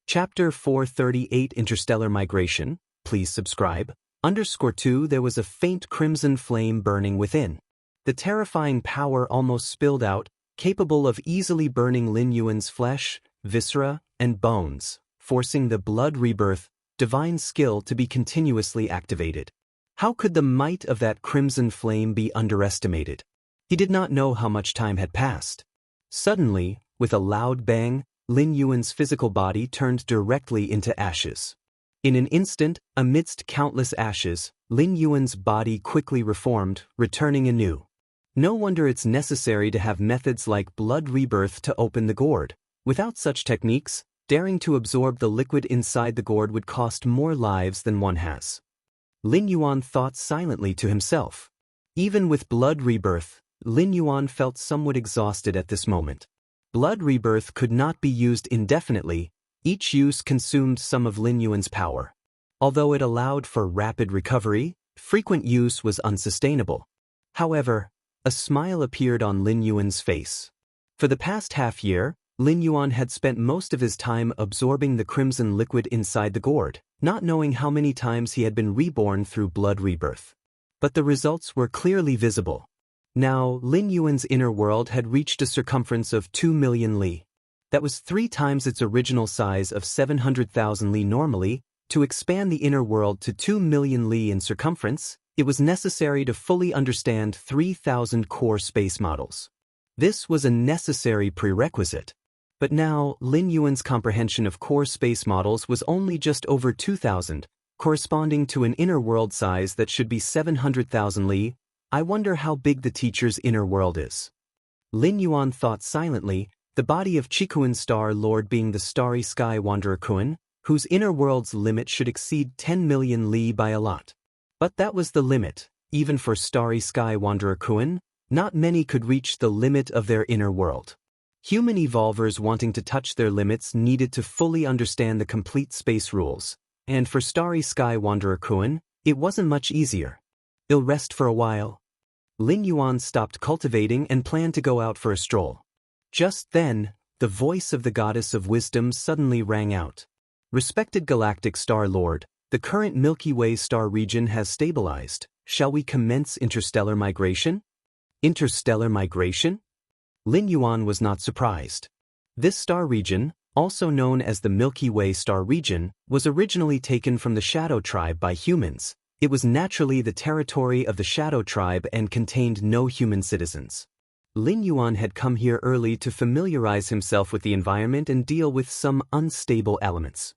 Chapter 438 Interstellar Migration. Please subscribe. _2 There was a faint crimson flame burning within. The terrifying power almost spilled out, capable of easily burning Lin Yuan's flesh, viscera, and bones, forcing the blood rebirth, divine skill to be continuously activated. How could the might of that crimson flame be underestimated? He did not know how much time had passed. Suddenly, with a loud bang, Lin Yuan's physical body turned directly into ashes. In an instant, amidst countless ashes, Lin Yuan's body quickly reformed, returning anew. No wonder it's necessary to have methods like blood rebirth to open the gourd. Without such techniques, daring to absorb the liquid inside the gourd would cost more lives than one has. Lin Yuan thought silently to himself. Even with blood rebirth, Lin Yuan felt somewhat exhausted at this moment. Blood rebirth could not be used indefinitely. Each use consumed some of Lin Yuan's power. Although it allowed for rapid recovery, frequent use was unsustainable. However, a smile appeared on Lin Yuan's face. For the past half-year, Lin Yuan had spent most of his time absorbing the crimson liquid inside the gourd, not knowing how many times he had been reborn through blood rebirth. But the results were clearly visible. Now, Lin Yuan's inner world had reached a circumference of 2 million li. That was 3 times its original size of 700,000 li normally. To expand the inner world to 2 million li in circumference, it was necessary to fully understand 3,000 core space models. This was a necessary prerequisite. But now, Lin Yuan's comprehension of core space models was only just over 2,000, corresponding to an inner world size that should be 700,000 li. I wonder how big the teacher's inner world is. Lin Yuan thought silently, the body of Qikuan Star Lord being the starry sky wanderer Kuan, whose inner world's limit should exceed 10 million li by a lot. But that was the limit, even for starry sky wanderer Kuan. Not many could reach the limit of their inner world. Human evolvers wanting to touch their limits needed to fully understand the complete space rules, and for starry sky wanderer Kuan, it wasn't much easier. He'll rest for a while. Lin Yuan stopped cultivating and planned to go out for a stroll. Just then, the voice of the goddess of wisdom suddenly rang out. Respected Galactic Star Lord, the current Milky Way star region has stabilized. Shall we commence interstellar migration? Interstellar migration? Lin Yuan was not surprised. This star region, also known as the Milky Way star region, was originally taken from the Shadow Tribe by humans. It was naturally the territory of the Shadow Tribe and contained no human citizens. Lin Yuan had come here early to familiarize himself with the environment and deal with some unstable elements.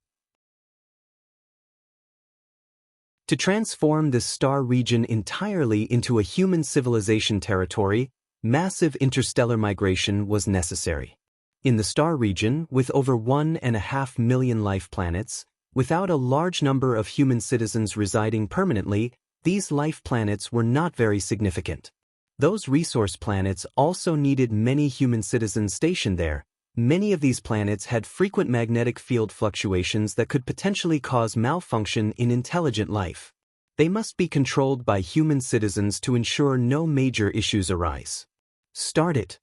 To transform this star region entirely into a human civilization territory, massive interstellar migration was necessary. In the star region, with over 1.5 million life planets, without a large number of human citizens residing permanently, these life planets were not very significant. Those resource planets also needed many human citizens stationed there. Many of these planets had frequent magnetic field fluctuations that could potentially cause malfunction in intelligent life. They must be controlled by human citizens to ensure no major issues arise. Start it.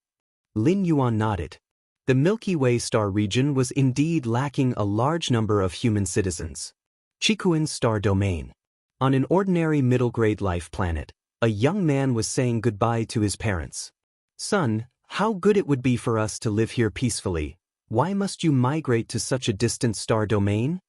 Lin Yuan nodded. The Milky Way star region was indeed lacking a large number of human citizens. Chikuan's star domain. On an ordinary middle-grade life planet, a young man was saying goodbye to his parents. Son, how good it would be for us to live here peacefully. Why must you migrate to such a distant star domain?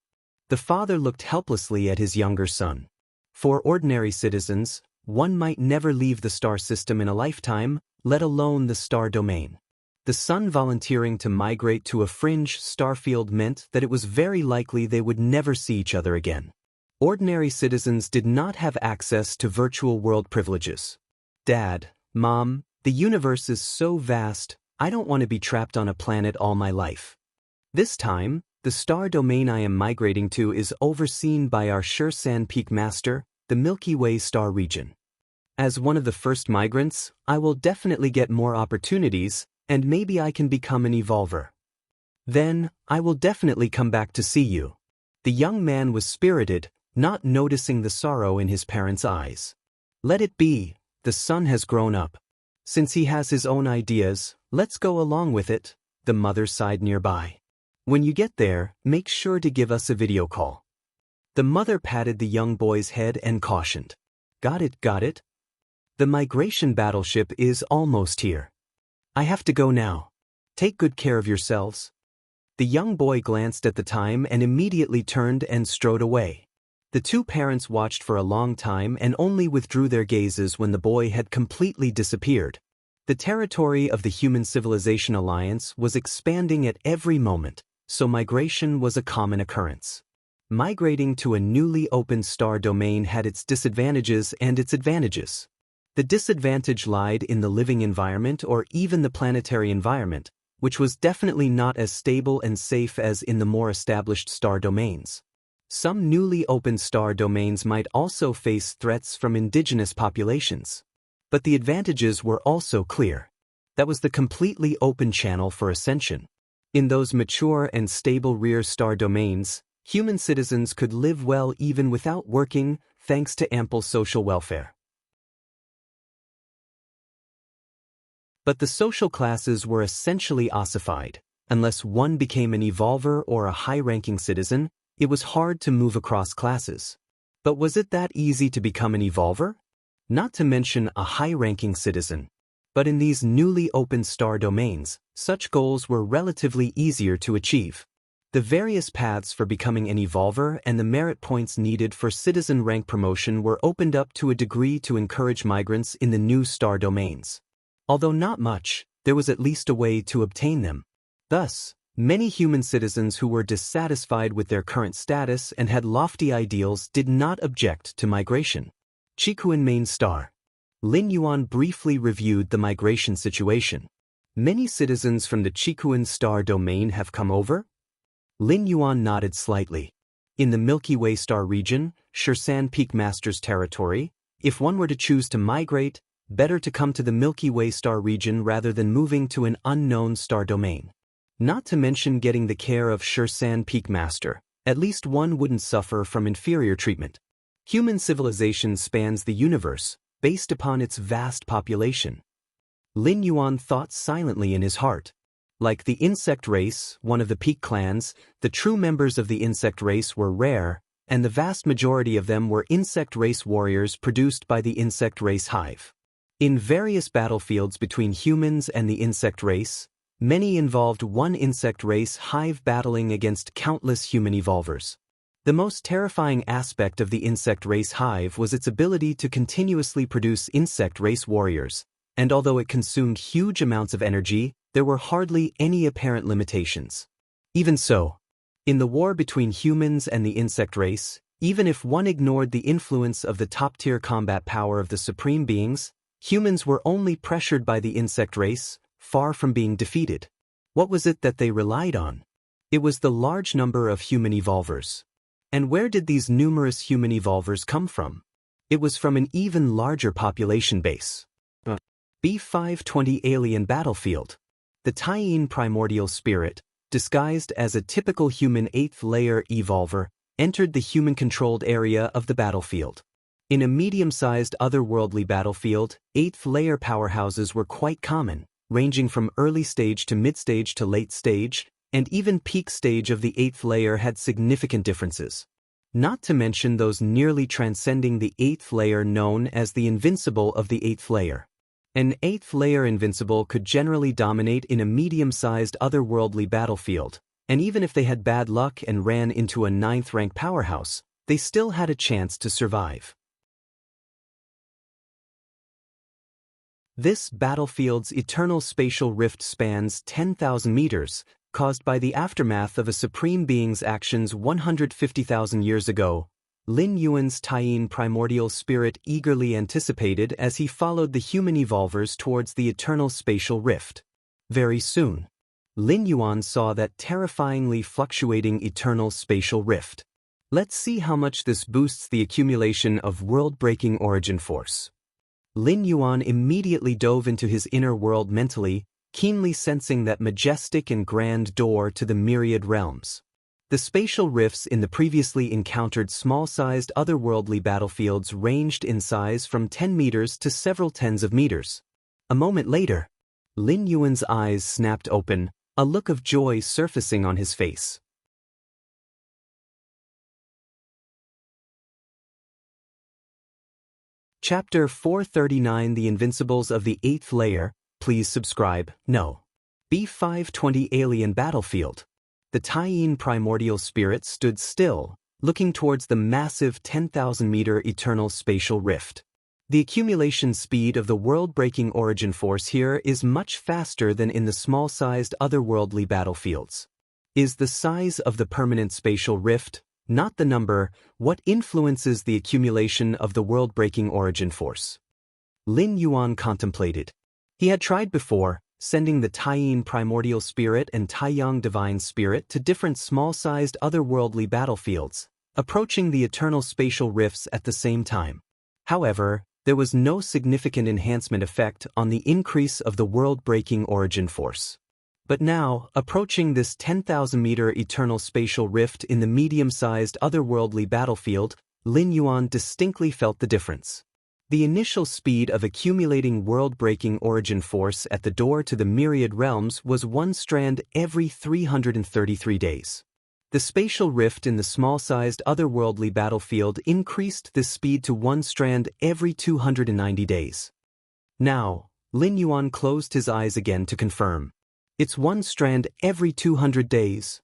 The father looked helplessly at his younger son. For ordinary citizens, one might never leave the star system in a lifetime, let alone the star domain. The son volunteering to migrate to a fringe starfield meant that it was very likely they would never see each other again. Ordinary citizens did not have access to virtual world privileges. Dad, Mom, the universe is so vast, I don't want to be trapped on a planet all my life. This time, the star domain I am migrating to is overseen by our Xianxia Peak Master, the Milky Way star region. As one of the first migrants, I will definitely get more opportunities, and maybe I can become an evolver. Then, I will definitely come back to see you. The young man was spirited, not noticing the sorrow in his parents' eyes. Let it be, the son has grown up. Since he has his own ideas, let's go along with it, the mother sighed nearby. When you get there, make sure to give us a video call. The mother patted the young boy's head and cautioned. Got it, got it. The migration battleship is almost here. I have to go now. Take good care of yourselves. The young boy glanced at the time and immediately turned and strode away. The two parents watched for a long time and only withdrew their gazes when the boy had completely disappeared. The territory of the Human Civilization Alliance was expanding at every moment, so migration was a common occurrence. Migrating to a newly opened star domain had its disadvantages and its advantages. The disadvantage lied in the living environment or even the planetary environment, which was definitely not as stable and safe as in the more established star domains. Some newly opened star domains might also face threats from indigenous populations. But the advantages were also clear. That was the completely open channel for ascension. In those mature and stable rear star domains, human citizens could live well even without working, thanks to ample social welfare. But the social classes were essentially ossified. Unless one became an evolver or a high-ranking citizen, it was hard to move across classes. But was it that easy to become an evolver? Not to mention a high-ranking citizen. But in these newly opened star domains, such goals were relatively easier to achieve. The various paths for becoming an evolver and the merit points needed for citizen rank promotion were opened up to a degree to encourage migrants in the new star domains. Although not much, there was at least a way to obtain them. Thus, many human citizens who were dissatisfied with their current status and had lofty ideals did not object to migration. Chikuan main star. Lin Yuan briefly reviewed the migration situation. Many citizens from the Chikuan star domain have come over? Lin Yuan nodded slightly. In the Milky Way star region, Xianxia Peak Master's territory, if one were to choose to migrate, better to come to the Milky Way star region rather than moving to an unknown star domain. Not to mention getting the care of Xianxia Peak Master, at least one wouldn't suffer from inferior treatment. Human civilization spans the universe, based upon its vast population. Lin Yuan thought silently in his heart. Like the insect race, one of the peak clans, the true members of the insect race were rare, and the vast majority of them were insect race warriors produced by the insect race hive. In various battlefields between humans and the insect race, many involved one insect race hive battling against countless human evolvers. The most terrifying aspect of the insect race hive was its ability to continuously produce insect race warriors, and although it consumed huge amounts of energy, there were hardly any apparent limitations. Even so, in the war between humans and the insect race, even if one ignored the influence of the top-tier combat power of the supreme beings, humans were only pressured by the insect race, far from being defeated. What was it that they relied on? It was the large number of human evolvers. And where did these numerous human evolvers come from? It was from an even larger population base. B520 Alien Battlefield. The Tyene primordial spirit, disguised as a typical human 8th layer evolver, entered the human-controlled area of the battlefield. In a medium-sized otherworldly battlefield, 8th layer powerhouses were quite common, ranging from early stage to mid-stage to late stage, and even peak stage of the 8th layer had significant differences. Not to mention those nearly transcending the 8th layer known as the invincible of the 8th layer. An 8th layer invincible could generally dominate in a medium-sized otherworldly battlefield, and even if they had bad luck and ran into a 9th rank powerhouse, they still had a chance to survive. This battlefield's eternal spatial rift spans 10,000 meters, caused by the aftermath of a supreme being's actions 150,000 years ago. Lin Yuan's Tyene primordial spirit eagerly anticipated as he followed the human evolvers towards the eternal spatial rift. Very soon, Lin Yuan saw that terrifyingly fluctuating eternal spatial rift. Let's see how much this boosts the accumulation of world-breaking origin force. Lin Yuan immediately dove into his inner world mentally, keenly sensing that majestic and grand door to the myriad realms. The spatial rifts in the previously encountered small-sized otherworldly battlefields ranged in size from 10 meters to several tens of meters. A moment later, Lin Yuan's eyes snapped open, a look of joy surfacing on his face. Chapter 439 The Invincibles of the 8th Layer. Please subscribe. No. B520 Alien Battlefield. The Tyene primordial spirit stood still, looking towards the massive 10,000-meter eternal spatial rift. The accumulation speed of the world-breaking origin force here is much faster than in the small-sized otherworldly battlefields. Is the size of the permanent spatial rift, not the number, what influences the accumulation of the world-breaking origin force? Lin Yuan contemplated. He had tried before, sending the Tyene primordial spirit and Taiyang divine spirit to different small-sized otherworldly battlefields, approaching the eternal spatial rifts at the same time. However, there was no significant enhancement effect on the increase of the world-breaking origin force. But now, approaching this 10,000-meter eternal spatial rift in the medium-sized otherworldly battlefield, Lin Yuan distinctly felt the difference. The initial speed of accumulating world-breaking origin force at the door to the myriad realms was 1 strand every 333 days. The spatial rift in the small-sized otherworldly battlefield increased this speed to 1 strand every 290 days. Now, Lin Yuan closed his eyes again to confirm. It's 1 strand every 200 days.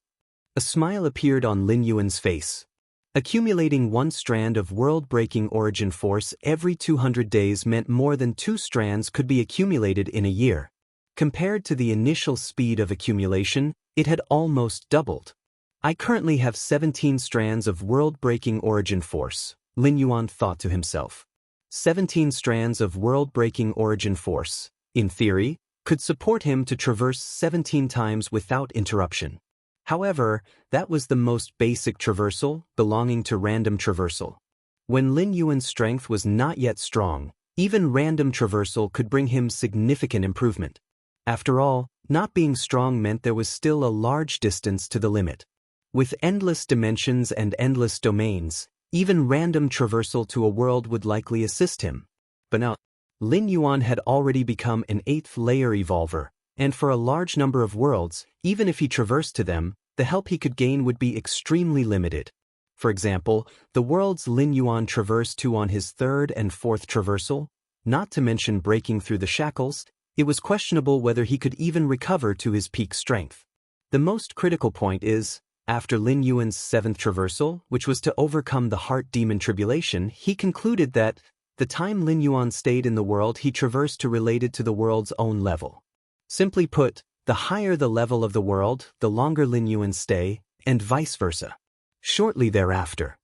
A smile appeared on Lin Yuan's face. Accumulating 1 strand of world-breaking origin force every 200 days meant more than 2 strands could be accumulated in a year. Compared to the initial speed of accumulation, it had almost doubled. I currently have 17 strands of world-breaking origin force, Lin Yuan thought to himself. 17 strands of world-breaking origin force, in theory, could support him to traverse 17 times without interruption. However, that was the most basic traversal, belonging to random traversal. When Lin Yuan's strength was not yet strong, even random traversal could bring him significant improvement. After all, not being strong meant there was still a large distance to the limit. With endless dimensions and endless domains, even random traversal to a world would likely assist him. But now, Lin Yuan had already become an 8th layer evolver, and for a large number of worlds, even if he traversed to them, the help he could gain would be extremely limited. For example, the worlds Lin Yuan traversed to on his third and fourth traversal, not to mention breaking through the shackles, it was questionable whether he could even recover to his peak strength. The most critical point is, after Lin Yuan's seventh traversal, which was to overcome the heart demon tribulation, he concluded that the time Lin Yuan stayed in the world he traversed to related to the world's own level. Simply put, the higher the level of the world, the longer Lin Yuan's stay, and vice versa. Shortly thereafter,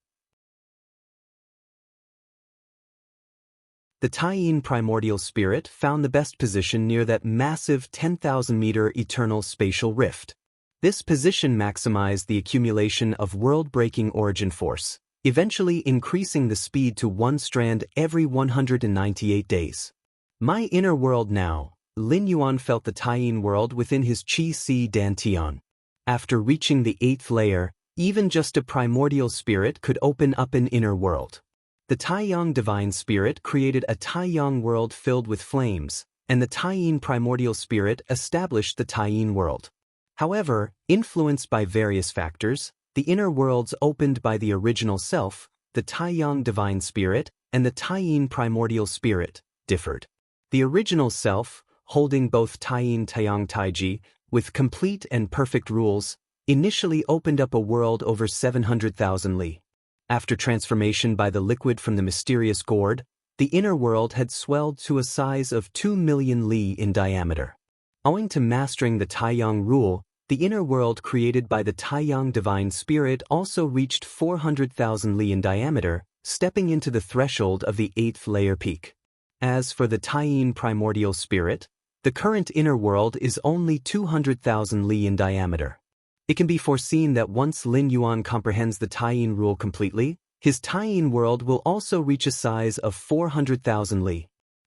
the Taiyin primordial spirit found the best position near that massive 10,000-meter eternal spatial rift. This position maximized the accumulation of world-breaking origin force, eventually increasing the speed to 1 strand every 198 days. My inner world now, Lin Yuan felt the Taiyin world within his Qi Si Dantian. After reaching the 8th layer, even just a primordial spirit could open up an inner world. The Taiyang divine spirit created a Taiyang world filled with flames, and the Taiyin primordial spirit established the Taiyin world. However, influenced by various factors, the inner worlds opened by the original self, the Taiyang divine spirit, and the Taiyin primordial spirit, differed. The original self, holding both Taiyin Taiyang Taiji, with complete and perfect rules, initially opened up a world over 700,000 li. After transformation by the liquid from the mysterious gourd, the inner world had swelled to a size of 2 million li in diameter. Owing to mastering the Taiyang rule, the inner world created by the Taiyang divine spirit also reached 400,000 li in diameter, stepping into the threshold of the 8th layer peak. As for the Taiyin primordial spirit, the current inner world is only 200,000 li in diameter. It can be foreseen that once Lin Yuan comprehends the Taiyin rule completely, his Taiyin world will also reach a size of 400,000 li.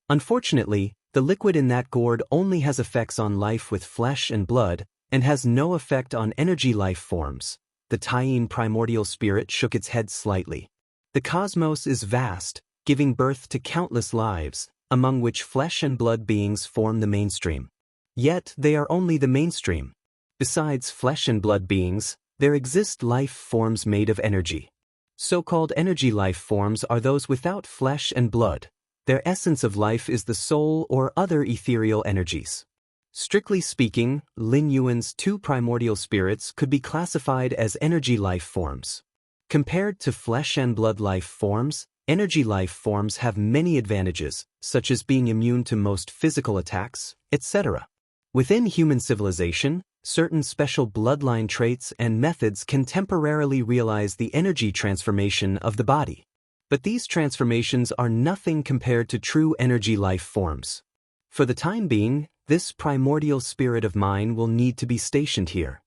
Unfortunately, the liquid in that gourd only has effects on life with flesh and blood, and has no effect on energy life forms. The Taiyin primordial spirit shook its head slightly. The cosmos is vast, giving birth to countless lives, among which flesh and blood beings form the mainstream. Yet they are only the mainstream. Besides flesh and blood beings, there exist life forms made of energy. So-called energy life forms are those without flesh and blood. Their essence of life is the soul or other ethereal energies. Strictly speaking, Lin Yuan's 2 primordial spirits could be classified as energy life forms. Compared to flesh and blood life forms, energy life forms have many advantages, such as being immune to most physical attacks, etc. Within human civilization, certain special bloodline traits and methods can temporarily realize the energy transformation of the body. But these transformations are nothing compared to true energy life forms. For the time being, this primordial spirit of mine will need to be stationed here.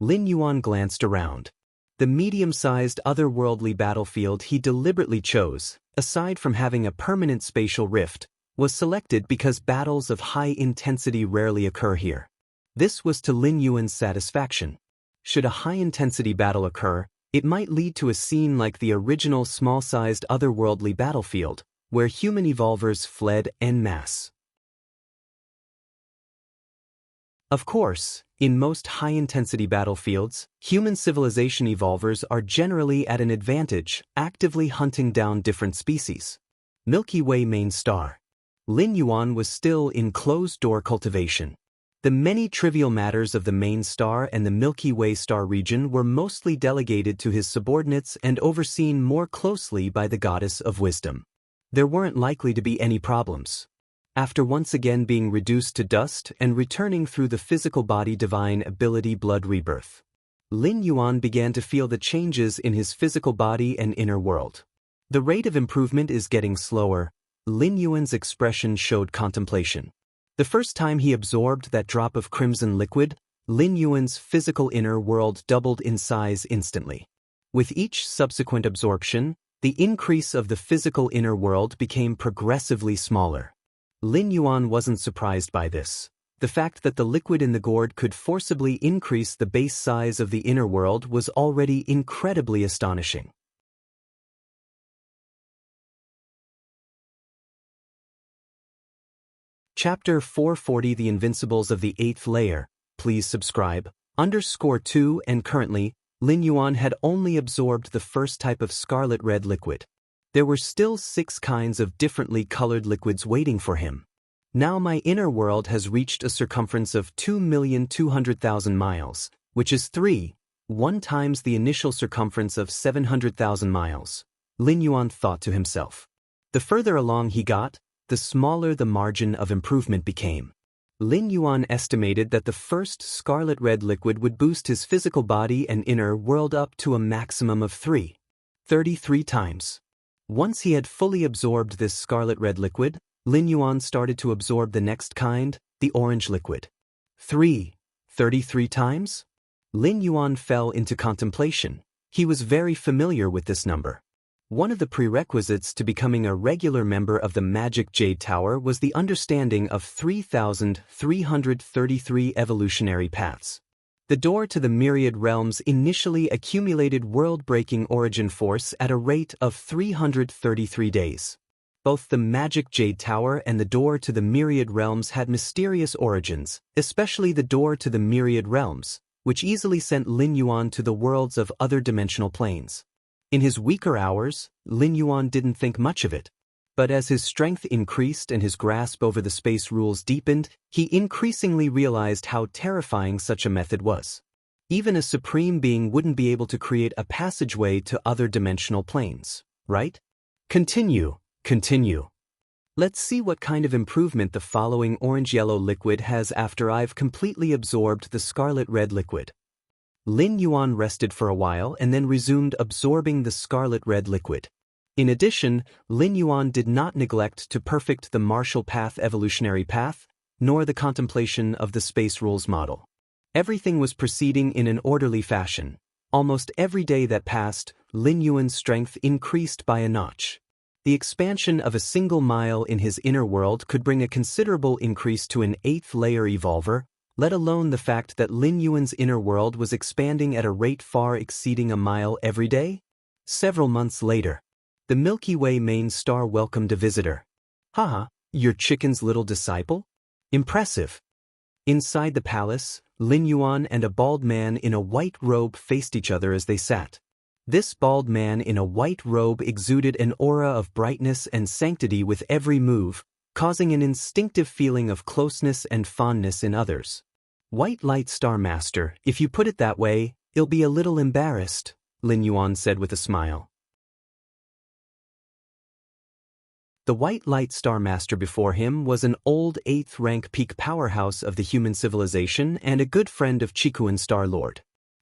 Lin Yuan glanced around. The medium-sized otherworldly battlefield he deliberately chose, aside from having a permanent spatial rift, was selected because battles of high intensity rarely occur here. This was to Lin Yuan's satisfaction. Should a high-intensity battle occur, it might lead to a scene like the original small-sized otherworldly battlefield, where human evolvers fled en masse. Of course, in most high-intensity battlefields, human civilization evolvers are generally at an advantage, actively hunting down different species. Milky Way main star. Lin Yuan was still in closed-door cultivation. The many trivial matters of the main star and the Milky Way star region were mostly delegated to his subordinates and overseen more closely by the goddess of wisdom. There weren't likely to be any problems. After once again being reduced to dust and returning through the physical body divine ability blood rebirth, Lin Yuan began to feel the changes in his physical body and inner world. The rate of improvement is getting slower. Lin Yuan's expression showed contemplation. The first time he absorbed that drop of crimson liquid, Lin Yuan's physical inner world doubled in size instantly. With each subsequent absorption, the increase of the physical inner world became progressively smaller. Lin Yuan wasn't surprised by this. The fact that the liquid in the gourd could forcibly increase the base size of the inner world was already incredibly astonishing. Chapter 440 The Invincibles of the 8th Layer. Please subscribe. _2 And currently, Lin Yuan had only absorbed the first type of scarlet red liquid. There were still 6 kinds of differently colored liquids waiting for him. Now my inner world has reached a circumference of 2,200,000 miles, which is 1 times the initial circumference of 700,000 miles, Lin Yuan thought to himself. The further along he got, the smaller the margin of improvement became. Lin Yuan estimated that the first scarlet red liquid would boost his physical body and inner world up to a maximum of 33 times. Once he had fully absorbed this scarlet red liquid, Lin Yuan started to absorb the next kind, the orange liquid. 33 times? Lin Yuan fell into contemplation. He was very familiar with this number. One of the prerequisites to becoming a regular member of the Magic Jade Tower was the understanding of 3,333 evolutionary paths. The door to the myriad realms initially accumulated world-breaking origin force at a rate of 333 days. Both the Magic Jade Tower and the door to the myriad realms had mysterious origins, especially the door to the myriad realms, which easily sent Lin Yuan to the worlds of other dimensional planes. In his weaker hours, Lin Yuan didn't think much of it. But as his strength increased and his grasp over the space rules deepened, he increasingly realized how terrifying such a method was. Even a supreme being wouldn't be able to create a passageway to other dimensional planes, right? Continue. Let's see what kind of improvement the following orange-yellow liquid has after I've completely absorbed the scarlet-red liquid. Lin Yuan rested for a while and then resumed absorbing the scarlet-red liquid. In addition, Lin Yuan did not neglect to perfect the martial path evolutionary path, nor the contemplation of the space rules model. Everything was proceeding in an orderly fashion. Almost every day that passed, Lin Yuan's strength increased by a notch. The expansion of a single mile in his inner world could bring a considerable increase to an 8th layer evolver, let alone the fact that Lin Yuan's inner world was expanding at a rate far exceeding a mile every day. Several months later, the Milky Way main star welcomed a visitor. Haha, your chicken's little disciple? Impressive. Inside the palace, Lin Yuan and a bald man in a white robe faced each other as they sat. This bald man in a white robe exuded an aura of brightness and sanctity with every move, causing an instinctive feeling of closeness and fondness in others. White Light Star Master, if you put it that way, I'll be a little embarrassed, Lin Yuan said with a smile. The White Light Star Master before him was an old 8th rank peak powerhouse of the human civilization and a good friend of Chikuan Star Lord.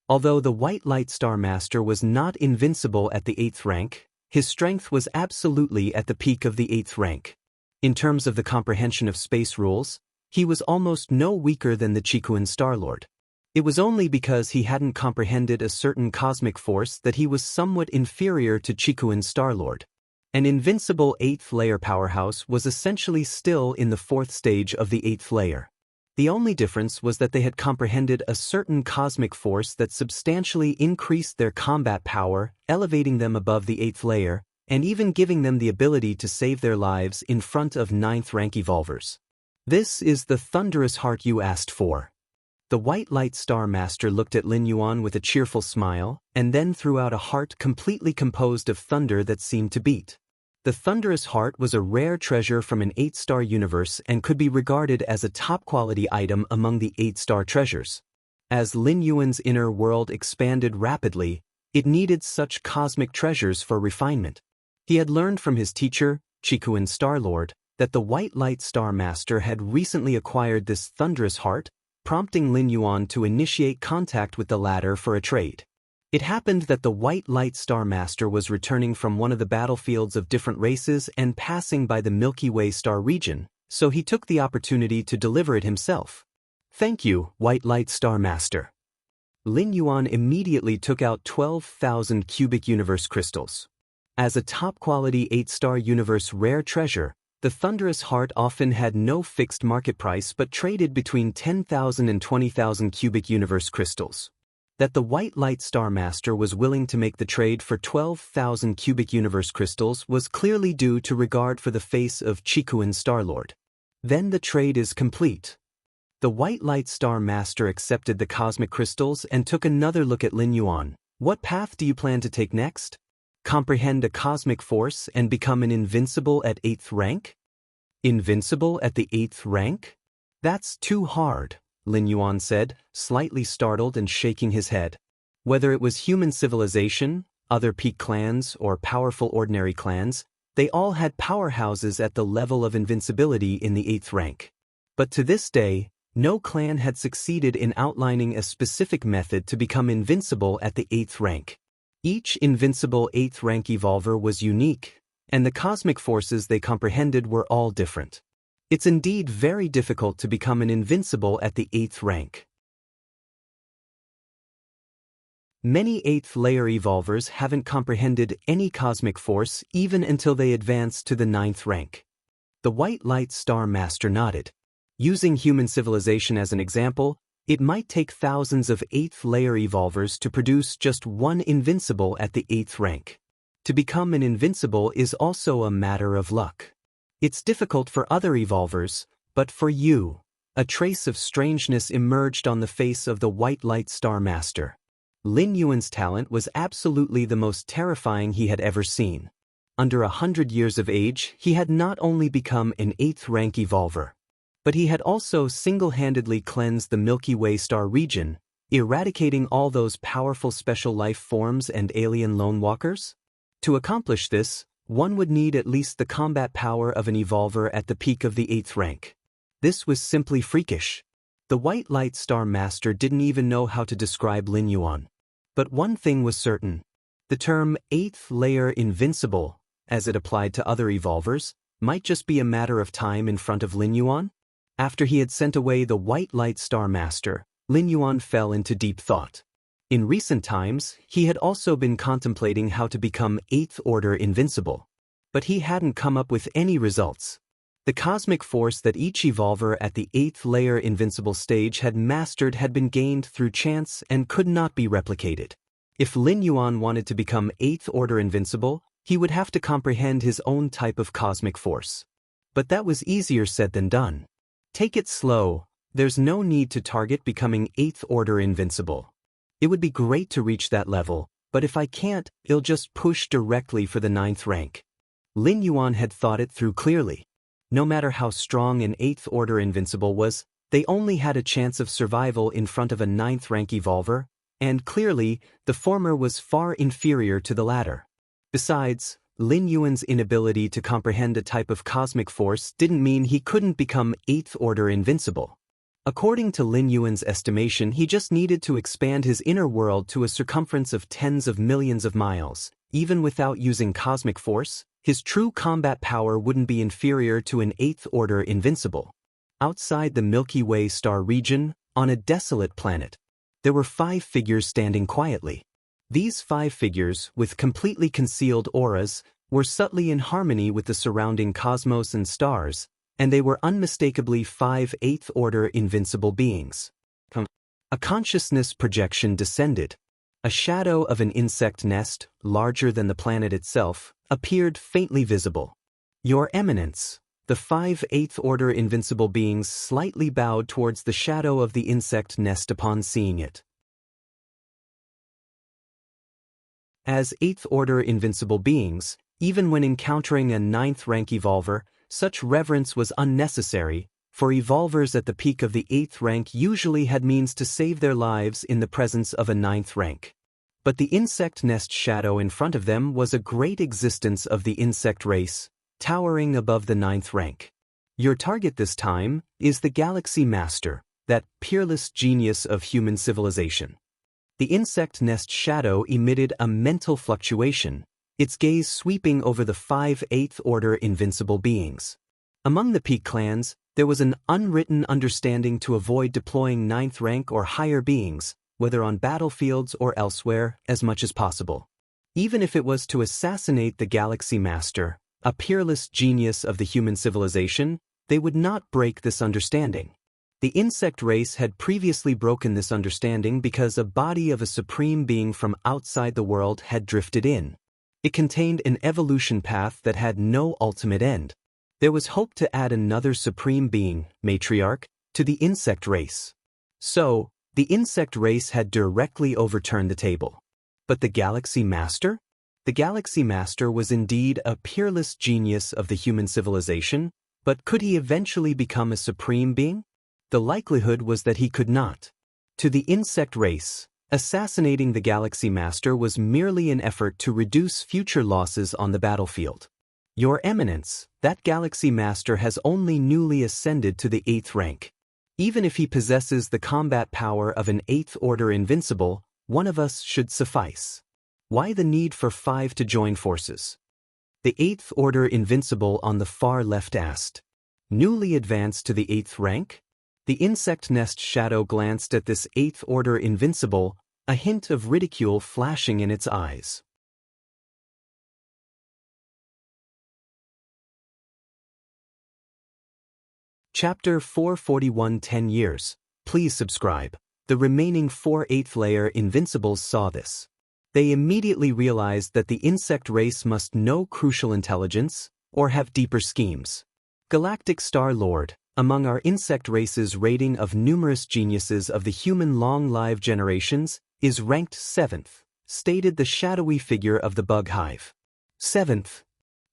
Although the White Light Star Master was not invincible at the 8th rank, his strength was absolutely at the peak of the 8th rank. In terms of the comprehension of space rules, he was almost no weaker than the Chikuan Star Lord. It was only because he hadn't comprehended a certain cosmic force that he was somewhat inferior to Chikuan Star Lord. An invincible 8th layer powerhouse was essentially still in the 4th stage of the 8th layer. The only difference was that they had comprehended a certain cosmic force that substantially increased their combat power, elevating them above the 8th layer, and even giving them the ability to save their lives in front of 9th rank evolvers. This is the thunderous heart you asked for. The White Light Star Master looked at Lin Yuan with a cheerful smile, and then threw out a heart completely composed of thunder that seemed to beat. The thunderous heart was a rare treasure from an 8-star universe and could be regarded as a top-quality item among the 8-star treasures. As Lin Yuan's inner world expanded rapidly, it needed such cosmic treasures for refinement. He had learned from his teacher, Chikuan Star Lord, that the White Light Star Master had recently acquired this thunderous heart, prompting Lin Yuan to initiate contact with the latter for a trade. It happened that the White Light Star Master was returning from one of the battlefields of different races and passing by the Milky Way star region, so he took the opportunity to deliver it himself. Thank you, White Light Star Master. Lin Yuan immediately took out 12,000 cubic universe crystals. As a top-quality 8-star universe rare treasure, the thunderous heart often had no fixed market price but traded between 10,000 and 20,000 cubic universe crystals. That the White Light Star Master was willing to make the trade for 12,000 cubic universe crystals was clearly due to regard for the face of Chikuan Star Lord. Then the trade is complete. The White Light Star Master accepted the cosmic crystals and took another look at Lin Yuan. What path do you plan to take next? Comprehend a cosmic force and become an invincible at 8th rank? Invincible at the 8th rank? That's too hard, Lin Yuan said, slightly startled and shaking his head. Whether it was human civilization, other peak clans, or powerful ordinary clans, they all had powerhouses at the level of invincibility in the 8th rank. But to this day, no clan had succeeded in outlining a specific method to become invincible at the 8th rank. Each invincible 8th rank evolver was unique, and the cosmic forces they comprehended were all different. It's indeed very difficult to become an invincible at the 8th rank. Many 8th layer evolvers haven't comprehended any cosmic force even until they advance to the 9th rank. The White Light Star Master nodded. Using human civilization as an example, it might take thousands of 8th layer evolvers to produce just one invincible at the 8th rank. To become an invincible is also a matter of luck. It's difficult for other evolvers, but for you, a trace of strangeness emerged on the face of the White Light Star Master. Lin Yuan's talent was absolutely the most terrifying he had ever seen. Under 100 years of age, he had not only become an 8th rank evolver, but he had also single-handedly cleansed the Milky Way star region, eradicating all those powerful special life forms and alien lone walkers. To accomplish this, one would need at least the combat power of an evolver at the peak of the 8th rank. This was simply freakish. The White Light Star Master didn't even know how to describe Lin Yuan. But one thing was certain. The term 8th layer invincible, as it applied to other evolvers, might just be a matter of time in front of Lin Yuan. After he had sent away the White Light Star Master, Lin Yuan fell into deep thought. In recent times, he had also been contemplating how to become 8th order invincible. But he hadn't come up with any results. The cosmic force that each evolver at the 8th layer invincible stage had mastered had been gained through chance and could not be replicated. If Lin Yuan wanted to become 8th order invincible, he would have to comprehend his own type of cosmic force. But that was easier said than done. Take it slow, there's no need to target becoming 8th order invincible. It would be great to reach that level, but if I can't, I'll just push directly for the 9th rank. Lin Yuan had thought it through clearly. No matter how strong an 8th order invincible was, they only had a chance of survival in front of a 9th rank evolver, and clearly, the former was far inferior to the latter. Besides, Lin Yuan's inability to comprehend a type of cosmic force didn't mean he couldn't become 8th order invincible. According to Lin Yuan's estimation, he just needed to expand his inner world to a circumference of tens of millions of miles. Even without using cosmic force, his true combat power wouldn't be inferior to an 8th order invincible. Outside the Milky Way star region, on a desolate planet, there were 5 figures standing quietly. These 5 figures, with completely concealed auras, were subtly in harmony with the surrounding cosmos and stars, and they were unmistakably 5 8th order invincible beings. A consciousness projection descended. A shadow of an insect nest, larger than the planet itself, appeared faintly visible. Your Eminence, the 5 8th order invincible beings slightly bowed towards the shadow of the insect nest upon seeing it. As 8th order invincible beings, even when encountering a 9th rank evolver, such reverence was unnecessary, for evolvers at the peak of the 8th rank usually had means to save their lives in the presence of a 9th rank. But the insect nest shadow in front of them was a great existence of the insect race, towering above the 9th rank. Your target this time is the Galaxy Master, that peerless genius of human civilization. The insect nest shadow emitted a mental fluctuation, its gaze sweeping over the 5 8th order invincible beings. Among the peak clans, there was an unwritten understanding to avoid deploying 9th rank or higher beings, whether on battlefields or elsewhere, as much as possible. Even if it was to assassinate the Galaxy Master, a peerless genius of the human civilization, they would not break this understanding. The insect race had previously broken this understanding because a body of a supreme being from outside the world had drifted in. It contained an evolution path that had no ultimate end. There was hope to add another supreme being, matriarch, to the insect race. So, the insect race had directly overturned the table. But the Galaxy Master? The Galaxy Master was indeed a peerless genius of the human civilization, but could he eventually become a supreme being? The likelihood was that he could not. To the insect race, assassinating the Galaxy Master was merely an effort to reduce future losses on the battlefield. Your Eminence, that Galaxy Master has only newly ascended to the 8th rank. Even if he possesses the combat power of an 8th Order Invincible, one of us should suffice. Why the need for 5 to join forces? The 8th Order Invincible on the far left asked. Newly advanced to the 8th rank? The insect nest shadow glanced at this 8th Order Invincible, a hint of ridicule flashing in its eyes. Chapter 441 10 Years. Please subscribe. The remaining 4 8th layer Invincibles saw this. They immediately realized that the insect race must know crucial intelligence, or have deeper schemes. Galactic Star Lord, among our insect race's rating of numerous geniuses of the human long-lived generations, is ranked 7th, stated the shadowy figure of the bug hive. 7th.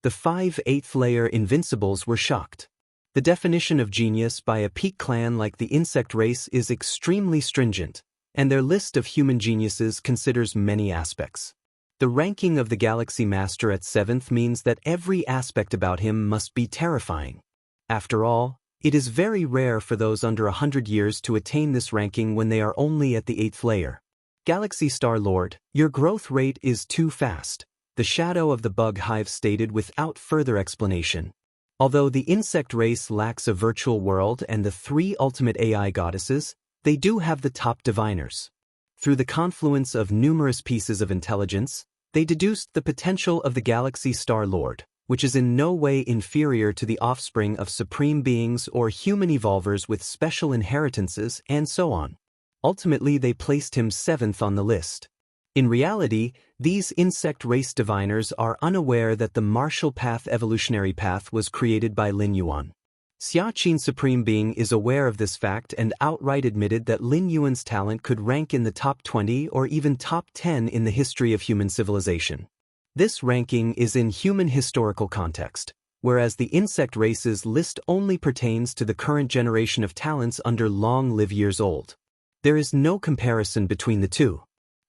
The 5 8th layer Invincibles were shocked. The definition of genius by a peak clan like the insect race is extremely stringent, and their list of human geniuses considers many aspects. The ranking of the Galaxy Master at 7th means that every aspect about him must be terrifying. After all, it is very rare for those under 100 years to attain this ranking when they are only at the 8th layer. Galaxy Star Lord, your growth rate is too fast, the shadow of the bug hive stated without further explanation. Although the insect race lacks a virtual world and the 3 ultimate AI goddesses, they do have the top diviners. Through the confluence of numerous pieces of intelligence, they deduced the potential of the Galaxy Star Lord, which is in no way inferior to the offspring of supreme beings or human evolvers with special inheritances and so on. Ultimately, they placed him 7th on the list. In reality, these insect race diviners are unaware that the martial path evolutionary path was created by Lin Yuan. Xiaxia Supreme Being is aware of this fact and outright admitted that Lin Yuan's talent could rank in the top 20 or even top 10 in the history of human civilization. This ranking is in human historical context, whereas the insect race's list only pertains to the current generation of talents under long-live years old. There is no comparison between the two.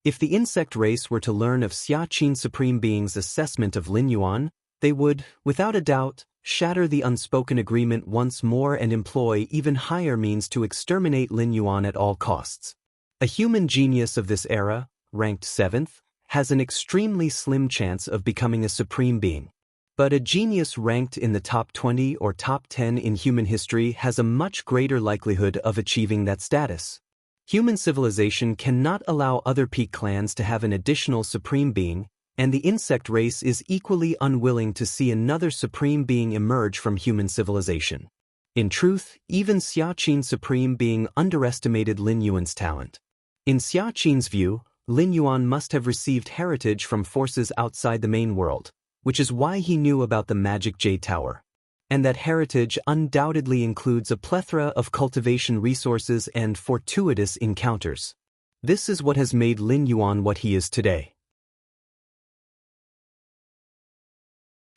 If the insect race were to learn of Xiaxia Supreme Being's assessment of Lin Yuan, they would, without a doubt, shatter the unspoken agreement once more and employ even higher means to exterminate Lin Yuan at all costs. A human genius of this era, ranked 7th, has an extremely slim chance of becoming a supreme being. But a genius ranked in the top 20 or top 10 in human history has a much greater likelihood of achieving that status. Human civilization cannot allow other peak clans to have an additional supreme being, and the insect race is equally unwilling to see another supreme being emerge from human civilization. In truth, even Xiaxia Supreme Being underestimated Lin Yuan's talent. In Xiaxia's view, Lin Yuan must have received heritage from forces outside the main world, which is why he knew about the magic Jade Tower. And that heritage undoubtedly includes a plethora of cultivation resources and fortuitous encounters. This is what has made Lin Yuan what he is today.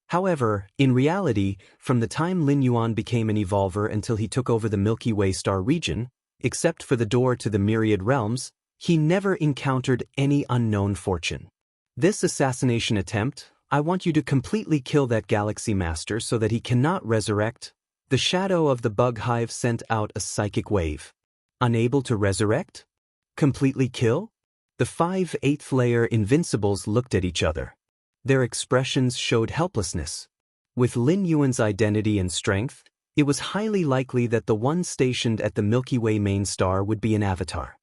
However, in reality, from the time Lin Yuan became an evolver until he took over the Milky Way star region, except for the door to the myriad realms, he never encountered any unknown fortune. This assassination attempt, I want you to completely kill that Galaxy Master so that he cannot resurrect. The shadow of the bug hive sent out a psychic wave. Unable to resurrect? Completely kill? The 5 8th layer Invincibles looked at each other. Their expressions showed helplessness. With Lin Yuan's identity and strength, it was highly likely that the one stationed at the Milky Way main star would be an avatar.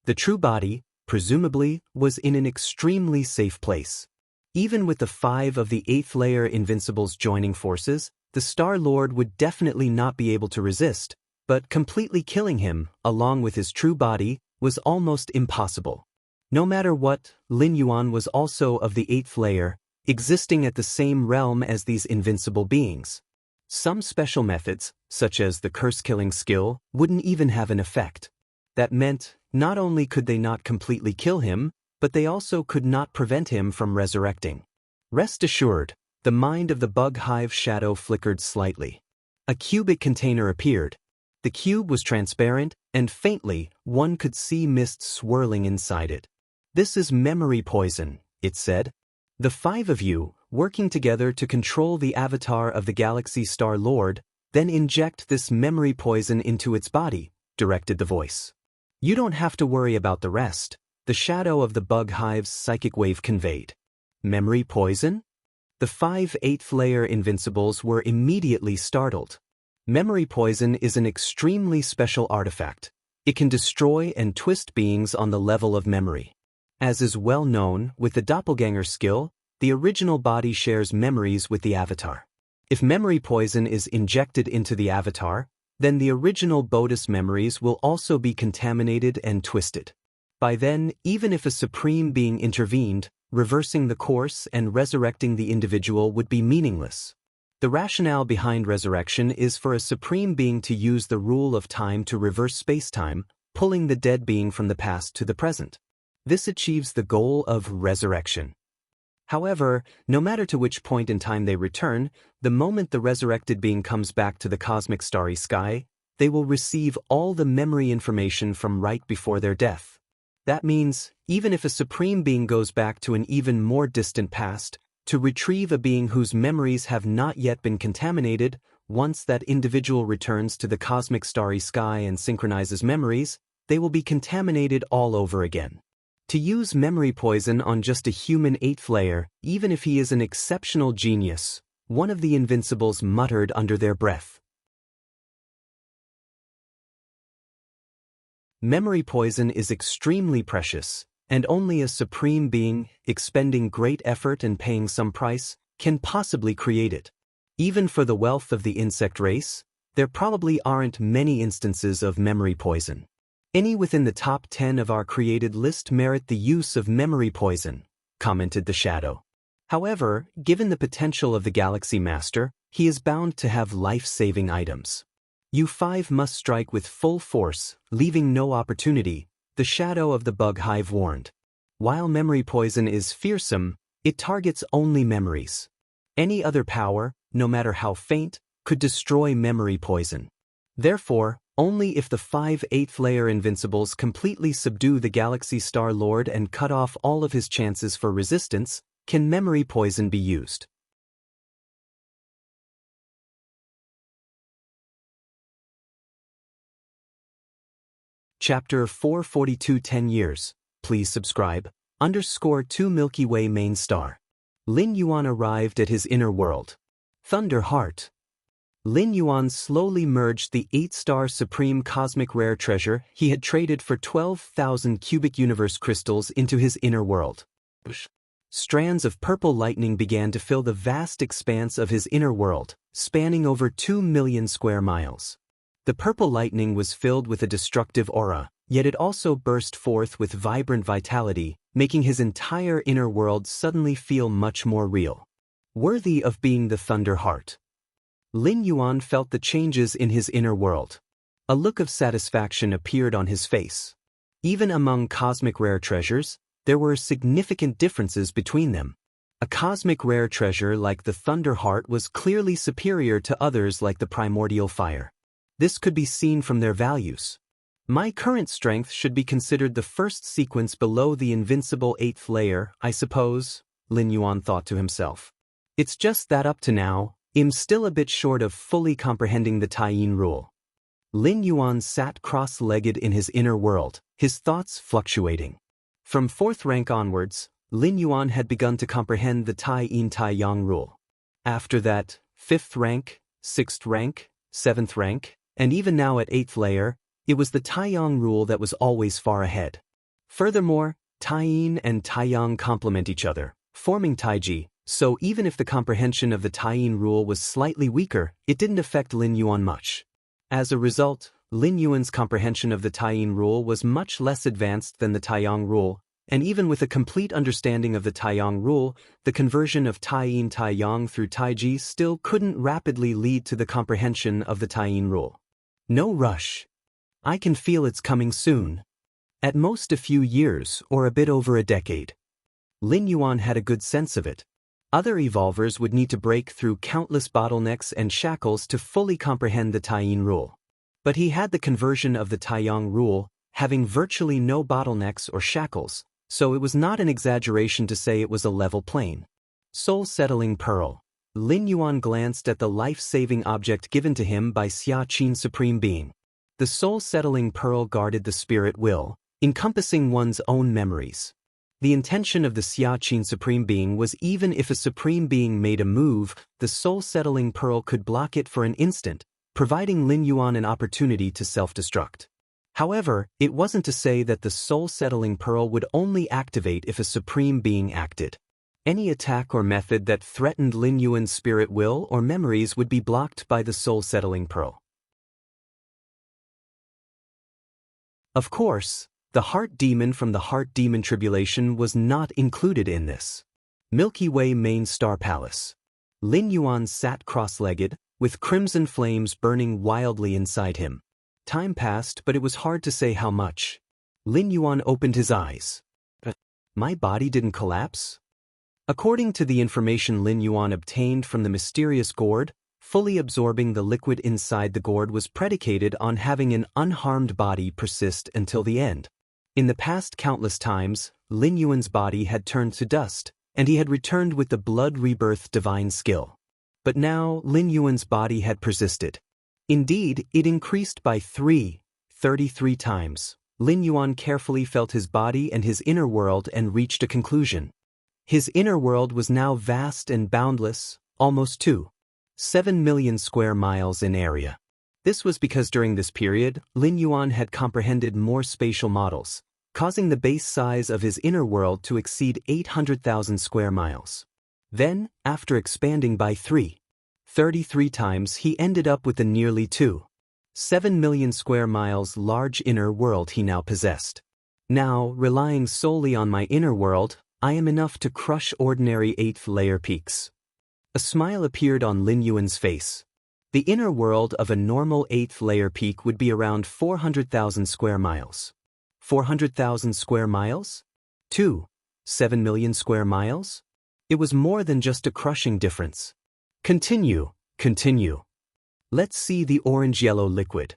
The true body, presumably, was in an extremely safe place. Even with the 5 of the 8th layer Invincibles joining forces, the Star Lord would definitely not be able to resist, but completely killing him, along with his true body, was almost impossible. No matter what, Lin Yuan was also of the 8th layer, existing at the same realm as these invincible beings. Some special methods, such as the curse-killing skill, wouldn't even have an effect. That meant, not only could they not completely kill him, but they also could not prevent him from resurrecting. Rest assured, the mind of the bug hive shadow flickered slightly. A cubic container appeared. The cube was transparent, and faintly, one could see mist swirling inside it. "This is memory poison," it said. "The 5 of you, working together to control the avatar of the Galaxy Star Lord, then inject this memory poison into its body," directed the voice. "You don't have to worry about the rest," the shadow of the bug hive's psychic wave conveyed. Memory poison? The 5 8th-layer invincibles were immediately startled. Memory poison is an extremely special artifact. It can destroy and twist beings on the level of memory. As is well known, with the doppelganger skill, the original body shares memories with the avatar. If memory poison is injected into the avatar, then the original Bodis memories will also be contaminated and twisted. By then, even if a supreme being intervened, reversing the course and resurrecting the individual would be meaningless. The rationale behind resurrection is for a supreme being to use the rule of time to reverse space-time, pulling the dead being from the past to the present. This achieves the goal of resurrection. However, no matter to which point in time they return, the moment the resurrected being comes back to the cosmic starry sky, they will receive all the memory information from right before their death. That means, even if a supreme being goes back to an even more distant past, to retrieve a being whose memories have not yet been contaminated, once that individual returns to the cosmic starry sky and synchronizes memories, they will be contaminated all over again. To use memory poison on just a human 8th layer, even if he is an exceptional genius, one of the invincibles muttered under their breath. Memory poison is extremely precious, and only a supreme being, expending great effort and paying some price, can possibly create it. Even for the wealth of the insect race, there probably aren't many instances of memory poison. Any within the top 10 of our created list merit the use of memory poison, commented the shadow. However, given the potential of the Galaxy Master, he is bound to have life-saving items. "You 5 must strike with full force, leaving no opportunity," the shadow of the bug hive warned. While memory poison is fearsome, it targets only memories. Any other power, no matter how faint, could destroy memory poison. Therefore, only if the 5 8th-layer invincibles completely subdue the Galaxy Star Lord and cut off all of his chances for resistance, can memory poison be used. Chapter 442 10 years. Please subscribe. _2 Milky Way main star. Lin Yuan arrived at his inner world. Thunder Heart. Lin Yuan slowly merged the 8-star supreme cosmic rare treasure he had traded for 12,000 cubic universe crystals into his inner world. Strands of purple lightning began to fill the vast expanse of his inner world, spanning over 2 million square miles. The purple lightning was filled with a destructive aura, yet it also burst forth with vibrant vitality, making his entire inner world suddenly feel much more real. Worthy of being the Thunder Heart. Lin Yuan felt the changes in his inner world. A look of satisfaction appeared on his face. Even among cosmic rare treasures, there were significant differences between them. A cosmic rare treasure like the Thunder Heart was clearly superior to others like the Primordial Fire. This could be seen from their values. My current strength should be considered the first sequence below the invincible 8th layer, I suppose, Lin Yuan thought to himself. It's just that up to now, I'm still a bit short of fully comprehending the Taiyin rule. Lin Yuan sat cross-legged in his inner world, his thoughts fluctuating. From 4th rank onwards, Lin Yuan had begun to comprehend the Taiyin Taiyang rule. After that, 5th rank, 6th rank, 7th rank, and even now at 8th layer, it was the Taiyang rule that was always far ahead. Furthermore, Taiyin and Taiyang complement each other, forming Taiji, so even if the comprehension of the Taiyin rule was slightly weaker, it didn't affect Lin Yuan much. As a result, Lin Yuan's comprehension of the Taiyin rule was much less advanced than the Taiyang rule, And even with a complete understanding of the Taiyang rule, the conversion of Taiyin Taiyang through Taiji still couldn't rapidly lead to the comprehension of the Taiyin rule. No rush. I can feel it's coming soon. At most a few years or a bit over a decade. Lin Yuan had a good sense of it. Other evolvers would need to break through countless bottlenecks and shackles to fully comprehend the Taiyin rule. But he had the conversion of the Taiyang rule, having virtually no bottlenecks or shackles, so it was not an exaggeration to say it was a level plane. Soul-settling pearl. Lin Yuan glanced at the life-saving object given to him by Xia Qin Supreme Being. The soul-settling pearl guarded the spirit will, encompassing one's own memories. The intention of the Xia Qin Supreme Being was even if a Supreme Being made a move, the soul-settling pearl could block it for an instant, providing Lin Yuan an opportunity to self-destruct. However, it wasn't to say that the soul-settling pearl would only activate if a Supreme Being acted. Any attack or method that threatened Lin Yuan's spirit will or memories would be blocked by the soul-settling pearl. Of course, the heart demon from the heart demon tribulation was not included in this. Milky Way main star palace. Lin Yuan sat cross-legged, with crimson flames burning wildly inside him. Time passed, but it was hard to say how much. Lin Yuan opened his eyes. My body didn't collapse? According to the information Lin Yuan obtained from the mysterious gourd, fully absorbing the liquid inside the gourd was predicated on having an unharmed body persist until the end. In the past countless times, Lin Yuan's body had turned to dust, and he had returned with the blood rebirth divine skill. But now Lin Yuan's body had persisted. Indeed, it increased by 33 times. Lin Yuan carefully felt his body and his inner world and reached a conclusion. His inner world was now vast and boundless, almost 7 million square miles in area. This was because during this period, Lin Yuan had comprehended more spatial models, causing the base size of his inner world to exceed 800,000 square miles. Then, after expanding by 33 times, he ended up with the nearly 7 million square miles large inner world he now possessed. Now, relying solely on my inner world, I am enough to crush ordinary 8th layer peaks. A smile appeared on Lin Yuan's face. The inner world of a normal 8th layer peak would be around 400,000 square miles. 400,000 square miles? 7 million square miles? It was more than just a crushing difference. Continue. Let's see the orange-yellow liquid.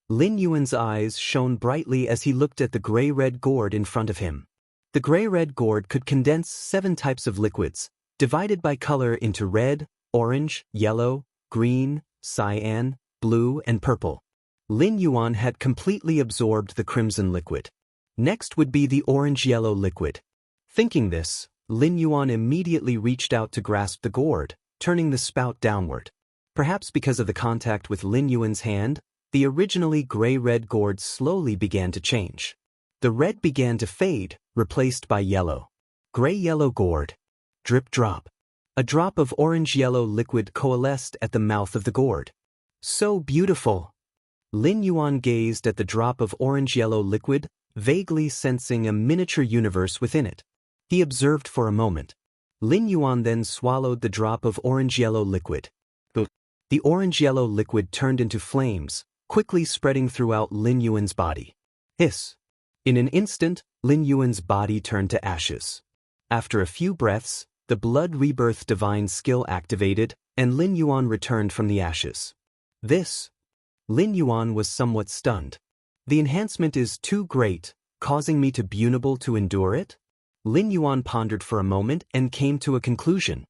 Lin Yuan's eyes shone brightly as he looked at the gray-red gourd in front of him. The gray-red gourd could condense 7 types of liquids, divided by color into red, orange, yellow, green, cyan, blue, and purple. Lin Yuan had completely absorbed the crimson liquid. Next would be the orange-yellow liquid. Thinking this, Lin Yuan immediately reached out to grasp the gourd, turning the spout downward. Perhaps because of the contact with Lin Yuan's hand, the originally gray-red gourd slowly began to change. The red began to fade, replaced by yellow. Gray-yellow gourd. Drip drop. A drop of orange-yellow liquid coalesced at the mouth of the gourd. So beautiful. Lin Yuan gazed at the drop of orange-yellow liquid, vaguely sensing a miniature universe within it. He observed for a moment. Lin Yuan then swallowed the drop of orange-yellow liquid. The orange-yellow liquid turned into flames, quickly spreading throughout Lin Yuan's body. Hiss. In an instant, Lin Yuan's body turned to ashes. After a few breaths, the blood rebirth divine skill activated, and Lin Yuan returned from the ashes. Lin Yuan was somewhat stunned. The enhancement is too great, causing me to be unable to endure it? Lin Yuan pondered for a moment and came to a conclusion.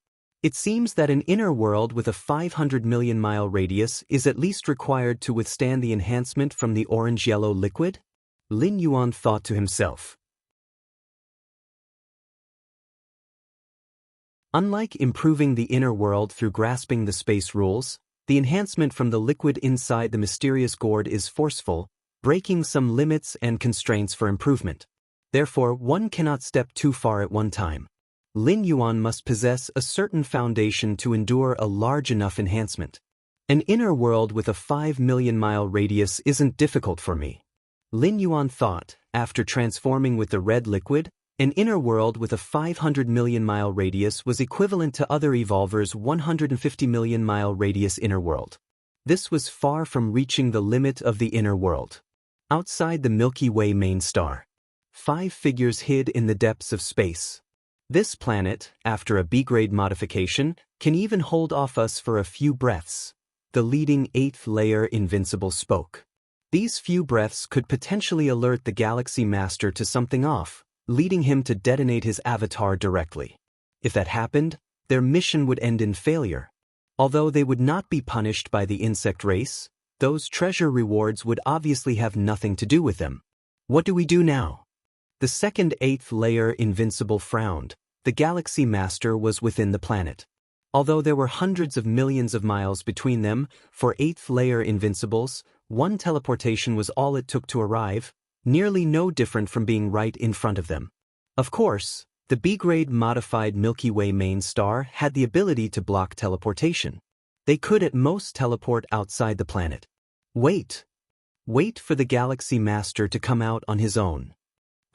It seems that an inner world with a 500 million mile radius is at least required to withstand the enhancement from the orange-yellow liquid? Lin Yuan thought to himself. Unlike improving the inner world through grasping the space rules, the enhancement from the liquid inside the mysterious gourd is forceful, breaking some limits and constraints for improvement. Therefore, one cannot step too far at one time. Lin Yuan must possess a certain foundation to endure a large enough enhancement. An inner world with a 5 million mile radius isn't difficult for me. Lin Yuan thought, after transforming with the red liquid, An inner world with a 500 million mile radius was equivalent to other evolvers' 150 million mile radius inner world. This was far from reaching the limit of the inner world. Outside the Milky Way main star, 5 figures hid in the depths of space. This planet, after a B-grade modification, can even hold off us for a few breaths. The leading 8th layer Invincible spoke. These few breaths could potentially alert the Galaxy Master to something off, leading him to detonate his avatar directly. If that happened, their mission would end in failure. Although they would not be punished by the insect race, those treasure rewards would obviously have nothing to do with them. What do we do now? The second 8th layer Invincible frowned. The Galaxy Master was within the planet. Although there were hundreds of millions of miles between them, for 8th layer Invincibles, one teleportation was all it took to arrive, nearly no different from being right in front of them. Of course, the B-grade modified Milky Way main star had the ability to block teleportation. They could at most teleport outside the planet. Wait for the Galaxy Master to come out on his own.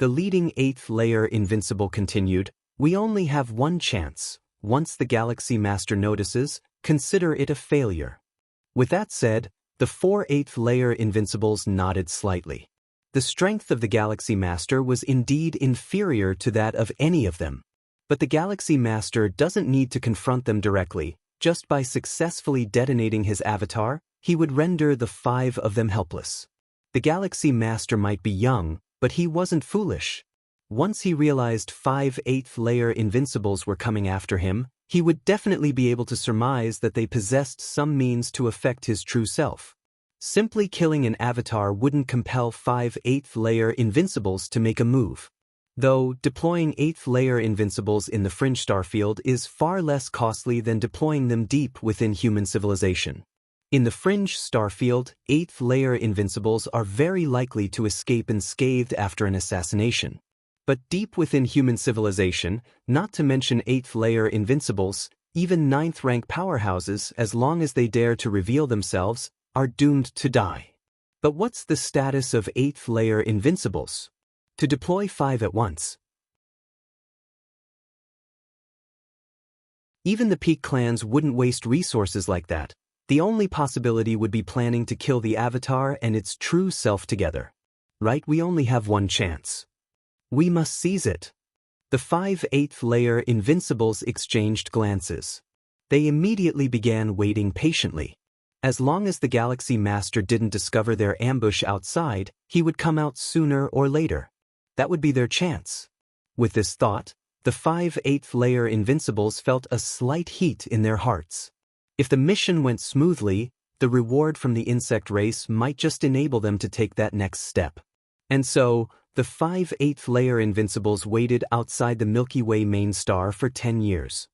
The leading 8th layer Invincible continued, we only have one chance. Once the Galaxy Master notices, consider it a failure. With that said, the 4 8th layer Invincibles nodded slightly. The strength of the Galaxy Master was indeed inferior to that of any of them. But the Galaxy Master doesn't need to confront them directly. Just by successfully detonating his avatar, he would render the 5 of them helpless. The Galaxy Master might be young, but he wasn't foolish. Once he realized 5 8th layer Invincibles were coming after him, he would definitely be able to surmise that they possessed some means to affect his true self. Simply killing an avatar wouldn't compel 5 8th layer Invincibles to make a move. Though, deploying 8th layer Invincibles in the fringe starfield is far less costly than deploying them deep within human civilization. In the fringe starfield, 8th layer Invincibles are very likely to escape unscathed after an assassination. But deep within human civilization, not to mention 8th layer Invincibles, even 9th rank powerhouses, as long as they dare to reveal themselves, are doomed to die. But what's the status of 8th layer Invincibles? To deploy 5 at once. Even the peak clans wouldn't waste resources like that. The only possibility would be planning to kill the avatar and its true self together. Right, we only have one chance. We must seize it. The 5 8th layer Invincibles exchanged glances. They immediately began waiting patiently. As long as the Galaxy Master didn't discover their ambush outside, he would come out sooner or later. That would be their chance. With this thought, the 5 8th layer Invincibles felt a slight heat in their hearts. If the mission went smoothly, the reward from the insect race might just enable them to take that next step. And so, the 5 8th layer Invincibles waited outside the Milky Way main star for 10 years.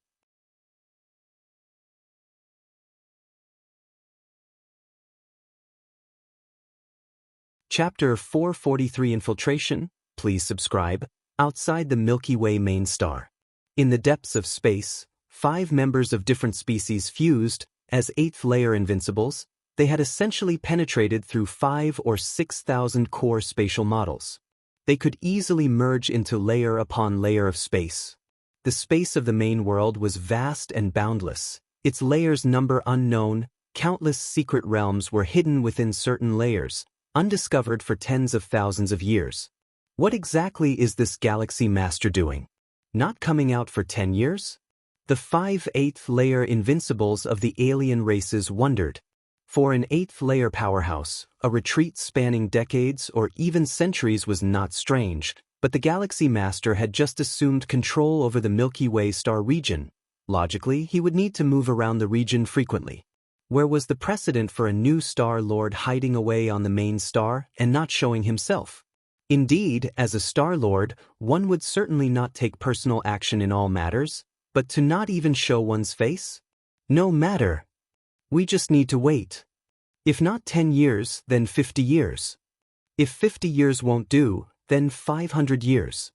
Chapter 443 Infiltration. Please subscribe. Outside the Milky Way main star. In the depths of space, 5 members of different species fused, as 8th layer Invincibles. They had essentially penetrated through 5 or 6,000 core spatial models. They could easily merge into layer upon layer of space. The space of the main world was vast and boundless, its layers number unknown, countless secret realms were hidden within certain layers, undiscovered for tens of thousands of years. What exactly is this Galaxy Master doing? Not coming out for 10 years? The 5 8th layer Invincibles of the alien races wondered. For an 8th layer powerhouse, a retreat spanning decades or even centuries was not strange, but the Galaxy Master had just assumed control over the Milky Way star region. Logically, he would need to move around the region frequently. Where was the precedent for a new Star Lord hiding away on the main star and not showing himself? Indeed, as a Star Lord, one would certainly not take personal action in all matters, but to not even show one's face? No matter. We just need to wait. If not 10 years, then 50 years. If 50 years won't do, then 500 years.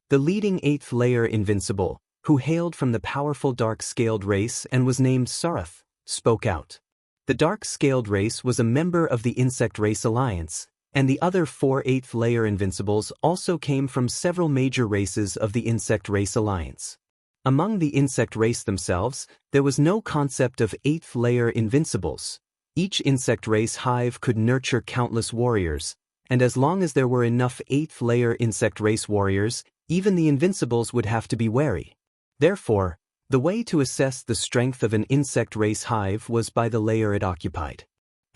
The leading 8th layer Invincible, who hailed from the powerful dark-scaled race and was named Sarath, spoke out. The dark-scaled race was a member of the Insect Race Alliance, and the other 4 8th-layer invincibles also came from several major races of the insect race alliance. Among the insect race themselves, there was no concept of 8th-layer invincibles. Each insect race hive could nurture countless warriors, and as long as there were enough 8th-layer insect race warriors, even the invincibles would have to be wary. Therefore, the way to assess the strength of an insect race hive was by the layer it occupied,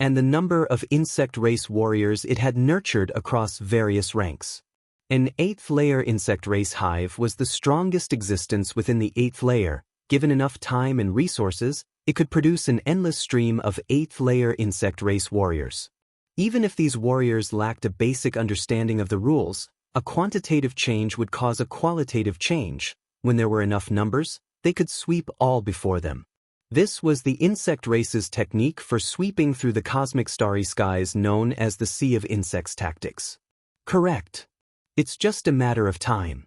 and the number of insect race warriors it had nurtured across various ranks. An 8th-layer insect race hive was the strongest existence within the 8th layer. Given enough time and resources, it could produce an endless stream of 8th-layer insect race warriors. Even if these warriors lacked a basic understanding of the rules, a quantitative change would cause a qualitative change. When there were enough numbers, they could sweep all before them. This was the insect race's technique for sweeping through the cosmic starry skies, known as the Sea of Insects tactics. Correct. It's just a matter of time.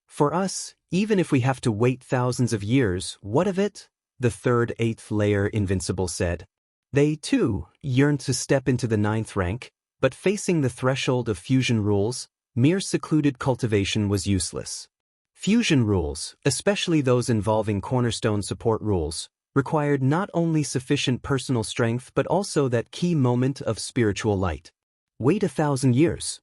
For us, even if we have to wait thousands of years, what of it? The 3rd 8th-layer invincible said. They, too, yearned to step into the 9th rank, but facing the threshold of fusion rules, mere secluded cultivation was useless. Fusion rules, especially those involving cornerstone support rules, required not only sufficient personal strength but also that key moment of spiritual light. Wait 1,000 years.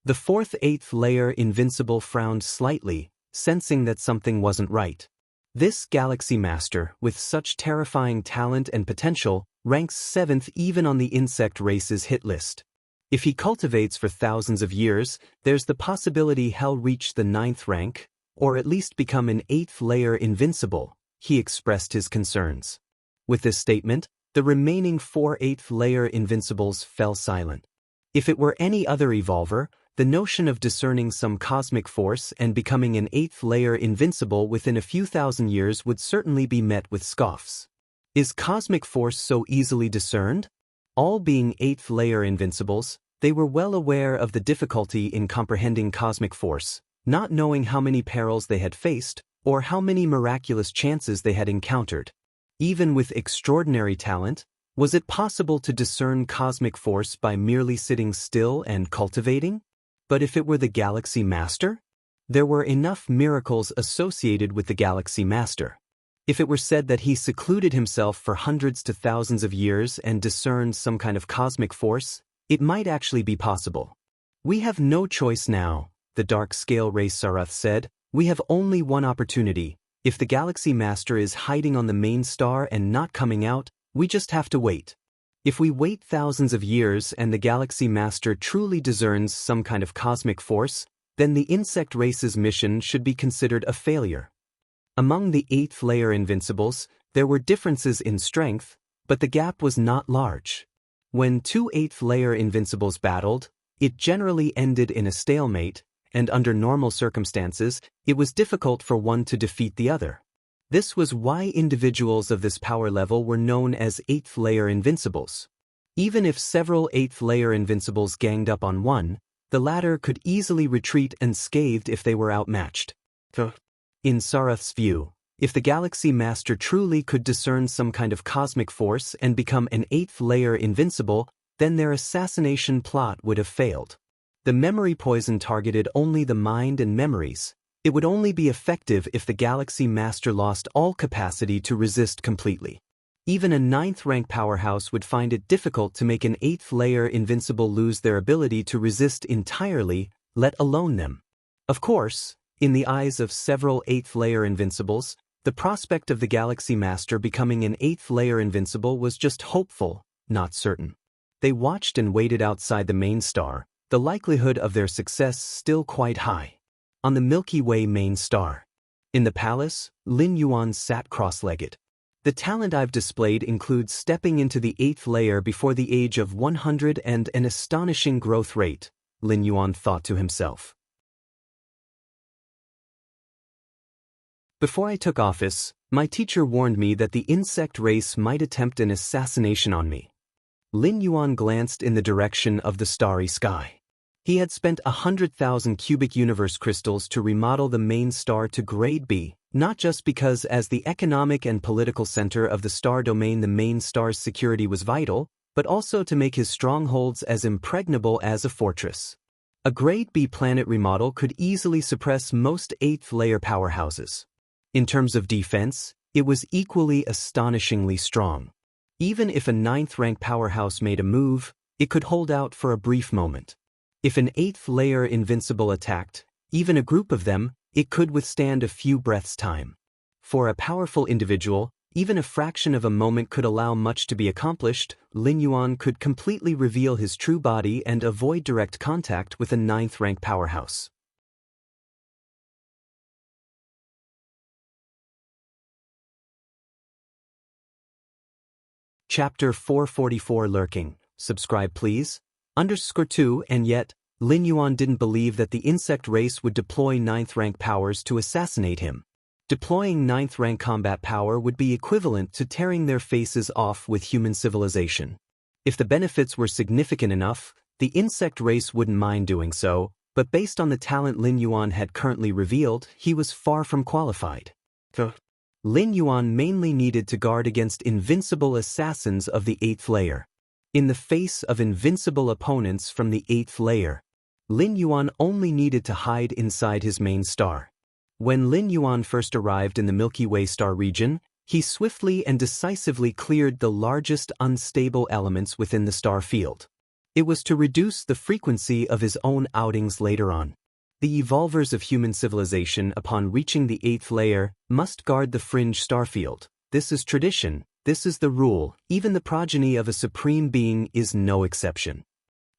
The 4th 8th-layer invincible frowned slightly, sensing that something wasn't right. This Galaxy Master, with such terrifying talent and potential, ranks 7th even on the insect race's hit list. If he cultivates for thousands of years, there's the possibility he'll reach the 9th rank, or at least become an 8th-layer invincible, he expressed his concerns. With this statement, the remaining 4 8th-layer invincibles fell silent. If it were any other evolver, the notion of discerning some cosmic force and becoming an 8th-layer invincible within a few thousand years would certainly be met with scoffs. Is cosmic force so easily discerned? All being 8th-layer invincibles, they were well aware of the difficulty in comprehending cosmic force, not knowing how many perils they had faced, or how many miraculous chances they had encountered. Even with extraordinary talent, was it possible to discern cosmic force by merely sitting still and cultivating? But if it were the Galaxy Master? There were enough miracles associated with the Galaxy Master. If it were said that he secluded himself for hundreds to thousands of years and discerned some kind of cosmic force, it might actually be possible. We have no choice now, the Dark Scale Race Sarath said. We have only one opportunity. If the Galaxy Master is hiding on the main star and not coming out, we just have to wait. If we wait thousands of years and the Galaxy Master truly discerns some kind of cosmic force, then the insect race's mission should be considered a failure. Among the 8th-layer invincibles, there were differences in strength, but the gap was not large. When 2 8th-layer invincibles battled, it generally ended in a stalemate, and under normal circumstances, it was difficult for one to defeat the other. This was why individuals of this power level were known as 8th-layer invincibles. Even if several 8th-layer invincibles ganged up on one, the latter could easily retreat unscathed if they were outmatched. In Sarath's view, if the Galaxy Master truly could discern some kind of cosmic force and become an 8th-layer invincible, then their assassination plot would have failed. The memory poison targeted only the mind and memories. It would only be effective if the Galaxy Master lost all capacity to resist completely. Even a 9th-rank powerhouse would find it difficult to make an 8th-layer invincible lose their ability to resist entirely, let alone them. Of course, in the eyes of several 8th-layer invincibles, the prospect of the Galaxy Master becoming an 8th-layer invincible was just hopeful, not certain. They watched and waited outside the main star, the likelihood of their success still quite high. On the Milky Way main star. In the palace, Lin Yuan sat cross-legged. The talent I've displayed includes stepping into the 8th layer before the age of 100 and an astonishing growth rate, Lin Yuan thought to himself. Before I took office, my teacher warned me that the insect race might attempt an assassination on me. Lin Yuan glanced in the direction of the starry sky. He had spent 100,000 cubic universe crystals to remodel the main star to grade B, not just because as the economic and political center of the star domain the main star's security was vital, but also to make his strongholds as impregnable as a fortress. A Grade B planet remodel could easily suppress most 8th layer powerhouses. In terms of defense, it was equally astonishingly strong. Even if a 9th rank powerhouse made a move, it could hold out for a brief moment. If an 8th layer invincible attacked, even a group of them, it could withstand a few breaths' time. For a powerful individual, even a fraction of a moment could allow much to be accomplished. Lin Yuan could completely reveal his true body and avoid direct contact with a 9th rank powerhouse. Chapter 444 Lurking. Subscribe please. _2 And yet, Lin Yuan didn't believe that the insect race would deploy 9th rank powers to assassinate him. Deploying 9th rank combat power would be equivalent to tearing their faces off with human civilization. If the benefits were significant enough, the insect race wouldn't mind doing so, but based on the talent Lin Yuan had currently revealed, he was far from qualified. Lin Yuan mainly needed to guard against invincible assassins of the 8th layer. In the face of invincible opponents from the 8th layer, Lin Yuan only needed to hide inside his main star. When Lin Yuan first arrived in the Milky Way star region, he swiftly and decisively cleared the largest unstable elements within the star field. It was to reduce the frequency of his own outings later on. The evolvers of human civilization upon reaching the 8th layer must guard the fringe star field. This is tradition, this is the rule, even the progeny of a supreme being is no exception.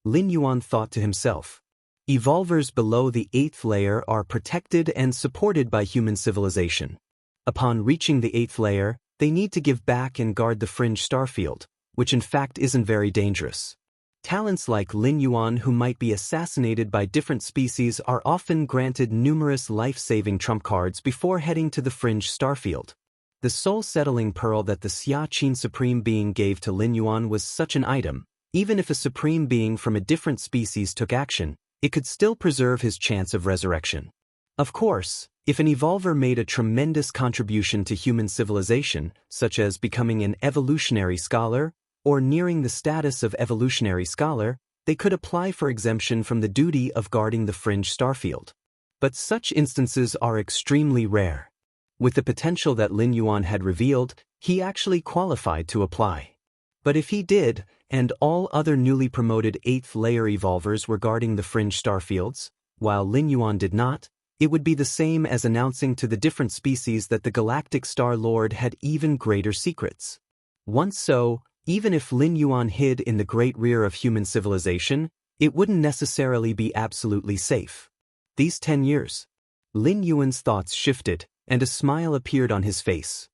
Lin Yuan thought to himself. Evolvers below the 8th layer are protected and supported by human civilization. Upon reaching the 8th layer, they need to give back and guard the fringe starfield, which in fact isn't very dangerous. Talents like Lin Yuan who might be assassinated by different species are often granted numerous life-saving trump cards before heading to the fringe starfield. The soul-settling pearl that the Xianxia Supreme Being gave to Lin Yuan was such an item. Even if a supreme being from a different species took action, it could still preserve his chance of resurrection. Of course, if an evolver made a tremendous contribution to human civilization, such as becoming an evolutionary scholar, or nearing the status of evolutionary scholar, they could apply for exemption from the duty of guarding the fringe starfield. But such instances are extremely rare. With the potential that Lin Yuan had revealed, he actually qualified to apply. But if he did, and all other newly promoted 8th layer evolvers were guarding the fringe starfields, while Lin Yuan did not, it would be the same as announcing to the different species that the Galactic Star Lord had even greater secrets. Once so, even if Lin Yuan hid in the great rear of human civilization, it wouldn't necessarily be absolutely safe. These 10 years. Lin Yuan's thoughts shifted, and a smile appeared on his face.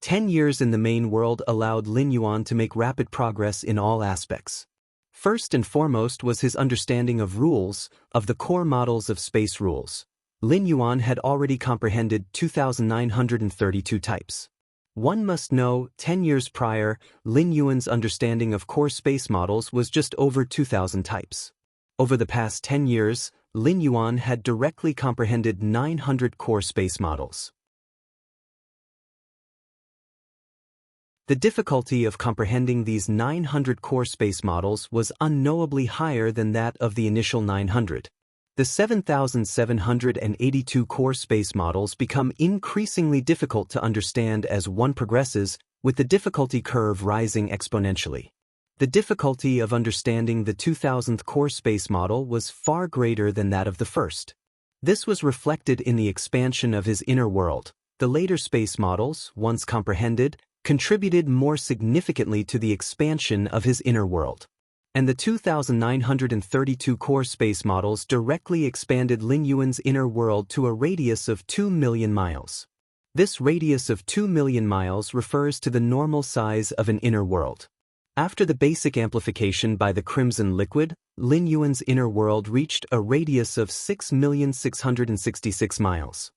10 years in the main world allowed Lin Yuan to make rapid progress in all aspects. First and foremost was his understanding of rules, of the core models of space rules. Lin Yuan had already comprehended 2,932 types. One must know, 10 years prior, Lin Yuan's understanding of core space models was just over 2,000 types. Over the past 10 years, Lin Yuan had directly comprehended 900 core space models. The difficulty of comprehending these 900 core space models was unknowably higher than that of the initial 900. The 7,782 core space models become increasingly difficult to understand as one progresses, with the difficulty curve rising exponentially. The difficulty of understanding the 2000th core space model was far greater than that of the first. This was reflected in the expansion of his inner world. The later space models, once comprehended, contributed more significantly to the expansion of his inner world. And the 2,932 core space models directly expanded Lin Yuan's inner world to a radius of 2 million miles. This radius of 2 million miles refers to the normal size of an inner world. After the basic amplification by the crimson liquid, Lin Yuan's inner world reached a radius of 6,666 miles.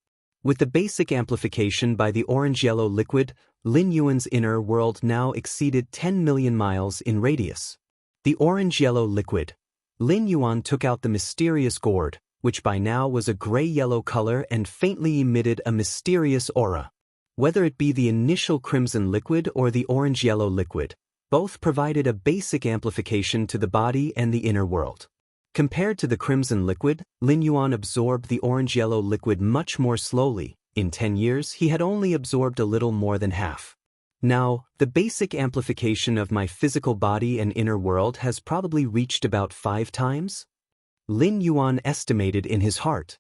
With the basic amplification by the orange-yellow liquid, Lin Yuan's inner world now exceeded 10 million miles in radius. The orange-yellow liquid. Lin Yuan took out the mysterious gourd, which by now was a gray-yellow color and faintly emitted a mysterious aura. Whether it be the initial crimson liquid or the orange-yellow liquid, Both provided a basic amplification to the body and the inner world. Compared to the crimson liquid, Lin Yuan absorbed the orange-yellow liquid much more slowly. In 10 years, he had only absorbed a little more than half. Now, the basic amplification of my physical body and inner world has probably reached about 5 times? Lin Yuan estimated in his heart.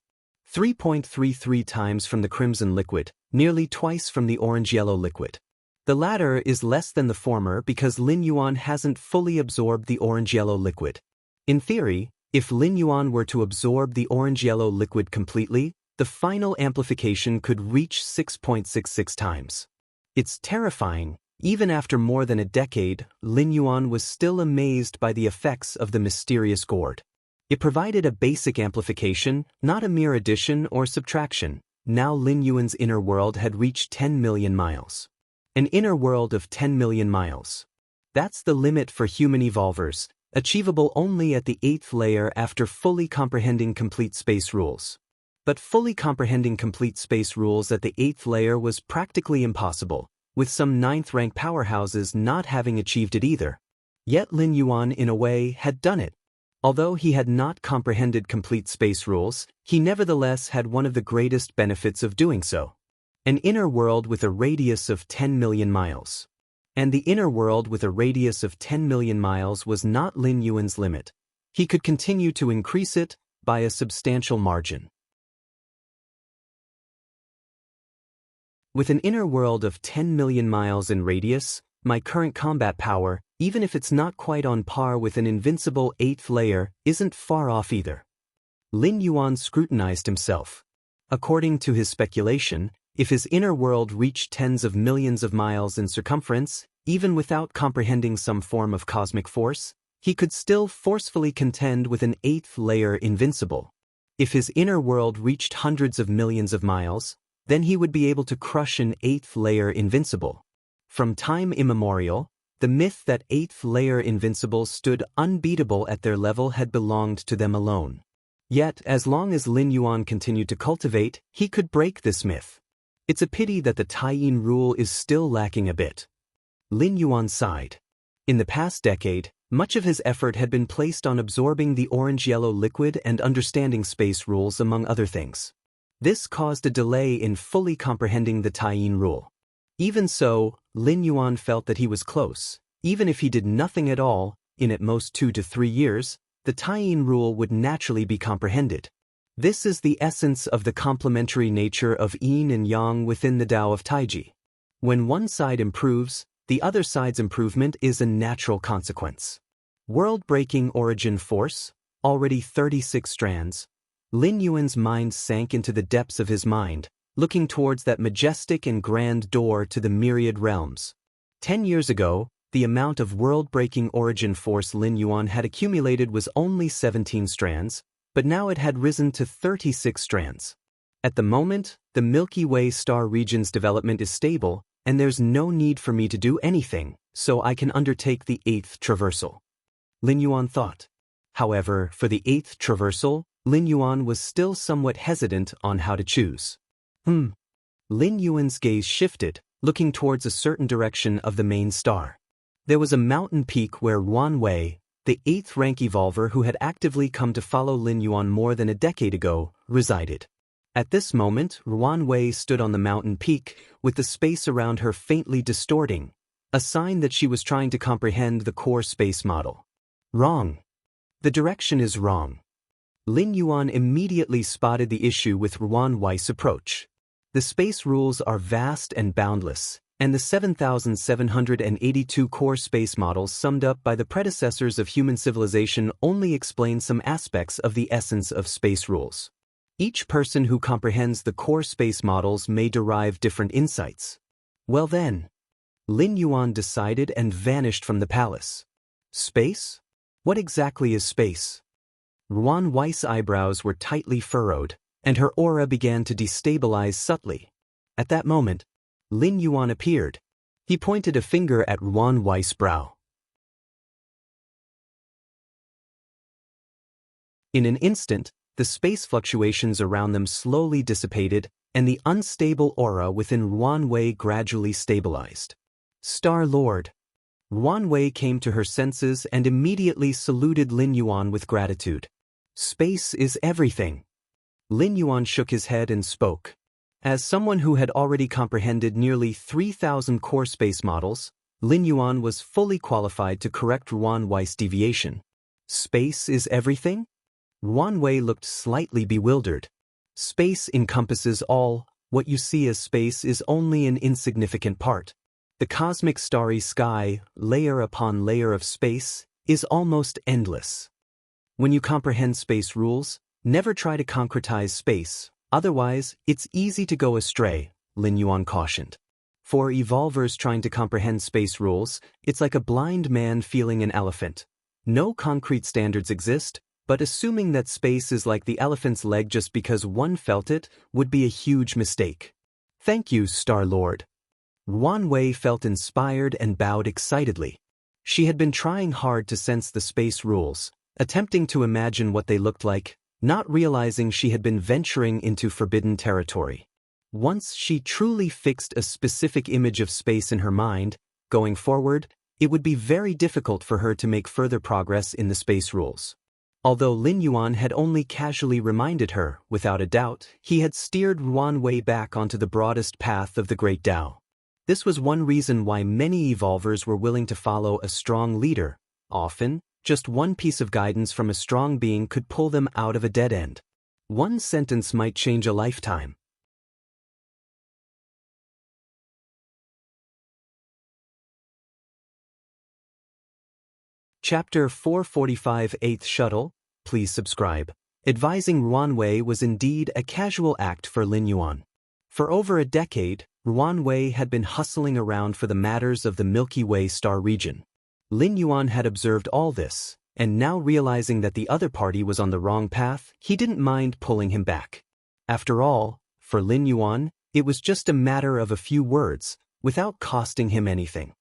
3.33 times from the crimson liquid, nearly twice from the orange-yellow liquid. The latter is less than the former because Lin Yuan hasn't fully absorbed the orange-yellow liquid. In theory, if Lin Yuan were to absorb the orange-yellow liquid completely, the final amplification could reach 6.66 times. It's terrifying. Even after more than a decade, Lin Yuan was still amazed by the effects of the mysterious gourd. It provided a basic amplification, not a mere addition or subtraction. Now Lin Yuan's inner world had reached 10 million miles. An inner world of 10 million miles. That's the limit for human evolvers, achievable only at the 8th layer after fully comprehending complete space rules. But fully comprehending complete space rules at the 8th layer was practically impossible, with some 9th rank powerhouses not having achieved it either. Yet Lin Yuan, in a way, had done it. Although he had not comprehended complete space rules, he nevertheless had one of the greatest benefits of doing so. An inner world with a radius of 10 million miles. And the inner world with a radius of 10 million miles was not Lin Yuan's limit. He could continue to increase it by a substantial margin. With an inner world of 10 million miles in radius, my current combat power, even if it's not quite on par with an invincible 8th layer, isn't far off either. Lin Yuan scrutinized himself. According to his speculation, if his inner world reached tens of millions of miles in circumference, even without comprehending some form of cosmic force, he could still forcefully contend with an 8th layer invincible. If his inner world reached hundreds of millions of miles, then he would be able to crush an 8th layer invincible. From time immemorial, the myth that 8th layer invincibles stood unbeatable at their level had belonged to them alone. Yet, as long as Lin Yuan continued to cultivate, he could break this myth. It's a pity that the Taiyin rule is still lacking a bit. Lin Yuan sighed. In the past decade, much of his effort had been placed on absorbing the orange-yellow liquid and understanding space rules, among other things. This caused a delay in fully comprehending the Taiyin rule. Even so, Lin Yuan felt that he was close. Even if he did nothing at all, in at most 2 to 3 years, the Taiyin rule would naturally be comprehended. This is the essence of the complementary nature of yin and yang within the Tao of Taiji. When one side improves, the other side's improvement is a natural consequence. World-breaking origin force, already 36 strands. Lin Yuan's mind sank into the depths of his mind, looking towards that majestic and grand door to the myriad realms. 10 years ago, the amount of world-breaking origin force Lin Yuan had accumulated was only 17 strands, but now it had risen to 36 strands. At the moment, the Milky Way star region's development is stable, and there's no need for me to do anything, so I can undertake the 8th traversal. Lin Yuan thought. However, for the 8th traversal, Lin Yuan was still somewhat hesitant on how to choose. Lin Yuan's gaze shifted, looking towards a certain direction of the main star. There was a mountain peak where Ruan Wei, the 8th rank evolver who had actively come to follow Lin Yuan more than a decade ago, resided. At this moment, Ruan Wei stood on the mountain peak, with the space around her faintly distorting, a sign that she was trying to comprehend the core space model. Wrong. The direction is wrong. Lin Yuan immediately spotted the issue with Ruan Wei's approach. The space rules are vast and boundless, and the 7,782 core space models summed up by the predecessors of human civilization only explain some aspects of the essence of space rules. Each person who comprehends the core space models may derive different insights. Well then, Lin Yuan decided and vanished from the palace. Space? What exactly is space? Ruan Wei's eyebrows were tightly furrowed, and her aura began to destabilize subtly. At that moment, Lin Yuan appeared. He pointed a finger at Ruan Wei's brow. In an instant, the space fluctuations around them slowly dissipated, and the unstable aura within Ruan Wei gradually stabilized. Star Lord. Yuan Wei came to her senses and immediately saluted Lin Yuan with gratitude. Space is everything. Lin Yuan shook his head and spoke. As someone who had already comprehended nearly 3,000 core space models, Lin Yuan was fully qualified to correct Yuan Wei's deviation. Space is everything? Yuan Wei looked slightly bewildered. Space encompasses all. What you see as space is only an insignificant part. The cosmic starry sky, layer upon layer of space, is almost endless. When you comprehend space rules, never try to concretize space, otherwise it's easy to go astray, Lin Yuan cautioned. For evolvers trying to comprehend space rules, it's like a blind man feeling an elephant. No concrete standards exist, but assuming that space is like the elephant's leg just because one felt it would be a huge mistake. Thank you, Star-Lord. Yuan Wei felt inspired and bowed excitedly. She had been trying hard to sense the space rules, attempting to imagine what they looked like, not realizing she had been venturing into forbidden territory. Once she truly fixed a specific image of space in her mind, going forward, it would be very difficult for her to make further progress in the space rules. Although Lin Yuan had only casually reminded her, without a doubt, he had steered Yuan Wei back onto the broadest path of the Great Tao. This was one reason why many evolvers were willing to follow a strong leader. Often, just one piece of guidance from a strong being could pull them out of a dead end. One sentence might change a lifetime. Chapter 445 8th Shuttle, please subscribe. Advising Yuan Wei was indeed a casual act for Lin Yuan. For over a decade, Yuan Wei had been hustling around for the matters of the Milky Way star region. Lin Yuan had observed all this, and now realizing that the other party was on the wrong path, he didn't mind pulling him back. After all, for Lin Yuan, it was just a matter of a few words, without costing him anything.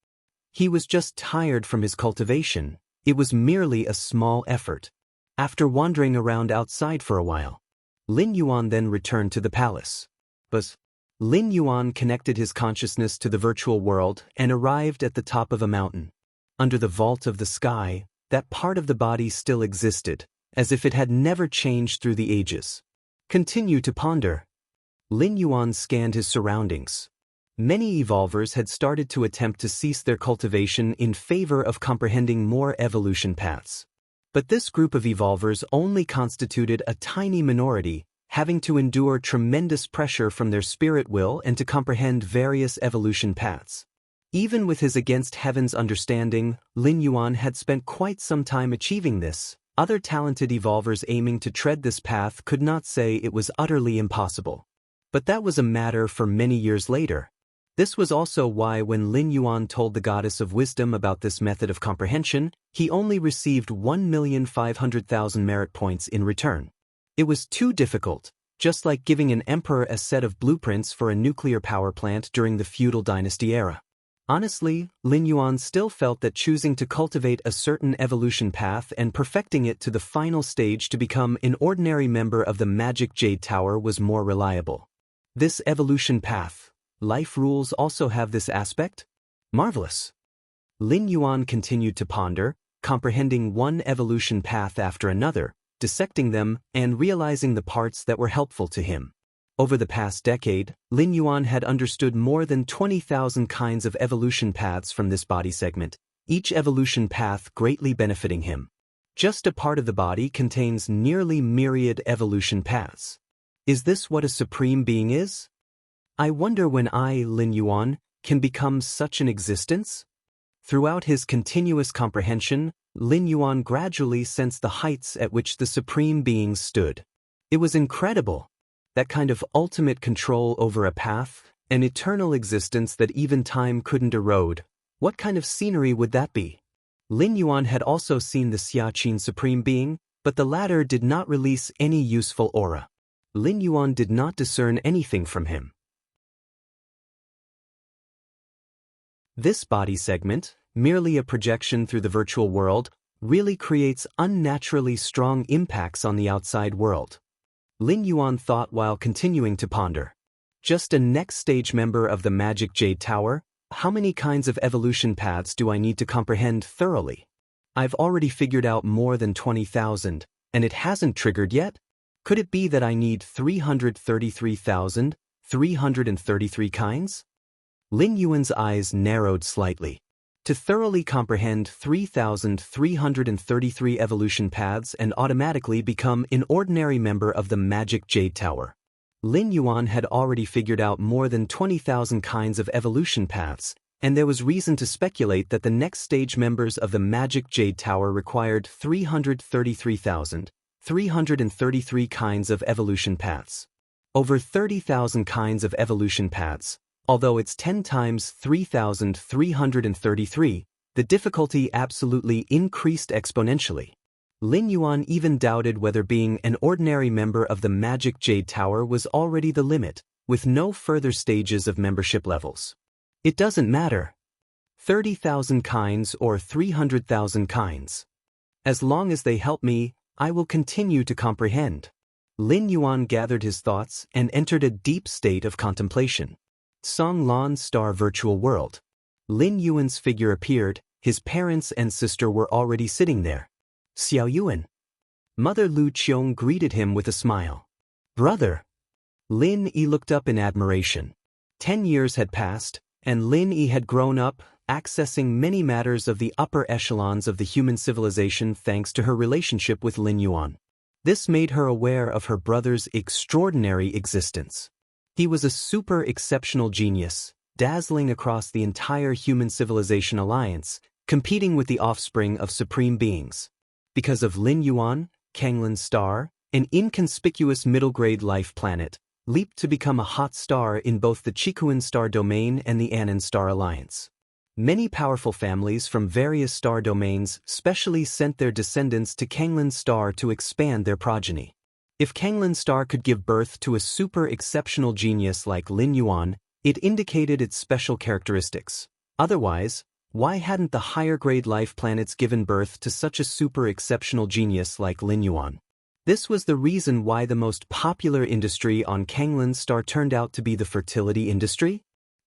He was just tired from his cultivation. It was merely a small effort. After wandering around outside for a while, Lin Yuan then returned to the palace. But Lin Yuan connected his consciousness to the virtual world and arrived at the top of a mountain. Under the vault of the sky, that part of the body still existed, as if it had never changed through the ages. Continue to ponder. Lin Yuan scanned his surroundings. Many evolvers had started to attempt to cease their cultivation in favor of comprehending more evolution paths. But this group of evolvers only constituted a tiny minority, having to endure tremendous pressure from their spirit will and to comprehend various evolution paths. Even with his against heaven's understanding, Lin Yuan had spent quite some time achieving this. Other talented evolvers aiming to tread this path could not say it was utterly impossible. But that was a matter for many years later. This was also why when Lin Yuan told the Goddess of Wisdom about this method of comprehension, he only received 1,500,000 merit points in return. It was too difficult, just like giving an emperor a set of blueprints for a nuclear power plant during the feudal dynasty era. Honestly, Lin Yuan still felt that choosing to cultivate a certain evolution path and perfecting it to the final stage to become an ordinary member of the Magic Jade Tower was more reliable. This evolution path, life rules also have this aspect? Marvelous. Lin Yuan continued to ponder, comprehending one evolution path after another, dissecting them, and realizing the parts that were helpful to him. Over the past decade, Lin Yuan had understood more than 20,000 kinds of evolution paths from this body segment, each evolution path greatly benefiting him. Just a part of the body contains nearly myriad evolution paths. Is this what a supreme being is? I wonder when I, Lin Yuan, can become such an existence? Throughout his continuous comprehension, Lin Yuan gradually sensed the heights at which the supreme beings stood. It was incredible. That kind of ultimate control over a path, an eternal existence that even time couldn't erode. What kind of scenery would that be? Lin Yuan had also seen the Xianxia supreme being, but the latter did not release any useful aura. Lin Yuan did not discern anything from him. This body segment, merely a projection through the virtual world, really creates unnaturally strong impacts on the outside world. Lin Yuan thought while continuing to ponder. Just a next stage member of the Magic Jade Tower, How many kinds of evolution paths do I need to comprehend thoroughly? I've already figured out more than 20,000, and it hasn't triggered yet? Could it be that I need 333,333 kinds? Lin Yuan's eyes narrowed slightly. To thoroughly comprehend 3,333 evolution paths and automatically become an ordinary member of the Magic Jade Tower. Lin Yuan had already figured out more than 20,000 kinds of evolution paths, and there was reason to speculate that the next stage members of the Magic Jade Tower required 333,333 kinds of evolution paths. Over 30,000 kinds of evolution paths. Although it's 10 times 3,333, the difficulty absolutely increased exponentially. Lin Yuan even doubted whether being an ordinary member of the Magic Jade Tower was already the limit, with no further stages of membership levels. It doesn't matter. 30,000 kinds or 300,000 kinds. As long as they help me, I will continue to comprehend. Lin Yuan gathered his thoughts and entered a deep state of contemplation. Songlan Star Virtual World. Lin Yuan's figure appeared, his parents and sister were already sitting there. Xiao Yuan. Mother Lu Qiong greeted him with a smile. Brother. Lin Yi looked up in admiration. 10 years had passed, and Lin Yi had grown up, accessing many matters of the upper echelons of the human civilization thanks to her relationship with Lin Yuan. This made her aware of her brother's extraordinary existence. He was a super exceptional genius, dazzling across the entire human civilization alliance, competing with the offspring of supreme beings. Because of Lin Yuan, Kanglin's star, an inconspicuous middle-grade life planet, leaped to become a hot star in both the Chikuan star domain and the Annan star alliance. Many powerful families from various star domains specially sent their descendants to Kanglin's star to expand their progeny. If Kanglin's star could give birth to a super exceptional genius like Lin Yuan, it indicated its special characteristics. Otherwise, why hadn't the higher-grade life planets given birth to such a super exceptional genius like Lin Yuan? This was the reason why the most popular industry on Kanglin's star turned out to be the fertility industry.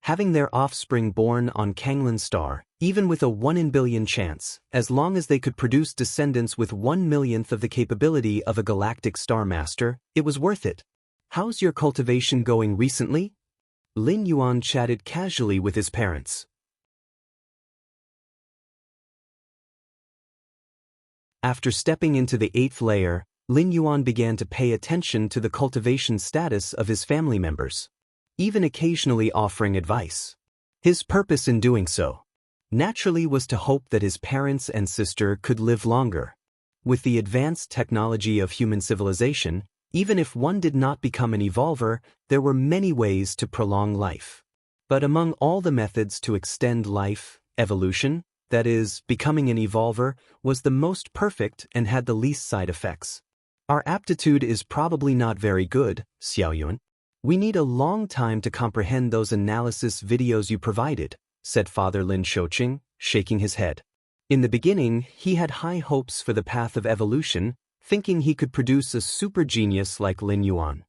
Having their offspring born on Kanglin's star, even with a 1 in billion chance, as long as they could produce descendants with 1/1,000,000th of the capability of a galactic star master, it was worth it. How's your cultivation going recently? Lin Yuan chatted casually with his parents. After stepping into the 8th layer, Lin Yuan began to pay attention to the cultivation status of his family members, even occasionally offering advice. His purpose in doing so, naturally, was to hope that his parents and sister could live longer. With the advanced technology of human civilization, even if one did not become an evolver, there were many ways to prolong life. But among all the methods to extend life, evolution, that is, becoming an evolver, was the most perfect and had the least side effects. Our aptitude is probably not very good, Xiao Yuan. We need a long time to comprehend those analysis videos you provided, said Father Lin Shoqing, shaking his head. In the beginning, he had high hopes for the path of evolution, thinking he could produce a super genius like Lin Yuan.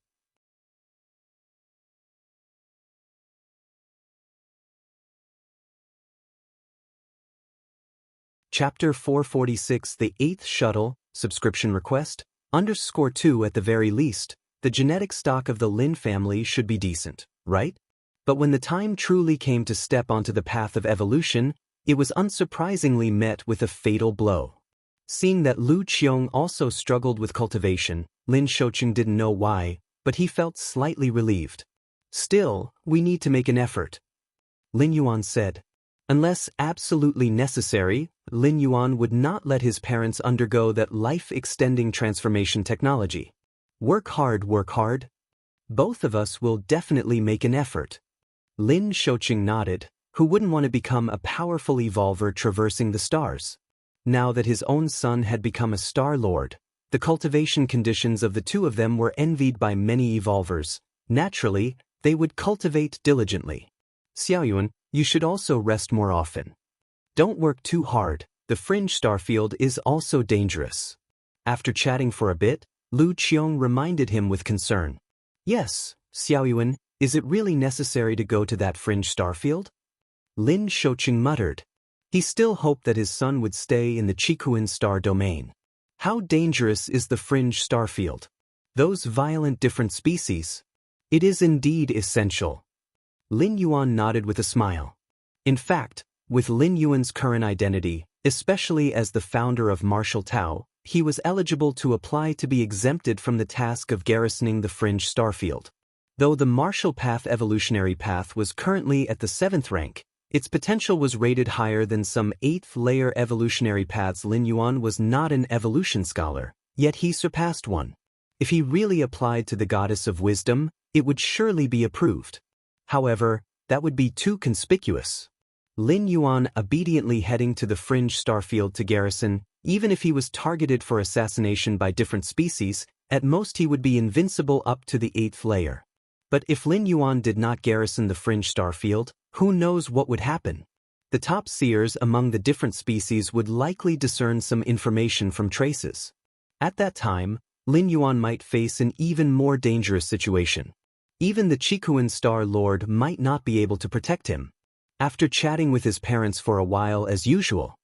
Chapter 446 The 8th Shuttle, Subscription Request, _2 at the very least, the genetic stock of the Lin family should be decent, right? But when the time truly came to step onto the path of evolution, it was unsurprisingly met with a fatal blow. Seeing that Lu Qiong also struggled with cultivation, Lin Shoqing didn't know why, but he felt slightly relieved. Still, we need to make an effort, Lin Yuan said. Unless absolutely necessary, Lin Yuan would not let his parents undergo that life-extending transformation technology. Work hard, work hard. Both of us will definitely make an effort. Lin Shoqing nodded. Who wouldn't want to become a powerful evolver traversing the stars? Now that his own son had become a Star Lord, the cultivation conditions of the two of them were envied by many evolvers. Naturally, they would cultivate diligently. Xiao Yuan, you should also rest more often. Don't work too hard, the fringe star field is also dangerous. After chatting for a bit, Lu Qiong reminded him with concern. Yes, Xiao Yuan, is it really necessary to go to that fringe star field? Lin Shouqing muttered. He still hoped that his son would stay in the Qikuan star domain. How dangerous is the fringe star field? Those violent different species? It is indeed essential. Lin Yuan nodded with a smile. In fact, with Lin Yuan's current identity, especially as the founder of Martial Tao, he was eligible to apply to be exempted from the task of garrisoning the fringe starfield. Though the martial path evolutionary path was currently at the 7th rank, its potential was rated higher than some 8th-layer evolutionary paths. Lin Yuan was not an evolution scholar, yet he surpassed one. If he really applied to the goddess of wisdom, it would surely be approved. However, that would be too conspicuous. Lin Yuan obediently heading to the fringe starfield to garrison. Even if he was targeted for assassination by different species, at most he would be invincible up to the 8th layer. But if Lin Yuan did not garrison the fringe starfield, who knows what would happen? The top seers among the different species would likely discern some information from traces. At that time, Lin Yuan might face an even more dangerous situation. Even the Qikuan Star Lord might not be able to protect him. After chatting with his parents for a while as usual,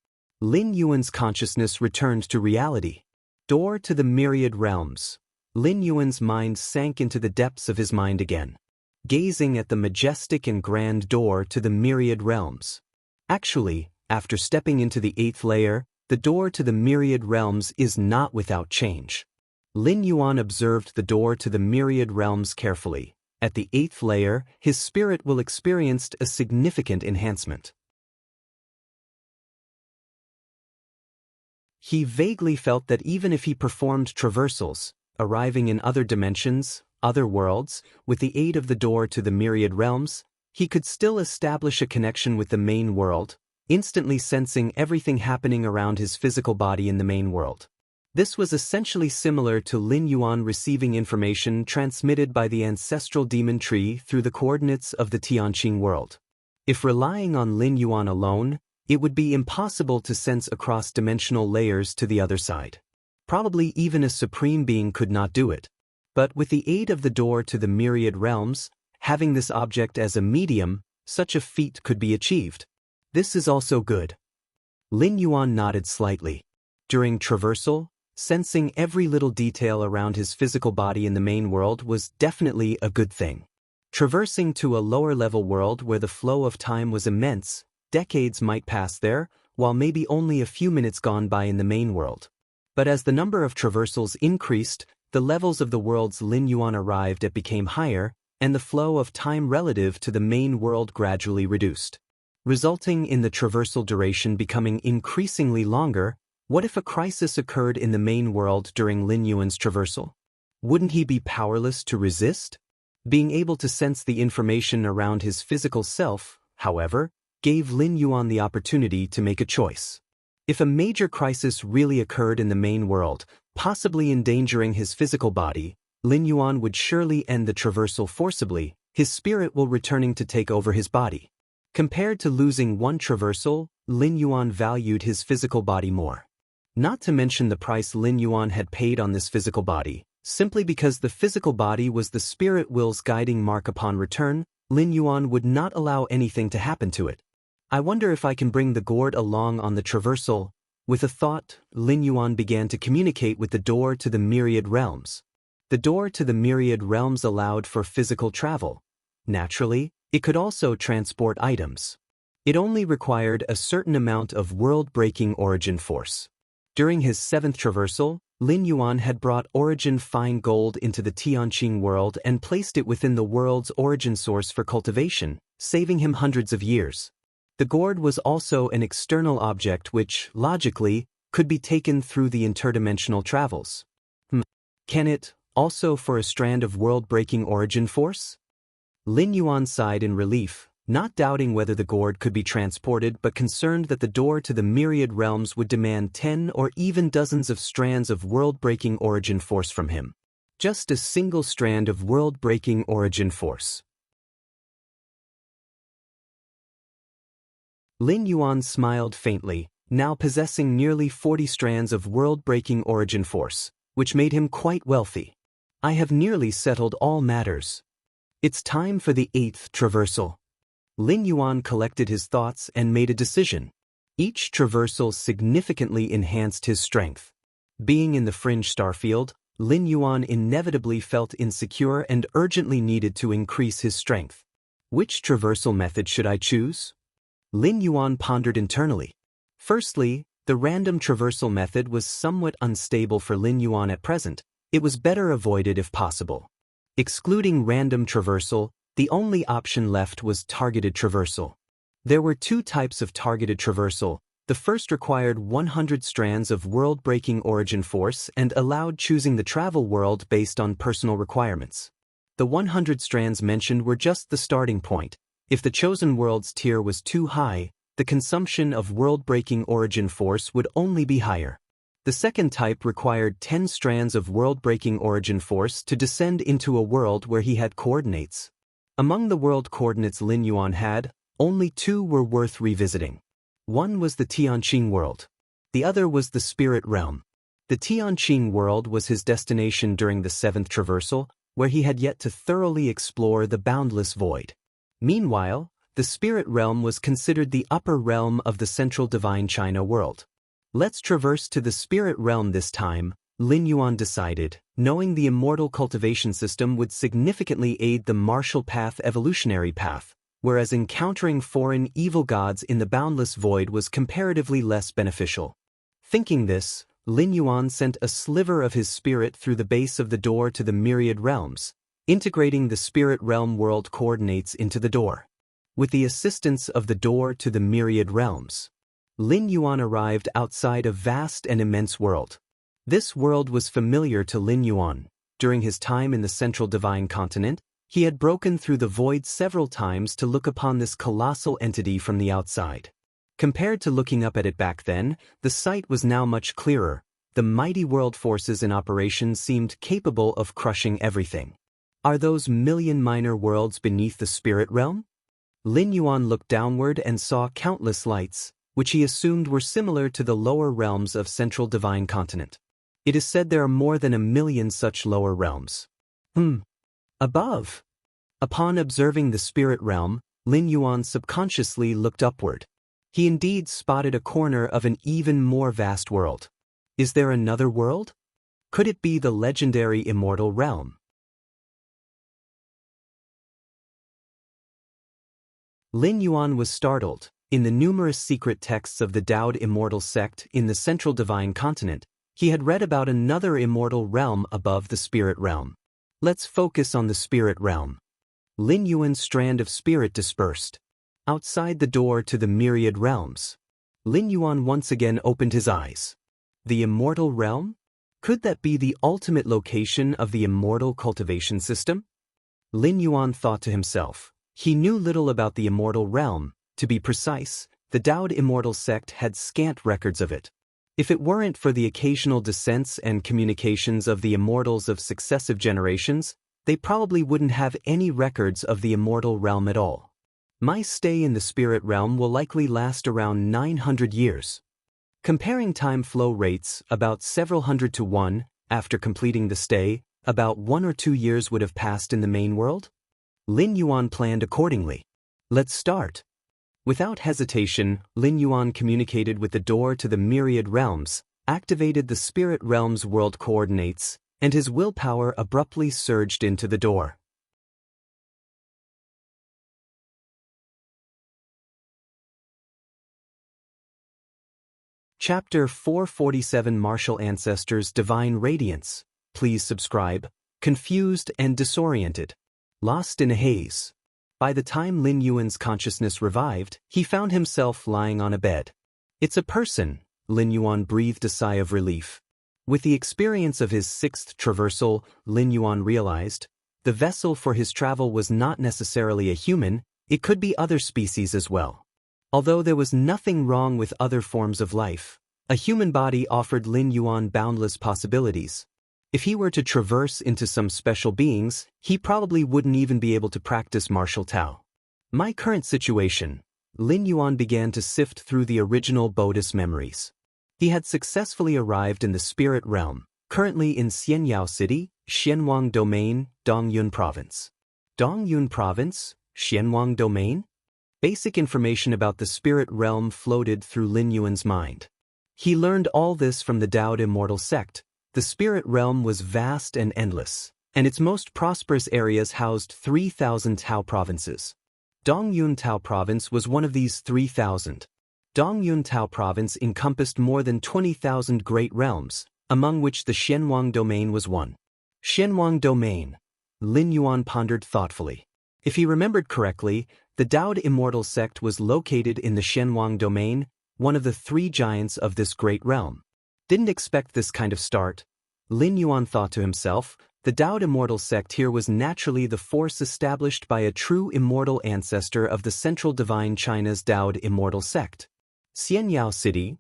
Lin Yuan's consciousness returned to reality. Door to the myriad realms. Lin Yuan's mind sank into the depths of his mind again, gazing at the majestic and grand door to the myriad realms. Actually, after stepping into the 8th layer, the door to the myriad realms is not without change. Lin Yuan observed the door to the myriad realms carefully. At the 8th layer, his spirit will experience a significant enhancement. He vaguely felt that even if he performed traversals, arriving in other dimensions, other worlds, with the aid of the door to the myriad realms, he could still establish a connection with the main world, instantly sensing everything happening around his physical body in the main world. This was essentially similar to Lin Yuan receiving information transmitted by the ancestral demon tree through the coordinates of the Tianqing world. If relying on Lin Yuan alone, it would be impossible to sense across dimensional layers to the other side. Probably even a supreme being could not do it. But with the aid of the door to the myriad realms, having this object as a medium, such a feat could be achieved. This is also good. Lin Yuan nodded slightly. During traversal, sensing every little detail around his physical body in the main world was definitely a good thing. Traversing to a lower-level world where the flow of time was immense, decades might pass there, while maybe only a few minutes gone by in the main world. But as the number of traversals increased, the levels of the worlds Lin Yuan arrived at became higher, and the flow of time relative to the main world gradually reduced, resulting in the traversal duration becoming increasingly longer. What if a crisis occurred in the main world during Lin Yuan's traversal? Wouldn't he be powerless to resist? Being able to sense the information around his physical self, however, gave Lin Yuan the opportunity to make a choice. If a major crisis really occurred in the main world, possibly endangering his physical body, Lin Yuan would surely end the traversal forcibly, his spirit will returning to take over his body. Compared to losing one traversal, Lin Yuan valued his physical body more. Not to mention the price Lin Yuan had paid on this physical body. Simply because the physical body was the spirit will's guiding mark upon return, Lin Yuan would not allow anything to happen to it. I wonder if I can bring the gourd along on the traversal. With a thought, Lin Yuan began to communicate with the door to the myriad realms. The door to the myriad realms allowed for physical travel. Naturally, it could also transport items. It only required a certain amount of world-breaking origin force. During his 7th traversal, Lin Yuan had brought origin fine gold into the Tianqing world and placed it within the world's origin source for cultivation, saving him hundreds of years. The gourd was also an external object which, logically, could be taken through the interdimensional travels. Can it, also for a strand of world-breaking origin force? Lin Yuan sighed in relief, not doubting whether the gourd could be transported but concerned that the door to the myriad realms would demand 10 or even dozens of strands of world-breaking origin force from him. Just a single strand of world-breaking origin force. Lin Yuan smiled faintly, now possessing nearly 40 strands of world-breaking origin force, which made him quite wealthy. I have nearly settled all matters. It's time for the 8th traversal. Lin Yuan collected his thoughts and made a decision. Each traversal significantly enhanced his strength. Being in the fringe starfield, Lin Yuan inevitably felt insecure and urgently needed to increase his strength. Which traversal method should I choose? Lin Yuan pondered internally. Firstly, the random traversal method was somewhat unstable for Lin Yuan at present. It was better avoided if possible. Excluding random traversal, the only option left was targeted traversal. There were two types of targeted traversal. The first required 100 strands of world-breaking origin force and allowed choosing the travel world based on personal requirements. The 100 strands mentioned were just the starting point. If the chosen world's tier was too high, the consumption of world-breaking origin force would only be higher. The second type required 10 strands of world-breaking origin force to descend into a world where he had coordinates. Among the world coordinates Lin Yuan had, only two were worth revisiting. One was the Tianqing world. The other was the spirit realm. The Tianqing world was his destination during the seventh traversal, where he had yet to thoroughly explore the boundless void. Meanwhile, the spirit realm was considered the upper realm of the central divine China world. Let's traverse to the spirit realm this time, Lin Yuan decided, knowing the immortal cultivation system would significantly aid the martial path evolutionary path, whereas encountering foreign evil gods in the boundless void was comparatively less beneficial. Thinking this, Lin Yuan sent a sliver of his spirit through the base of the door to the myriad realms, integrating the spirit realm world coordinates into the door. With the assistance of the door to the myriad realms, Lin Yuan arrived outside a vast and immense world. This world was familiar to Lin Yuan. During his time in the central divine continent, he had broken through the void several times to look upon this colossal entity from the outside. Compared to looking up at it back then, the sight was now much clearer. The mighty world forces in operation seemed capable of crushing everything. Are those million minor worlds beneath the spirit realm? Lin Yuan looked downward and saw countless lights, which he assumed were similar to the lower realms of central divine continent. It is said there are more than 1 million such lower realms. Above. Upon observing the spirit realm, Lin Yuan subconsciously looked upward. He indeed spotted a corner of an even more vast world. Is there another world? Could it be the legendary immortal realm? Lin Yuan was startled. In the numerous secret texts of the Daoed immortal sect in the central divine continent, he had read about another immortal realm above the spirit realm. Let's focus on the spirit realm. Lin Yuan's strand of spirit dispersed. Outside the door to the myriad realms, Lin Yuan once again opened his eyes. The immortal realm? Could that be the ultimate location of the immortal cultivation system? Lin Yuan thought to himself. He knew little about the immortal realm. To be precise, the Daoed immortal sect had scant records of it. If it weren't for the occasional descents and communications of the immortals of successive generations, they probably wouldn't have any records of the immortal realm at all. My stay in the spirit realm will likely last around 900 years. Comparing time flow rates, about several hundred to one, after completing the stay, about 1 or 2 years would have passed in the main world. Lin Yuan planned accordingly. Let's start. Without hesitation, Lin Yuan communicated with the door to the myriad realms, activated the spirit realm's world coordinates, and his willpower abruptly surged into the door. Chapter 447 Martial Ancestors Divine Radiance. Please subscribe. Confused and disoriented. Lost in a haze. By the time Lin Yuan's consciousness revived, he found himself lying on a bed. It's a person, Lin Yuan breathed a sigh of relief. With the experience of his 6th traversal, Lin Yuan realized, the vessel for his travel was not necessarily a human, it could be other species as well. Although there was nothing wrong with other forms of life, a human body offered Lin Yuan boundless possibilities. If he were to traverse into some special beings, he probably wouldn't even be able to practice martial Tao. My current situation. Lin Yuan began to sift through the original Buddhist memories. He had successfully arrived in the spirit realm, currently in Xianxia City, Xianwang Domain, Dongyun Province. Dongyun Province, Xianwang Domain? Basic information about the spirit realm floated through Lin Yuan's mind. He learned all this from the Taoed Immortal sect. The spirit realm was vast and endless, and its most prosperous areas housed 3,000 Tao provinces. Dongyun Tao province was one of these 3,000. Dongyun Tao province encompassed more than 20,000 great realms, among which the Xianwang domain was one. Xianwang domain. Lin Yuan pondered thoughtfully. If he remembered correctly, the Taoed Immortal sect was located in the Xianwang domain, one of the 3 giants of this great realm. Didn't expect this kind of start. Lin Yuan thought to himself, the Taoed Immortal sect here was naturally the force established by a true immortal ancestor of the Central Divine China's Taoed Immortal sect. Xianxia City.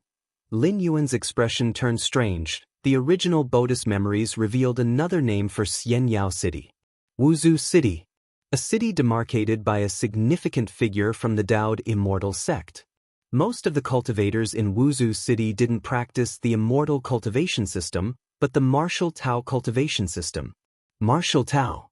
Lin Yuan's expression turned strange. The original Buddhist memories revealed another name for Xianxia City. Wuxia City. A city demarcated by a significant figure from the Taoed Immortal sect. Most of the cultivators in Wuxia City didn't practice the immortal cultivation system, but the martial Tao cultivation system. Martial Tao.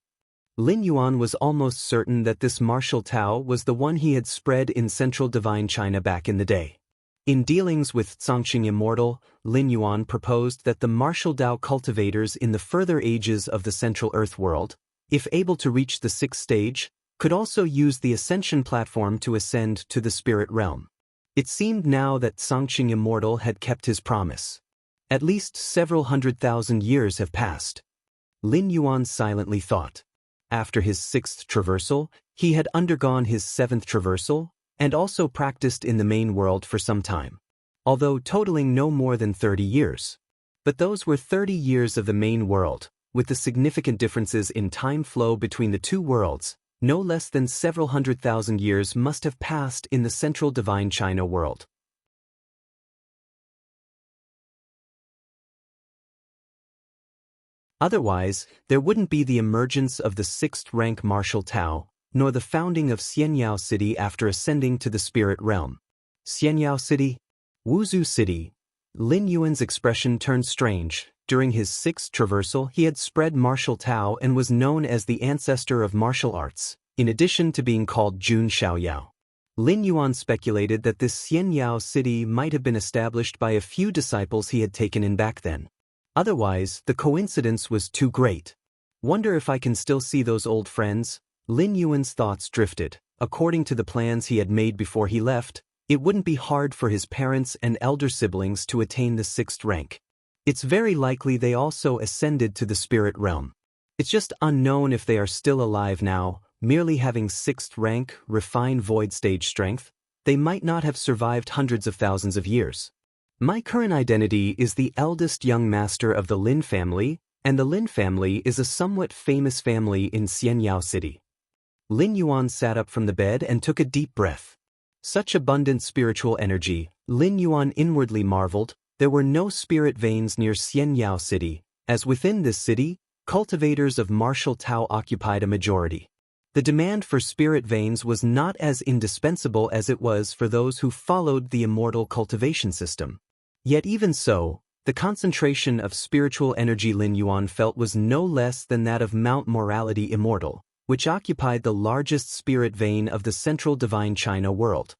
Lin Yuan was almost certain that this martial Tao was the one he had spread in Central Divine China back in the day. In dealings with Xianxia Immortal, Lin Yuan proposed that the martial Tao cultivators in the further ages of the Central Earth world, if able to reach the 6th stage, could also use the ascension platform to ascend to the spirit realm. It seemed now that Xianxia Immortal had kept his promise. At least several 100,000 years have passed. Lin Yuan silently thought. After his 6th traversal, he had undergone his 7th traversal, and also practiced in the main world for some time, although totaling no more than 30 years. But those were 30 years of the main world, with the significant differences in time flow between the 2 worlds. No less than several 100,000 years must have passed in the Central Divine China world. Otherwise, there wouldn't be the emergence of the 6th rank martial Tao, nor the founding of Xianxia City after ascending to the spirit realm. Xianxia City. Wuxia City. Lin Yuan's expression turned strange. During his 6th traversal, he had spread martial Tao and was known as the ancestor of martial arts, in addition to being called Jun Xiaoyao. Lin Yuan speculated that this Xianxia City might have been established by a few disciples he had taken in back then. Otherwise, the coincidence was too great. Wonder if I can still see those old friends? Lin Yuan's thoughts drifted. According to the plans he had made before he left, it wouldn't be hard for his parents and elder siblings to attain the 6th rank. It's very likely they also ascended to the spirit realm. It's just unknown if they are still alive now. Merely having 6th rank, refined void stage strength, they might not have survived hundreds of thousands of years. My current identity is the eldest young master of the Lin family, and the Lin family is a somewhat famous family in Xianxia City. Lin Yuan sat up from the bed and took a deep breath. Such abundant spiritual energy, Lin Yuan inwardly marveled. There were no spirit veins near Xianxia City, as within this city, cultivators of martial Tao occupied a majority. The demand for spirit veins was not as indispensable as it was for those who followed the immortal cultivation system. Yet even so, the concentration of spiritual energy Lin Yuan felt was no less than that of Mount Morality Immortal, which occupied the largest spirit vein of the Central Divine China world.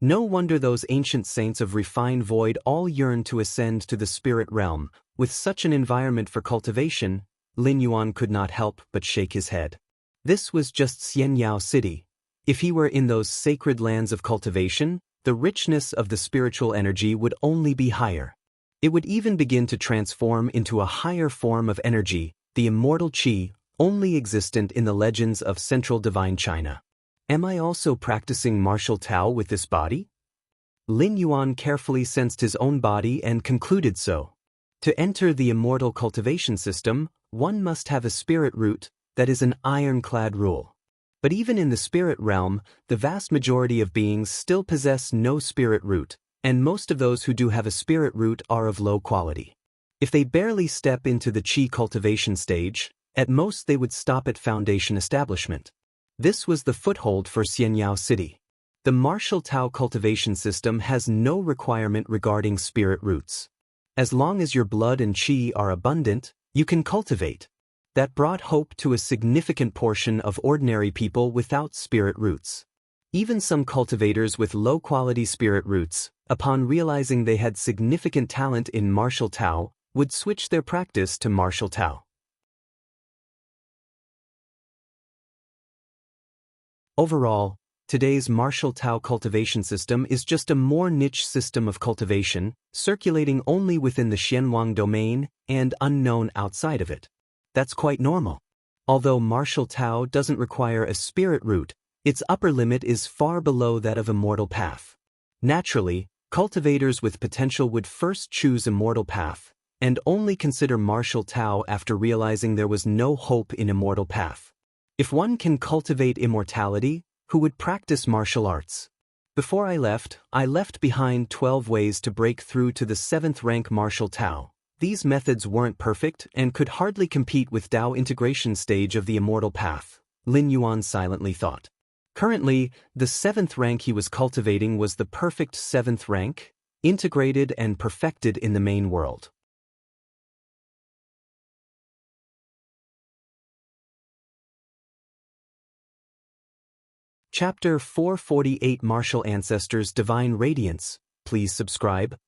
No wonder those ancient saints of refined void all yearned to ascend to the spirit realm. With such an environment for cultivation, Lin Yuan could not help but shake his head. This was just Xianxia City. If he were in those sacred lands of cultivation, the richness of the spiritual energy would only be higher. It would even begin to transform into a higher form of energy, the immortal qi, only existent in the legends of Central Divine China. Am I also practicing martial Tao with this body? Lin Yuan carefully sensed his own body and concluded so. To enter the immortal cultivation system, one must have a spirit root. That is an ironclad rule. But even in the spirit realm, the vast majority of beings still possess no spirit root, and most of those who do have a spirit root are of low quality. If they barely step into the qi cultivation stage, at most they would stop at foundation establishment. This was the foothold for Xianxia City. The martial Tao cultivation system has no requirement regarding spirit roots. As long as your blood and qi are abundant, you can cultivate. That brought hope to a significant portion of ordinary people without spirit roots. Even some cultivators with low-quality spirit roots, upon realizing they had significant talent in martial Tao, would switch their practice to martial Tao. Overall, today's martial Tao cultivation system is just a more niche system of cultivation, circulating only within the Xianwang domain and unknown outside of it. That's quite normal. Although martial Tao doesn't require a spirit root, its upper limit is far below that of Immortal Path. Naturally, cultivators with potential would first choose Immortal Path, and only consider martial Tao after realizing there was no hope in Immortal Path. If one can cultivate immortality, who would practice martial arts? Before I left behind 12 ways to break through to the 7th rank martial Tao. These methods weren't perfect and could hardly compete with Tao integration stage of the Immortal Path, Lin Yuan silently thought. Currently, the 7th rank he was cultivating was the perfect 7th rank, integrated and perfected in the main world. Chapter 448 Martial Ancestors Divine Radiance. Please subscribe.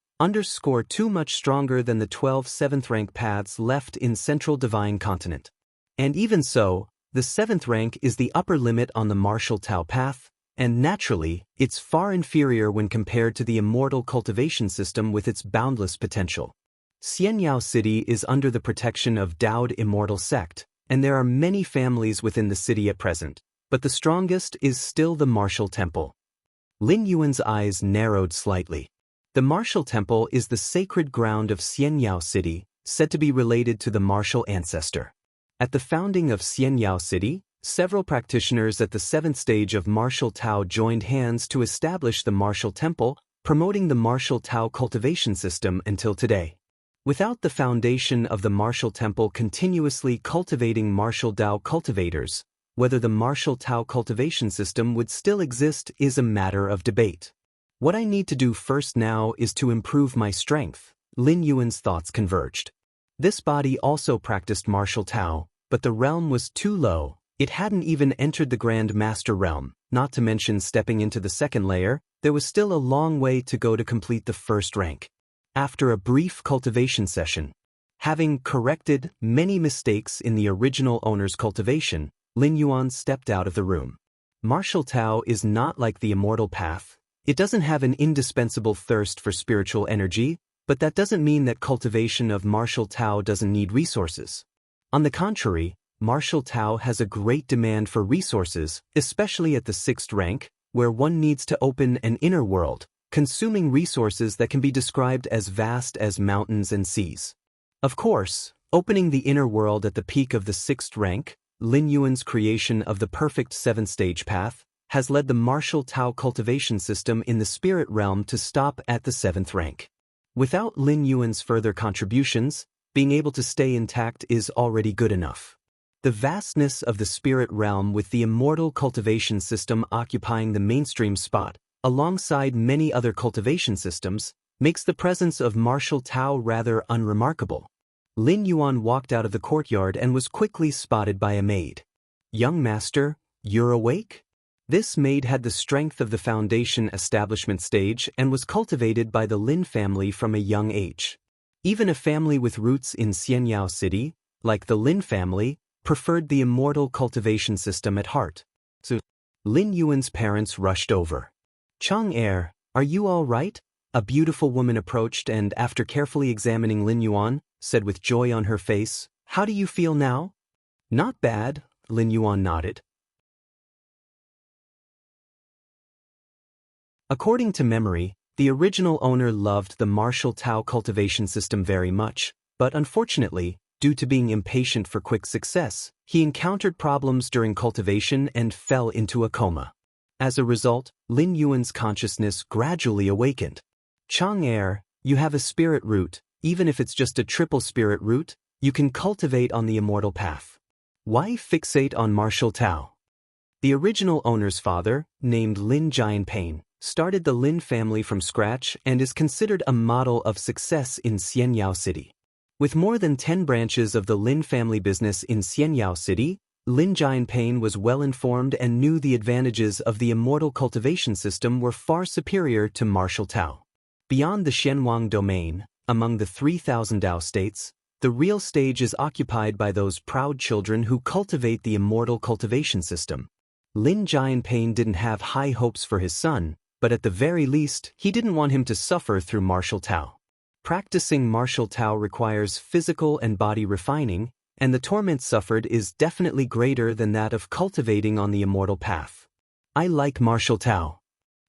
Too much stronger than the 12 7th rank paths left in Central Divine Continent. And even so, the 7th rank is the upper limit on the martial Tao path, and naturally, it's far inferior when compared to the immortal cultivation system with its boundless potential. Xianxia City is under the protection of Daoed Immortal Sect, and there are many families within the city at present, but the strongest is still the Martial Temple. Lin Yuan's eyes narrowed slightly. The Martial Temple is the sacred ground of Xianxia City, said to be related to the martial ancestor. At the founding of Xianxia City, several practitioners at the 7th stage of martial Tao joined hands to establish the Martial Temple, promoting the martial Tao cultivation system until today. Without the foundation of the Martial Temple continuously cultivating martial Tao cultivators, whether the martial Tao cultivation system would still exist is a matter of debate. What I need to do first now is to improve my strength. Lin Yuan's thoughts converged. This body also practiced martial Tao, but the realm was too low. It hadn't even entered the Grand Master realm, not to mention stepping into the 2nd layer. There was still a long way to go to complete the 1st rank. After a brief cultivation session, having corrected many mistakes in the original owner's cultivation, Lin Yuan stepped out of the room. Martial Tao is not like the Immortal Path. It doesn't have an indispensable thirst for spiritual energy, but that doesn't mean that cultivation of martial Tao doesn't need resources. On the contrary, martial Tao has a great demand for resources, especially at the 6th rank, where one needs to open an inner world, consuming resources that can be described as vast as mountains and seas. Of course, opening the inner world at the peak of the 6th rank, Lin Yuan's creation of the perfect 7th stage path, has led the martial Tao cultivation system in the spirit realm to stop at the 7th rank. Without Lin Yuan's further contributions, being able to stay intact is already good enough. The vastness of the spirit realm with the immortal cultivation system occupying the mainstream spot, alongside many other cultivation systems, makes the presence of martial Tao rather unremarkable. Lin Yuan walked out of the courtyard and was quickly spotted by a maid. "Young master, you're awake?" This maid had the strength of the foundation establishment stage and was cultivated by the Lin family from a young age. Even a family with roots in Xianxia City, like the Lin family, preferred the immortal cultivation system at heart. So, Lin Yuan's parents rushed over. "Chang'er, are you all right?" A beautiful woman approached and, after carefully examining Lin Yuan, said with joy on her face, "How do you feel now?" "Not bad," Lin Yuan nodded. According to memory, the original owner loved the martial Tao cultivation system very much, but unfortunately, due to being impatient for quick success, he encountered problems during cultivation and fell into a coma. As a result, Lin Yuan's consciousness gradually awakened. "Chang'er, you have a spirit root, even if it's just a triple spirit root, you can cultivate on the immortal path. Why fixate on martial Tao?" The original owner's father, named Lin Jianpain, started the Lin family from scratch and is considered a model of success in Xianxia City. With more than 10 branches of the Lin family business in Xianxia City, Lin Jianping was well informed and knew the advantages of the immortal cultivation system were far superior to martial Tao. Beyond the Xianwang domain, among the 3,000 Dao states, the real stage is occupied by those proud children who cultivate the immortal cultivation system. Lin Jianping didn't have high hopes for his son, but at the very least, he didn't want him to suffer through martial Tao. Practicing martial Tao requires physical and body refining, and the torment suffered is definitely greater than that of cultivating on the immortal path. I like martial Tao,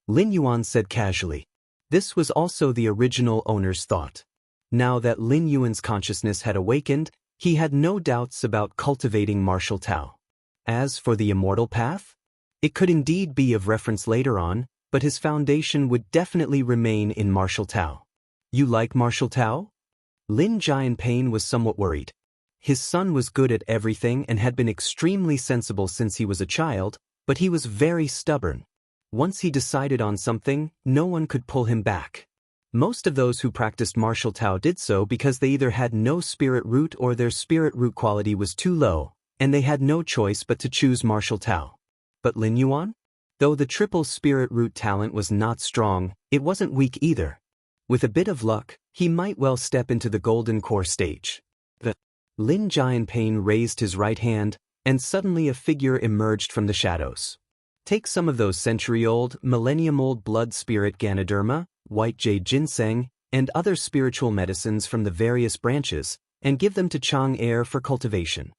Lin Yuan said casually. This was also the original owner's thought. Now that Lin Yuan's consciousness had awakened, he had no doubts about cultivating martial Tao. As for the immortal path, it could indeed be of reference later on, but his foundation would definitely remain in martial Tao. You like martial Tao? Lin Jianping was somewhat worried. His son was good at everything and had been extremely sensible since he was a child, but he was very stubborn. Once he decided on something, no one could pull him back. Most of those who practiced martial Tao did so because they either had no spirit root or their spirit root quality was too low, and they had no choice but to choose martial Tao. But Lin Yuan? Though the triple spirit root talent was not strong, it wasn't weak either. With a bit of luck, he might well step into the golden core stage. Lin Jianping raised his right hand, and suddenly a figure emerged from the shadows. Take some of those century-old, millennium-old blood spirit Ganoderma, white jade ginseng, and other spiritual medicines from the various branches, and give them to Xianxia for cultivation.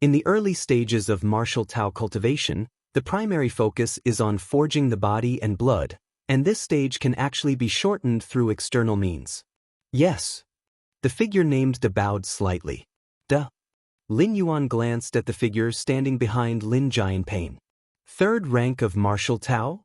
In the early stages of martial Tao cultivation, the primary focus is on forging the body and blood, and this stage can actually be shortened through external means. Yes. The figure named bowed slightly. Duh. Lin Yuan glanced at the figure standing behind Lin Jianping. Third rank of martial Tao?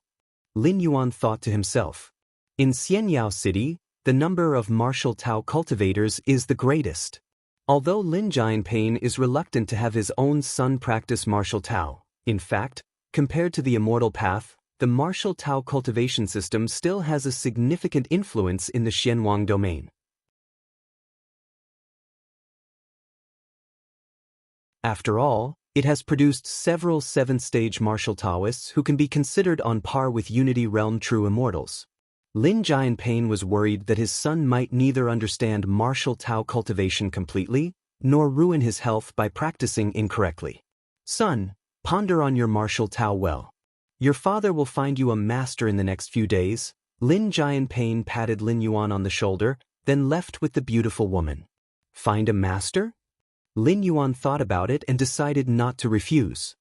Lin Yuan thought to himself. In Xianxia City, the number of martial Tao cultivators is the greatest. Although Lin Jianping is reluctant to have his own son practice martial Tao, in fact, compared to the immortal path, the martial Tao cultivation system still has a significant influence in the Xianwang domain. After all, it has produced several 7th-stage martial Taoists who can be considered on par with Unity Realm true immortals. Lin Jianping was worried that his son might neither understand martial Tao cultivation completely, nor ruin his health by practicing incorrectly. Son, ponder on your martial Tao well. Your father will find you a master in the next few days. Lin Jianping patted Lin Yuan on the shoulder, then left with the beautiful woman. Find a master? Lin Yuan thought about it and decided not to refuse.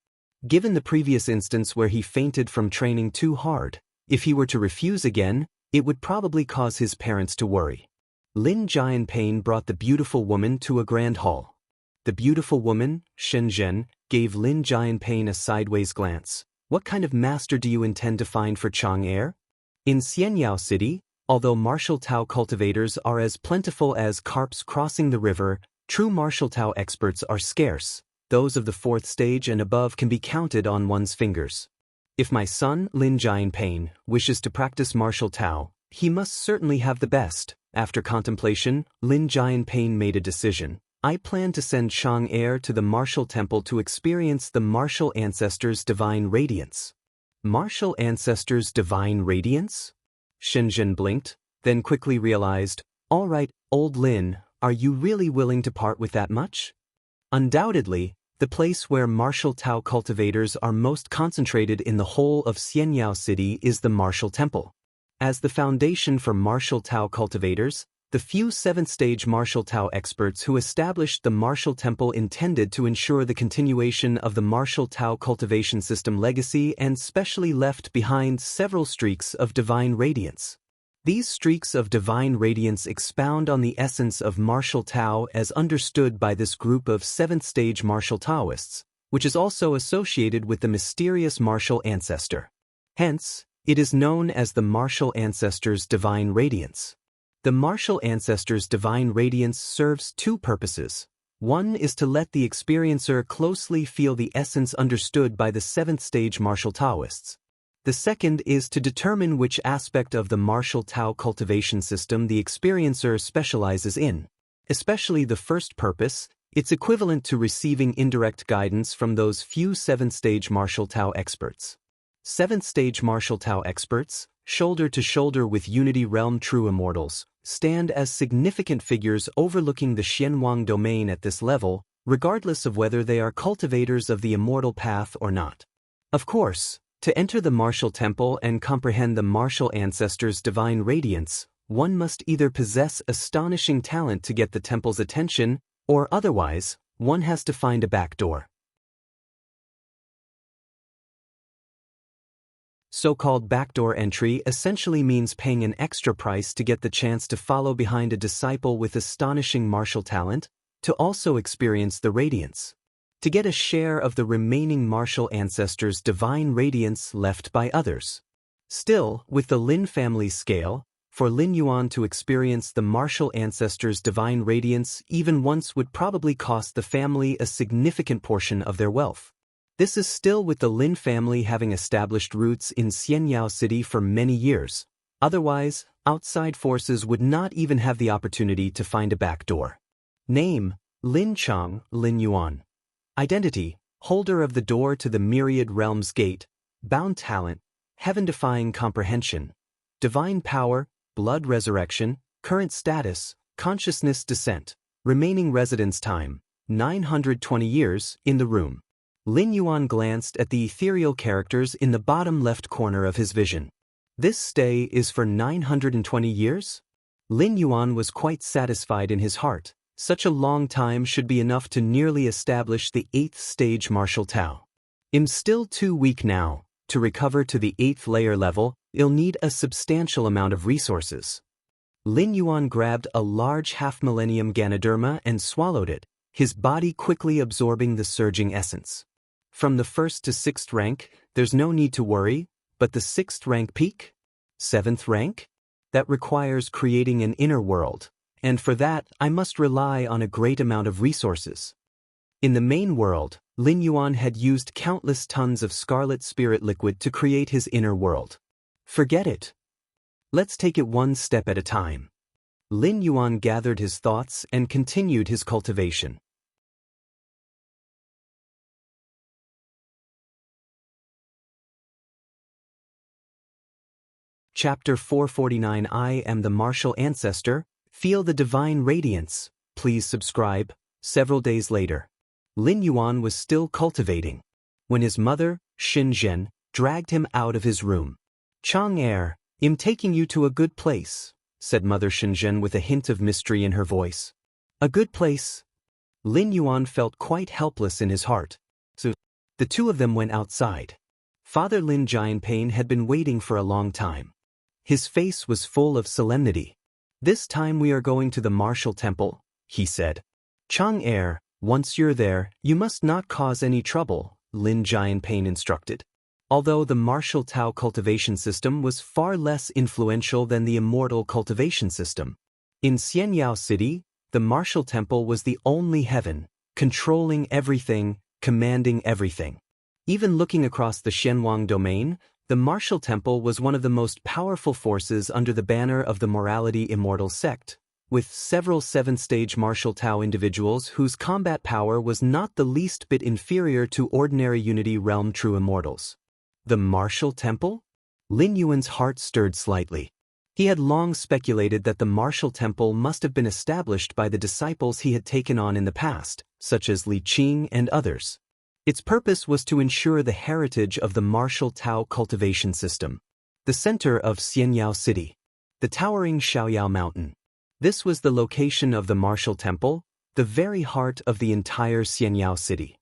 Given the previous instance where he fainted from training too hard, if he were to refuse again, it would probably cause his parents to worry. Lin Jianping brought the beautiful woman to a grand hall. The beautiful woman, Shenzhen, gave Lin Jianping a sideways glance. What kind of master do you intend to find for Xianxia? In Xianxia City, although martial Tao cultivators are as plentiful as carps crossing the river, true martial Tao experts are scarce. Those of the 4th stage and above can be counted on one's fingers. If my son, Lin Jianping, wishes to practice martial Tao, he must certainly have the best. After contemplation, Lin Jianping made a decision. I plan to send Xianxia to the martial temple to experience the martial ancestors' divine radiance. Martial ancestors' divine radiance? Shenzhen blinked, then quickly realized, all right, old Lin, are you really willing to part with that much? Undoubtedly, the place where martial Tao cultivators are most concentrated in the whole of Xianxia City is the martial temple. As the foundation for martial Tao cultivators, the few 7th-stage martial Tao experts who established the martial temple intended to ensure the continuation of the martial Tao cultivation system legacy and specially left behind several streaks of divine radiance. These streaks of divine radiance expound on the essence of martial Tao as understood by this group of 7th-stage martial Taoists, which is also associated with the mysterious martial ancestor. Hence, it is known as the martial ancestor's divine radiance. The martial ancestor's divine radiance serves two purposes. One is to let the experiencer closely feel the essence understood by the 7th-stage martial Taoists. The second is to determine which aspect of the martial Tao cultivation system the experiencer specializes in. Especially the first purpose, It's equivalent to receiving indirect guidance from those few 7th-stage martial Tao experts. 7th-stage martial Tao experts, shoulder to shoulder with Unity Realm true immortals, stand as significant figures overlooking the Xianxia domain at this level, regardless of whether they are cultivators of the immortal path or not. Of course, to enter the martial temple and comprehend the martial ancestors' divine radiance, one must either possess astonishing talent to get the temple's attention, or otherwise, one has to find a back door. So-called backdoor entry essentially means paying an extra price to get the chance to follow behind a disciple with astonishing martial talent, to also experience the radiance, to get a share of the remaining martial ancestors' divine radiance left by others. Still, with the Lin family scale, for Lin Yuan to experience the martial ancestors' divine radiance even once would probably cost the family a significant portion of their wealth. This is still with the Lin family having established roots in Xianxia City for many years. Otherwise, outside forces would not even have the opportunity to find a back door. Name: Lin Chang, Lin Yuan. Identity: holder of the door to the myriad realms gate, bound talent, heaven-defying comprehension, divine power, blood resurrection, current status, consciousness descent, remaining residence time, 920 years, in the room. Lin Yuan glanced at the ethereal characters in the bottom left corner of his vision. This stay is for 920 years? Lin Yuan was quite satisfied in his heart. Such a long time should be enough to nearly establish the 8th stage martial Tao. I'm still too weak now. To recover to the 8th layer level, you'll need a substantial amount of resources. Lin Yuan grabbed a large half-millennium Ganoderma and swallowed it, his body quickly absorbing the surging essence. From the 1st to 6th rank, there's no need to worry, but the 6th rank peak? 7th rank? That requires creating an inner world, and for that I must rely on a great amount of resources. In the main world, Lin Yuan had used countless tons of scarlet spirit liquid to create his inner world. Forget it. Let's take it one step at a time. Lin Yuan gathered his thoughts and continued his cultivation. Chapter 449 I am the martial ancestor. Feel the divine radiance. Please subscribe. Several days later, Lin Yuan was still cultivating when his mother, Xinzhen, dragged him out of his room. Chang'er, I'm taking you to a good place, said Mother Xinzhen with a hint of mystery in her voice. A good place? Lin Yuan felt quite helpless in his heart. So, the two of them went outside. Father Lin Jianpain had been waiting for a long time. His face was full of solemnity. This time we are going to the martial temple, he said. Chang'er, once you're there, you must not cause any trouble, Lin Jianpain instructed. Although the martial Tao cultivation system was far less influential than the immortal cultivation system. In Xianxia City, the martial temple was the only heaven, controlling everything, commanding everything. Even looking across the Xianxia domain, the martial temple was one of the most powerful forces under the banner of the Morality Immortal sect, with several 7th-stage martial Tao individuals whose combat power was not the least bit inferior to ordinary Unity Realm true immortals. The martial temple? Lin Yuan's heart stirred slightly. He had long speculated that the martial temple must have been established by the disciples he had taken on in the past, such as Li Qing and others. Its purpose was to ensure the heritage of the martial Tao cultivation system. The center of Xianxia City. The towering Shaoyao Mountain. This was the location of the martial temple, the very heart of the entire Xianxia City.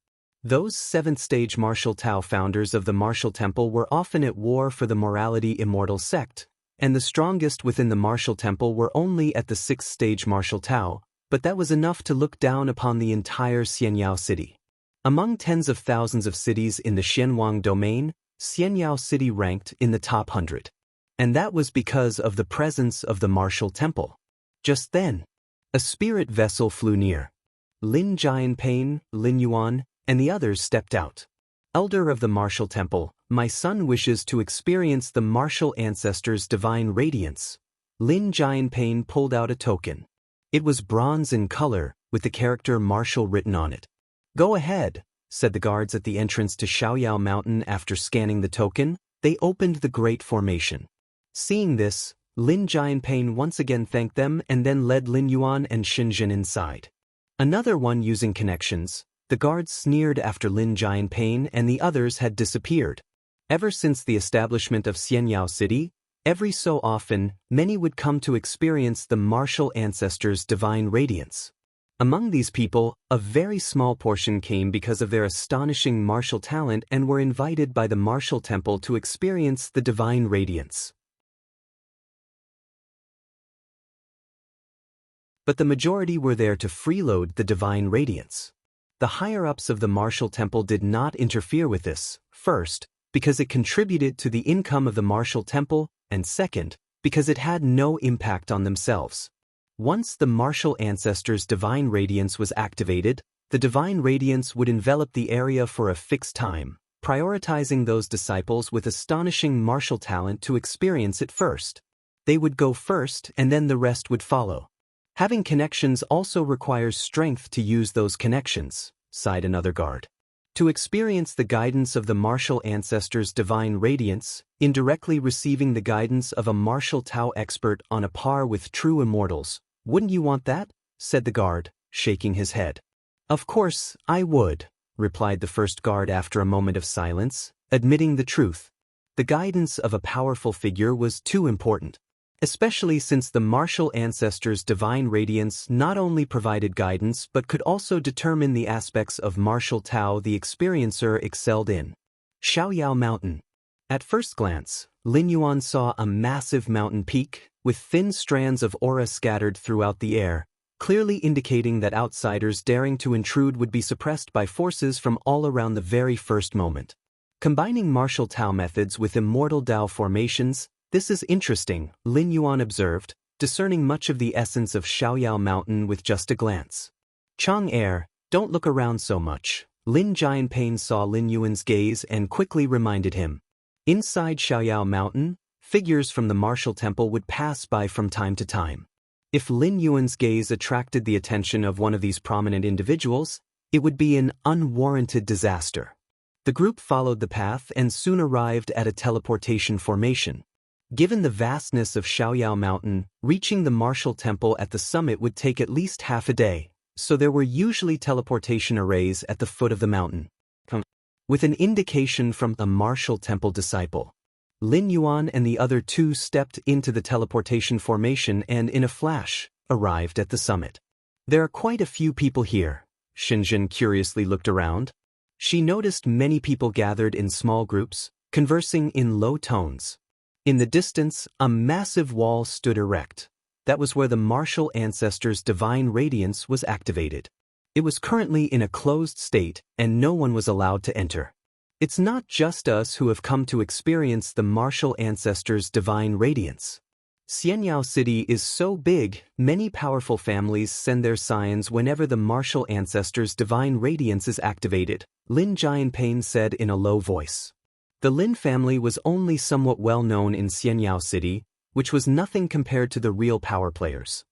Those 7th-stage martial Tao founders of the martial temple were often at war for the Morality Immortal sect, and the strongest within the martial temple were only at the 6th-stage martial Tao, but that was enough to look down upon the entire Xianxia City. Among tens of thousands of cities in the Xianxia domain, Xianxia City ranked in the top 100. And that was because of the presence of the martial temple. Just then, a spirit vessel flew near. Lin Jianpain, Lin Yuan, and the others stepped out. Elder of the martial temple, my son wishes to experience the martial ancestors' divine radiance. Lin Jianpain pulled out a token. It was bronze in color, with the character Martial written on it. "Go ahead," said the guards at the entrance to Xiaoyao Mountain after scanning the token. They opened the great formation. Seeing this, Lin Jianping once again thanked them and then led Lin Yuan and Xinjin inside. Another one using connections, the guards sneered after Lin Jianping and the others had disappeared. Ever since the establishment of Xianxia City, every so often, many would come to experience the martial ancestors' divine radiance. Among these people, a very small portion came because of their astonishing martial talent and were invited by the martial temple to experience the divine radiance. But the majority were there to freeload the divine radiance. The higher-ups of the martial temple did not interfere with this, first, because it contributed to the income of the martial temple, and second, because it had no impact on themselves. Once the martial ancestors' divine radiance was activated, the divine radiance would envelop the area for a fixed time, prioritizing those disciples with astonishing martial talent to experience it first. They would go first and then the rest would follow. Having connections also requires strength to use those connections, sighed another guard. To experience the guidance of the martial ancestors' divine radiance, indirectly receiving the guidance of a martial Tao expert on a par with true immortals, wouldn't you want that? Said the guard, shaking his head. Of course, I would, replied the first guard after a moment of silence, admitting the truth. The guidance of a powerful figure was too important. Especially since the martial ancestors' divine radiance not only provided guidance but could also determine the aspects of martial Tao the experiencer excelled in. Xiaoyao Mountain. At first glance, Lin Yuan saw a massive mountain peak, with thin strands of aura scattered throughout the air, clearly indicating that outsiders daring to intrude would be suppressed by forces from all around the very first moment. Combining martial Tao methods with immortal Dao formations, this is interesting, Lin Yuan observed, discerning much of the essence of Xiaoyao Mountain with just a glance. Chang don't look around so much. Lin Jianping saw Lin Yuan's gaze and quickly reminded him. Inside Xiaoyao Mountain, figures from the martial temple would pass by from time to time. If Lin Yuan's gaze attracted the attention of one of these prominent individuals, it would be an unwarranted disaster. The group followed the path and soon arrived at a teleportation formation. Given the vastness of Xiaoyao Mountain, reaching the martial temple at the summit would take at least half a day, so there were usually teleportation arrays at the foot of the mountain. With an indication from a martial temple disciple, Lin Yuan and the other two stepped into the teleportation formation and in a flash, arrived at the summit. There are quite a few people here. Xinjin curiously looked around. She noticed many people gathered in small groups, conversing in low tones. In the distance, a massive wall stood erect. That was where the martial ancestors' divine radiance was activated. It was currently in a closed state, and no one was allowed to enter. It's not just us who have come to experience the martial ancestors' divine radiance. Xianxia City is so big, many powerful families send their scions whenever the martial ancestors' divine radiance is activated, Lin Jianping said in a low voice. The Lin family was only somewhat well known in Xianxia City, which was nothing compared to the real power players.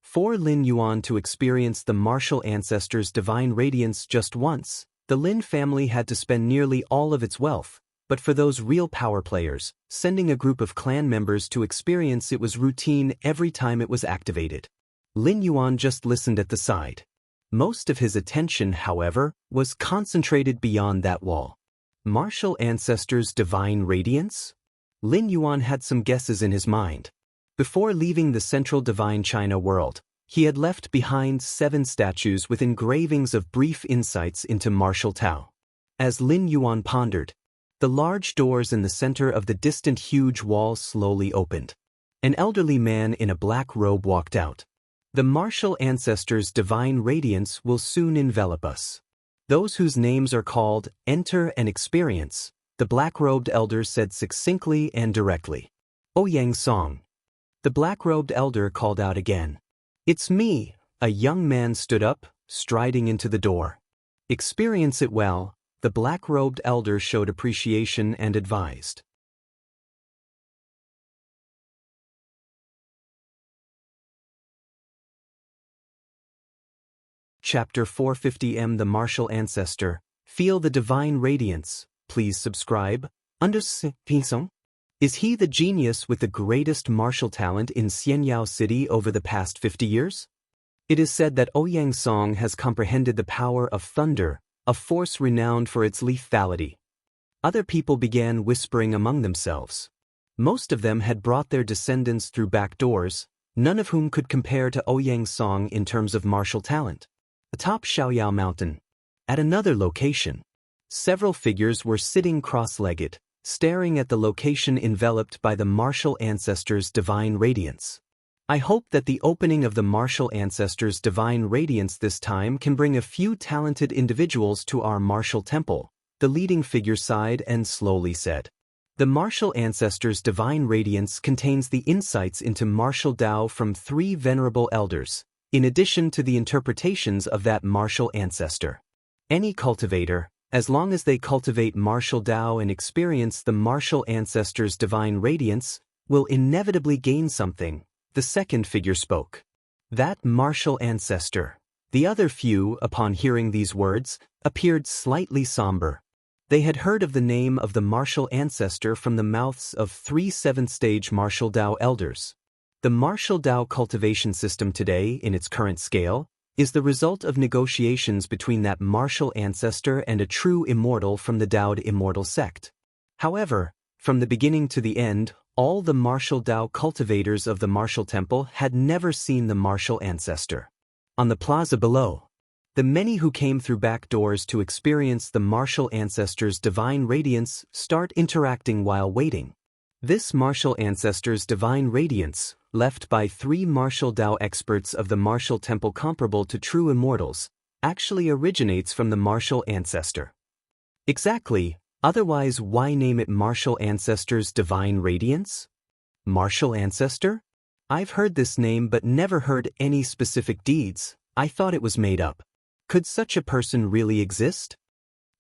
For Lin Yuan to experience the martial ancestors' divine radiance just once, the Lin family had to spend nearly all of its wealth, but for those real power players, sending a group of clan members to experience it was routine every time it was activated. Lin Yuan just listened at the side. Most of his attention, however, was concentrated beyond that wall. Martial ancestors' divine radiance? Lin Yuan had some guesses in his mind. Before leaving the central divine China world, he had left behind 7 statues with engravings of brief insights into martial Tao. As Lin Yuan pondered, the large doors in the center of the distant huge wall slowly opened. An elderly man in a black robe walked out. The martial ancestors' divine radiance will soon envelop us. Those whose names are called, enter and experience, the black-robed elder said succinctly and directly. Ouyang Song. The black-robed elder called out again. It's me. A young man stood up, striding into the door. Experience it well, the black-robed elder showed appreciation and advised. Chapter 450M The Martial Ancestor. Feel the Divine Radiance. Please subscribe. Understand? Is he the genius with the greatest martial talent in Xianxia City over the past 50 years? It is said that Ouyang Song has comprehended the power of thunder, a force renowned for its lethality. Other people began whispering among themselves. Most of them had brought their descendants through back doors, none of whom could compare to Ouyang Song in terms of martial talent. Atop Xiaoyao Mountain. At another location. Several figures were sitting cross-legged, staring at the location enveloped by the martial ancestor's divine radiance. I hope that the opening of the martial ancestor's divine radiance this time can bring a few talented individuals to our martial temple, the leading figure sighed and slowly said. The martial ancestor's divine radiance contains the insights into martial Dao from 3 venerable elders, in addition to the interpretations of that martial ancestor. Any cultivator, as long as they cultivate martial Dao and experience the martial ancestor's divine radiance, will inevitably gain something, the second figure spoke. That martial ancestor. The other few, upon hearing these words, appeared slightly somber. They had heard of the name of the martial ancestor from the mouths of 3 7th-stage martial Dao elders. The martial Dao cultivation system today, in its current scale, is the result of negotiations between that martial ancestor and a true immortal from the Daoed immortal sect. However, from the beginning to the end, all the martial Dao cultivators of the martial temple had never seen the martial ancestor. On the plaza below, the many who came through back doors to experience the martial ancestor's divine radiance start interacting while waiting. This martial ancestor's divine radiance, left by 3 martial Dao experts of the martial temple comparable to true immortals, actually originates from the martial ancestor. Exactly, otherwise why name it martial ancestor's divine radiance? Martial ancestor? I've heard this name but never heard any specific deeds. I thought it was made up. Could such a person really exist?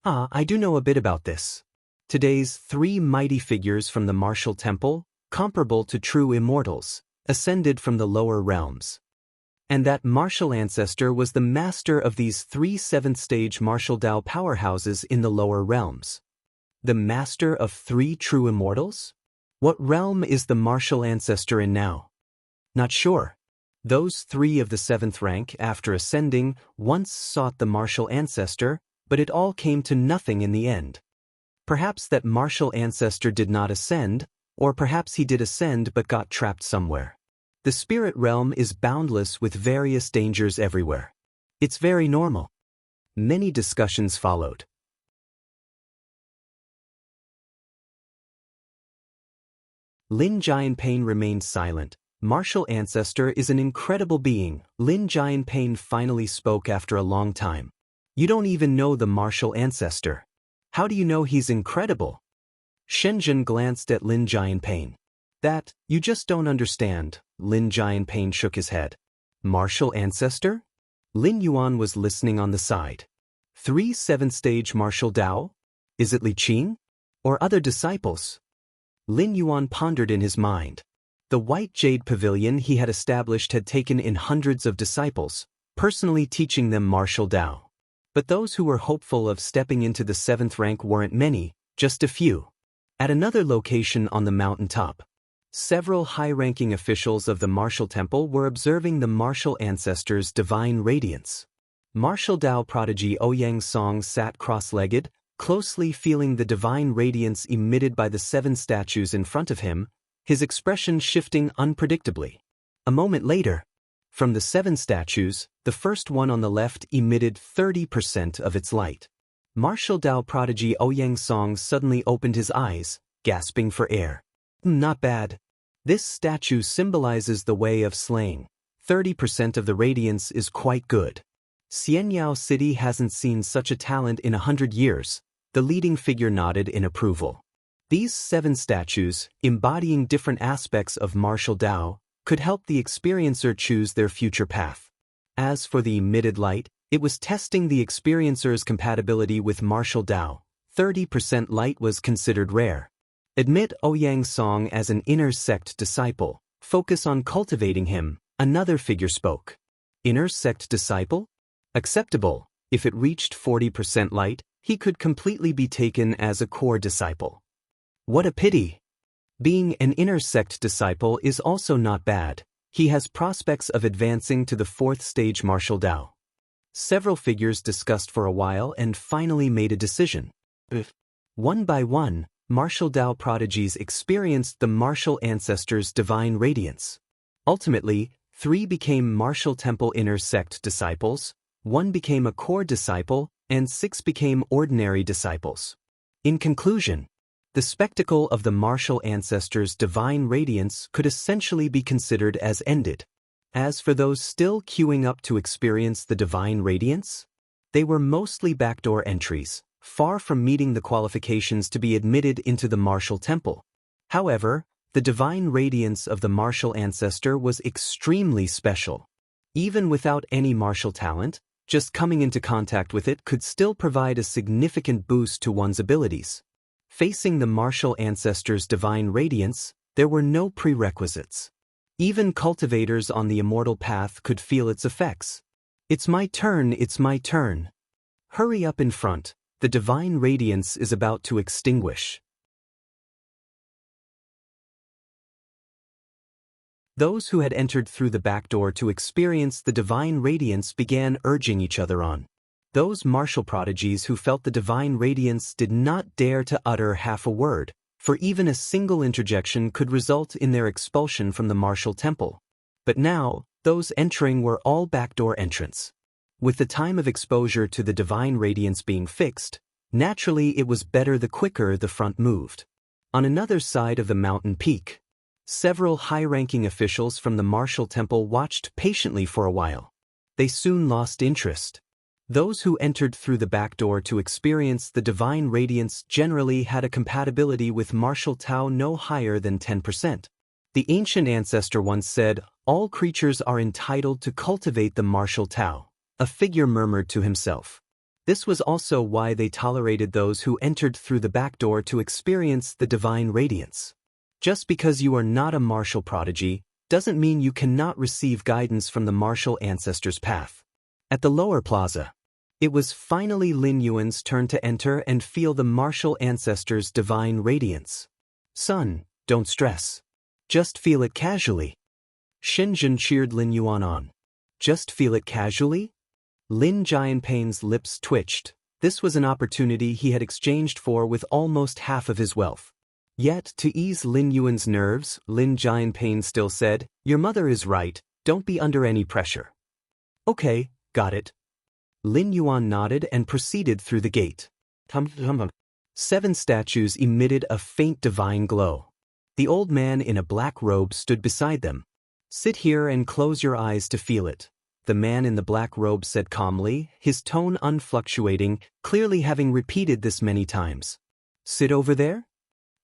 I do know a bit about this. Today's 3 mighty figures from the martial temple, comparable to true immortals, ascended from the lower realms. And that martial ancestor was the master of these 3 7th-stage martial Dao powerhouses in the lower realms. The master of 3 true immortals? What realm is the martial ancestor in now? Not sure. Those 3 of the 7th rank, after ascending, once sought the martial ancestor, but it all came to nothing in the end. Perhaps that martial ancestor did not ascend, or perhaps he did ascend but got trapped somewhere. The spirit realm is boundless with various dangers everywhere. It's very normal. Many discussions followed. Lin Jianpain remained silent. Martial ancestor is an incredible being, Lin Jianpain finally spoke after a long time. You don't even know the martial ancestor. How do you know he's incredible? Shenzhen glanced at Lin Jianpain. That, you just don't understand, Lin Jianpain shook his head. Martial ancestor? Lin Yuan was listening on the side. 3 7th-stage martial Dao? Is it Li Qing? Or other disciples? Lin Yuan pondered in his mind. The White Jade Pavilion he had established had taken in hundreds of disciples, personally teaching them martial Dao. But those who were hopeful of stepping into the 7th rank weren't many, just a few. At another location on the mountaintop, several high-ranking officials of the martial temple were observing the martial ancestor's divine radiance. Martial Dao prodigy Ouyang Song sat cross-legged, closely feeling the divine radiance emitted by the 7 statues in front of him, his expression shifting unpredictably. A moment later, from the 7 statues, the first one on the left emitted 30% of its light. Martial Dao prodigy Ouyang Song suddenly opened his eyes, gasping for air. Not bad. This statue symbolizes the way of slaying. 30% of the radiance is quite good. Xianxia City hasn't seen such a talent in 100 years, the leading figure nodded in approval. These 7 statues, embodying different aspects of martial Dao, could help the experiencer choose their future path. As for the emitted light, it was testing the experiencer's compatibility with martial Dao. 30% light was considered rare. Admit Ouyang Song as an inner sect disciple. Focus on cultivating him, another figure spoke. Inner sect disciple? Acceptable. If it reached 40% light, he could completely be taken as a core disciple. What a pity! Being an inner sect disciple is also not bad. He has prospects of advancing to the 4th stage martial Dao. Several figures discussed for a while and finally made a decision. One by one, martial Dao prodigies experienced the martial ancestors' divine radiance. Ultimately, 3 became martial temple inner sect disciples, 1 became a core disciple, and 6 became ordinary disciples. In conclusion, the spectacle of the martial ancestors' divine radiance could essentially be considered as ended. As for those still queuing up to experience the divine radiance, they were mostly backdoor entries, far from meeting the qualifications to be admitted into the martial temple. However, the divine radiance of the martial ancestor was extremely special. Even without any martial talent, just coming into contact with it could still provide a significant boost to one's abilities. Facing the martial ancestor's divine radiance, there were no prerequisites. Even cultivators on the immortal path could feel its effects. It's my turn, it's my turn. Hurry up in front, the divine radiance is about to extinguish. Those who had entered through the back door to experience the divine radiance began urging each other on. Those martial prodigies who felt the divine radiance did not dare to utter half a word, for even a single interjection could result in their expulsion from the martial temple. But now, those entering were all backdoor entrants. With the time of exposure to the divine radiance being fixed, naturally it was better the quicker the front moved. On another side of the mountain peak, several high-ranking officials from the martial temple watched patiently for a while. They soon lost interest. Those who entered through the back door to experience the divine radiance generally had a compatibility with martial Tao no higher than 10%. The ancient ancestor once said, "All creatures are entitled to cultivate the martial Tao," a figure murmured to himself. This was also why they tolerated those who entered through the back door to experience the divine radiance. Just because you are not a martial prodigy doesn't mean you cannot receive guidance from the martial ancestor's path. At the lower plaza, it was finally Lin Yuan's turn to enter and feel the martial ancestor's divine radiance. "Son, don't stress. Just feel it casually." Shenzhen cheered Lin Yuan on. "Just feel it casually?" Lin Jianping's lips twitched. This was an opportunity he had exchanged for with almost half of his wealth. Yet, to ease Lin Yuan's nerves, Lin Jianping still said, "Your mother is right, don't be under any pressure." "Okay, got it." Lin Yuan nodded and proceeded through the gate. 7 statues emitted a faint divine glow. The old man in a black robe stood beside them. "Sit here and close your eyes to feel it," the man in the black robe said calmly, his tone unfluctuating, clearly having repeated this many times. "Sit over there?"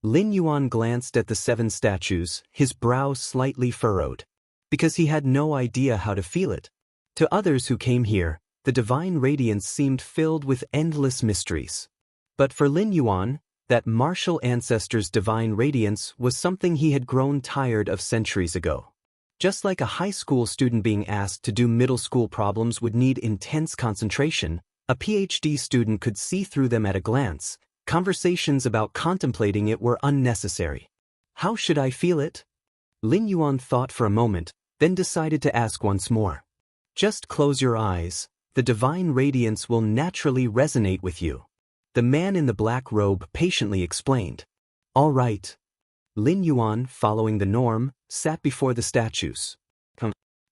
Lin Yuan glanced at the 7 statues, his brow slightly furrowed, because he had no idea how to feel it. To others who came here, the divine radiance seemed filled with endless mysteries. But for Lin Yuan, that martial ancestor's divine radiance was something he had grown tired of centuries ago. Just like a high school student being asked to do middle school problems would need intense concentration, a PhD student could see through them at a glance. Conversations about contemplating it were unnecessary. "How should I feel it?" Lin Yuan thought for a moment, then decided to ask once more. "Just close your eyes. The divine radiance will naturally resonate with you," the man in the black robe patiently explained. "All right." Lin Yuan, following the norm, sat before the statues.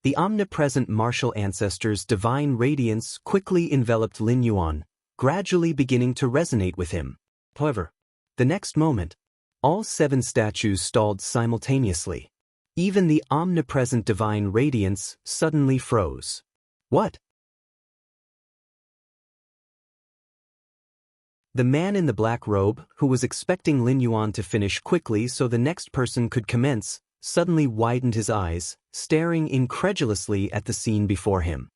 The omnipresent martial ancestor's divine radiance quickly enveloped Lin Yuan, gradually beginning to resonate with him. However, the next moment, all 7 statues stalled simultaneously. Even the omnipresent divine radiance suddenly froze. "What?" The man in the black robe, who was expecting Lin Yuan to finish quickly so the next person could commence, suddenly widened his eyes, staring incredulously at the scene before him.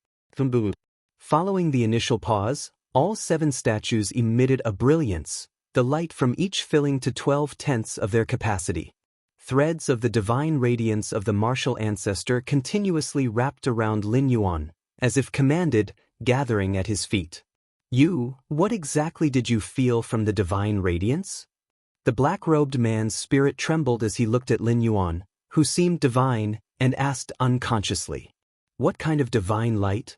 Following the initial pause, all 7 statues emitted a brilliance, the light from each filling to 12/10 of their capacity. Threads of the divine radiance of the martial ancestor continuously wrapped around Lin Yuan, as if commanded, gathering at his feet. What exactly did you feel from the divine radiance? The black-robed man's spirit trembled as he looked at Lin Yuan, who seemed divine, and asked unconsciously, "What kind of divine light?"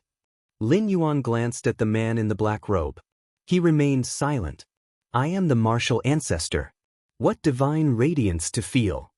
Lin Yuan glanced at the man in the black robe. He remained silent. "I am the martial ancestor. What divine radiance to feel?"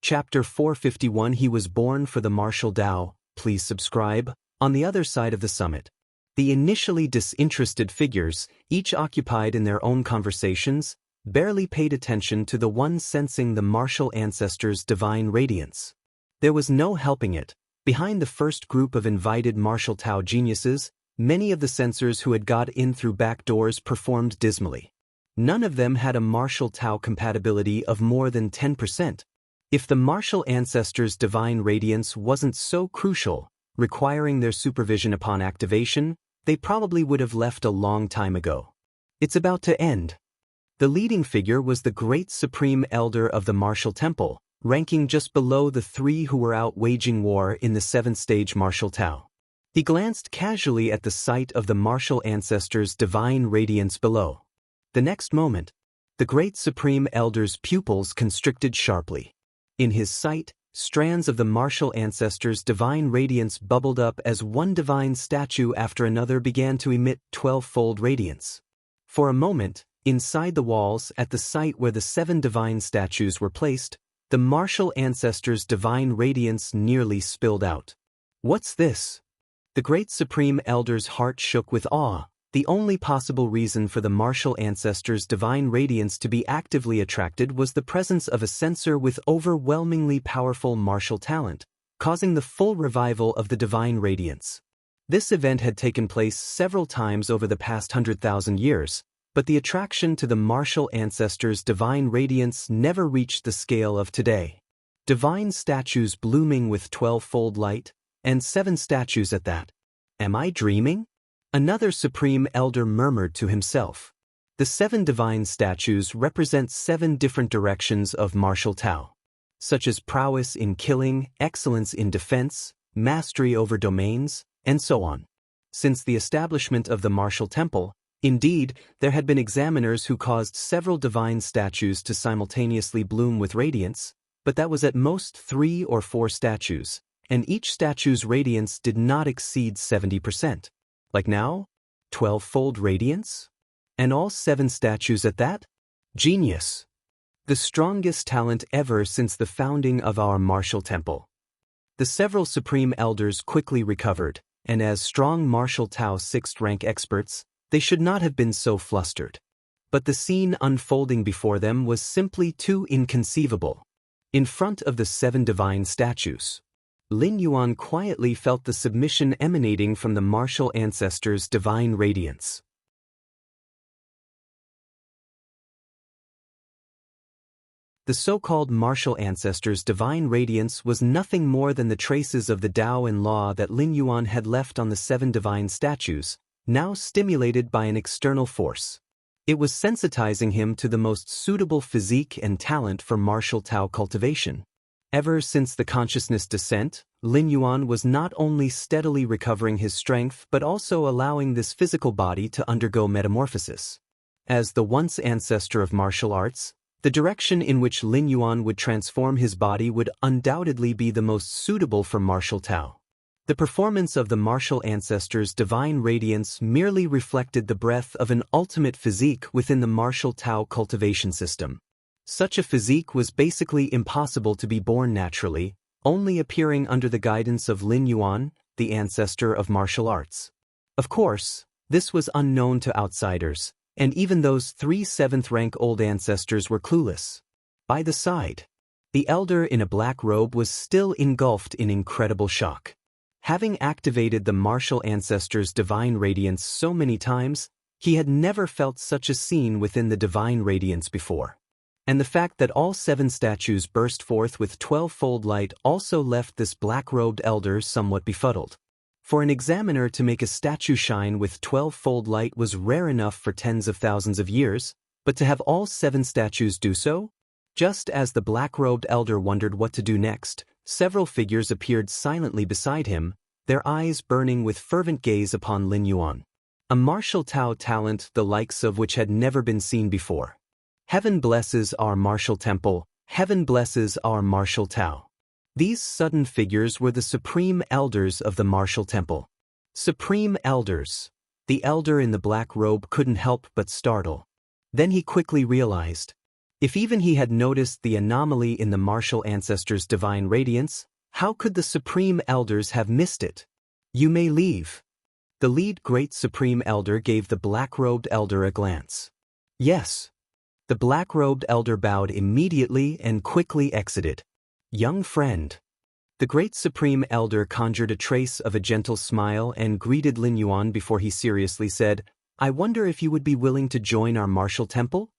Chapter 451 He was born for the martial Tao. Please subscribe. On the other side of the summit, the initially disinterested figures, each occupied in their own conversations, barely paid attention to the one sensing the martial ancestor's divine radiance. There was no helping it. Behind the first group of invited martial Tao geniuses, many of the censors who had got in through back doors performed dismally. None of them had a martial Tao compatibility of more than 10%. If the martial ancestor's divine radiance wasn't so crucial, requiring their supervision upon activation, they probably would have left a long time ago. It's about to end. The leading figure was the great supreme elder of the martial temple, ranking just below the three who were out waging war in the seventh-stage martial Tao. He glanced casually at the sight of the martial ancestor's divine radiance below. The next moment, the great supreme elder's pupils constricted sharply. In his sight, strands of the martial ancestor's divine radiance bubbled up as one divine statue after another began to emit 12-fold radiance. For a moment, inside the walls at the site where the 7 divine statues were placed, the martial ancestor's divine radiance nearly spilled out. "What's this?" The great supreme elder's heart shook with awe. The only possible reason for the martial ancestor's divine radiance to be actively attracted was the presence of a censor with overwhelmingly powerful martial talent, causing the full revival of the divine radiance. This event had taken place several times over the past 100,000 years, but the attraction to the martial ancestor's divine radiance never reached the scale of today. Divine statues blooming with 12-fold light, and 7 statues at that. Am I dreaming? Another supreme elder murmured to himself. The 7 divine statues represent 7 different directions of martial Tao, such as prowess in killing, excellence in defense, mastery over domains, and so on. Since the establishment of the martial temple, indeed, there had been examiners who caused several divine statues to simultaneously bloom with radiance, but that was at most 3 or 4 statues, and each statue's radiance did not exceed 70%. Like now? 12-fold radiance? And all 7 statues at that? Genius. The strongest talent ever since the founding of our martial temple. The several supreme elders quickly recovered, and as strong martial Tao 6th rank experts, they should not have been so flustered. But the scene unfolding before them was simply too inconceivable. In front of the 7 divine statues, Lin Yuan quietly felt the submission emanating from the martial ancestor's divine radiance. The so-called martial ancestor's divine radiance was nothing more than the traces of the Tao and law that Lin Yuan had left on the 7 divine statues, now stimulated by an external force. It was sensitizing him to the most suitable physique and talent for martial Tao cultivation. Ever since the consciousness descent, Lin Yuan was not only steadily recovering his strength but also allowing this physical body to undergo metamorphosis. As the once ancestor of martial arts, the direction in which Lin Yuan would transform his body would undoubtedly be the most suitable for martial Tao. The performance of the martial ancestor's divine radiance merely reflected the breadth of an ultimate physique within the martial Tao cultivation system. Such a physique was basically impossible to be born naturally, only appearing under the guidance of Lin Yuan, the ancestor of martial arts. Of course, this was unknown to outsiders, and even those 3 7th-rank old ancestors were clueless. By the side, the elder in a black robe was still engulfed in incredible shock. Having activated the martial ancestor's divine radiance so many times, he had never felt such a scene within the divine radiance before. And the fact that all 7 statues burst forth with 12-fold light also left this black-robed elder somewhat befuddled. For an examiner to make a statue shine with 12-fold light was rare enough for tens of thousands of years, But to have all 7 statues do so? Just as the black-robed elder wondered what to do next, several figures appeared silently beside him, their eyes burning with fervent gaze upon Lin Yuan. A martial Tao talent the likes of which had never been seen before. Heaven blesses our martial temple, heaven blesses our martial Tao. These sudden figures were the supreme elders of the martial temple. Supreme elders. The elder in the black robe couldn't help but startle. Then he quickly realized. If even he had noticed the anomaly in the martial ancestors' divine radiance, how could the supreme elders have missed it? You may leave. The lead great supreme elder gave the black-robed elder a glance. Yes. The black-robed elder bowed immediately and quickly exited. Young friend. The great supreme elder conjured a trace of a gentle smile and greeted Lin Yuan before he seriously said, I wonder if you would be willing to join our martial temple?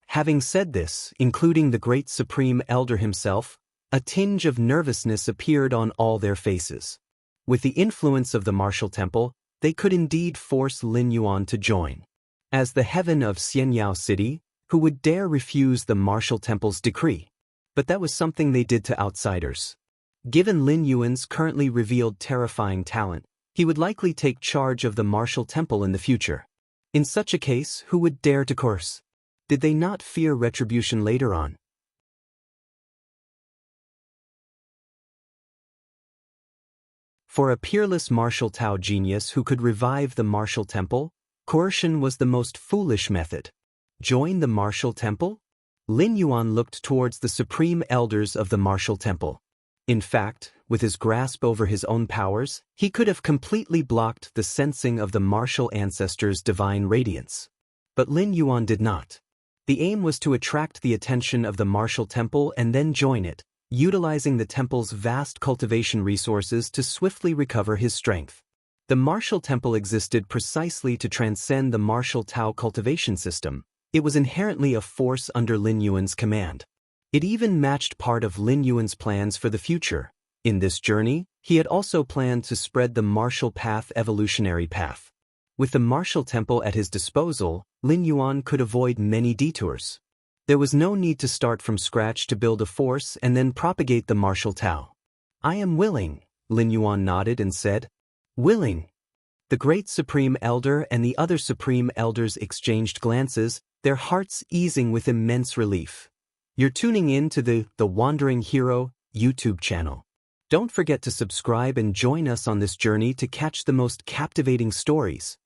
Having said this, including the great supreme elder himself, a tinge of nervousness appeared on all their faces. With the influence of the martial temple, they could indeed force Lin Yuan to join. As the heaven of Xianxia city, who would dare refuse the martial temple's decree? But that was something they did to outsiders. Given Lin Yuan's currently revealed terrifying talent, he would likely take charge of the martial temple in the future. In such a case, who would dare to curse? Did they not fear retribution later on? For a peerless martial Tao genius who could revive the martial temple, coercion was the most foolish method. Join the martial temple? Lin Yuan looked towards the supreme elders of the martial temple. In fact, with his grasp over his own powers, he could have completely blocked the sensing of the martial ancestors' divine radiance. But Lin Yuan did not. The aim was to attract the attention of the martial temple and then join it, utilizing the temple's vast cultivation resources to swiftly recover his strength. The martial temple existed precisely to transcend the martial Tao cultivation system. It was inherently a force under Lin Yuan's command. It even matched part of Lin Yuan's plans for the future. In this journey, he had also planned to spread the martial path evolutionary path. With the martial temple at his disposal, Lin Yuan could avoid many detours. There was no need to start from scratch to build a force and then propagate the martial Tao. I am willing, Lin Yuan nodded and said. Willing. The great supreme elder and the other supreme elders exchanged glances, their hearts easing with immense relief. You're tuning in to the Wandering Hero YouTube channel. Don't forget to subscribe and join us on this journey to catch the most captivating stories.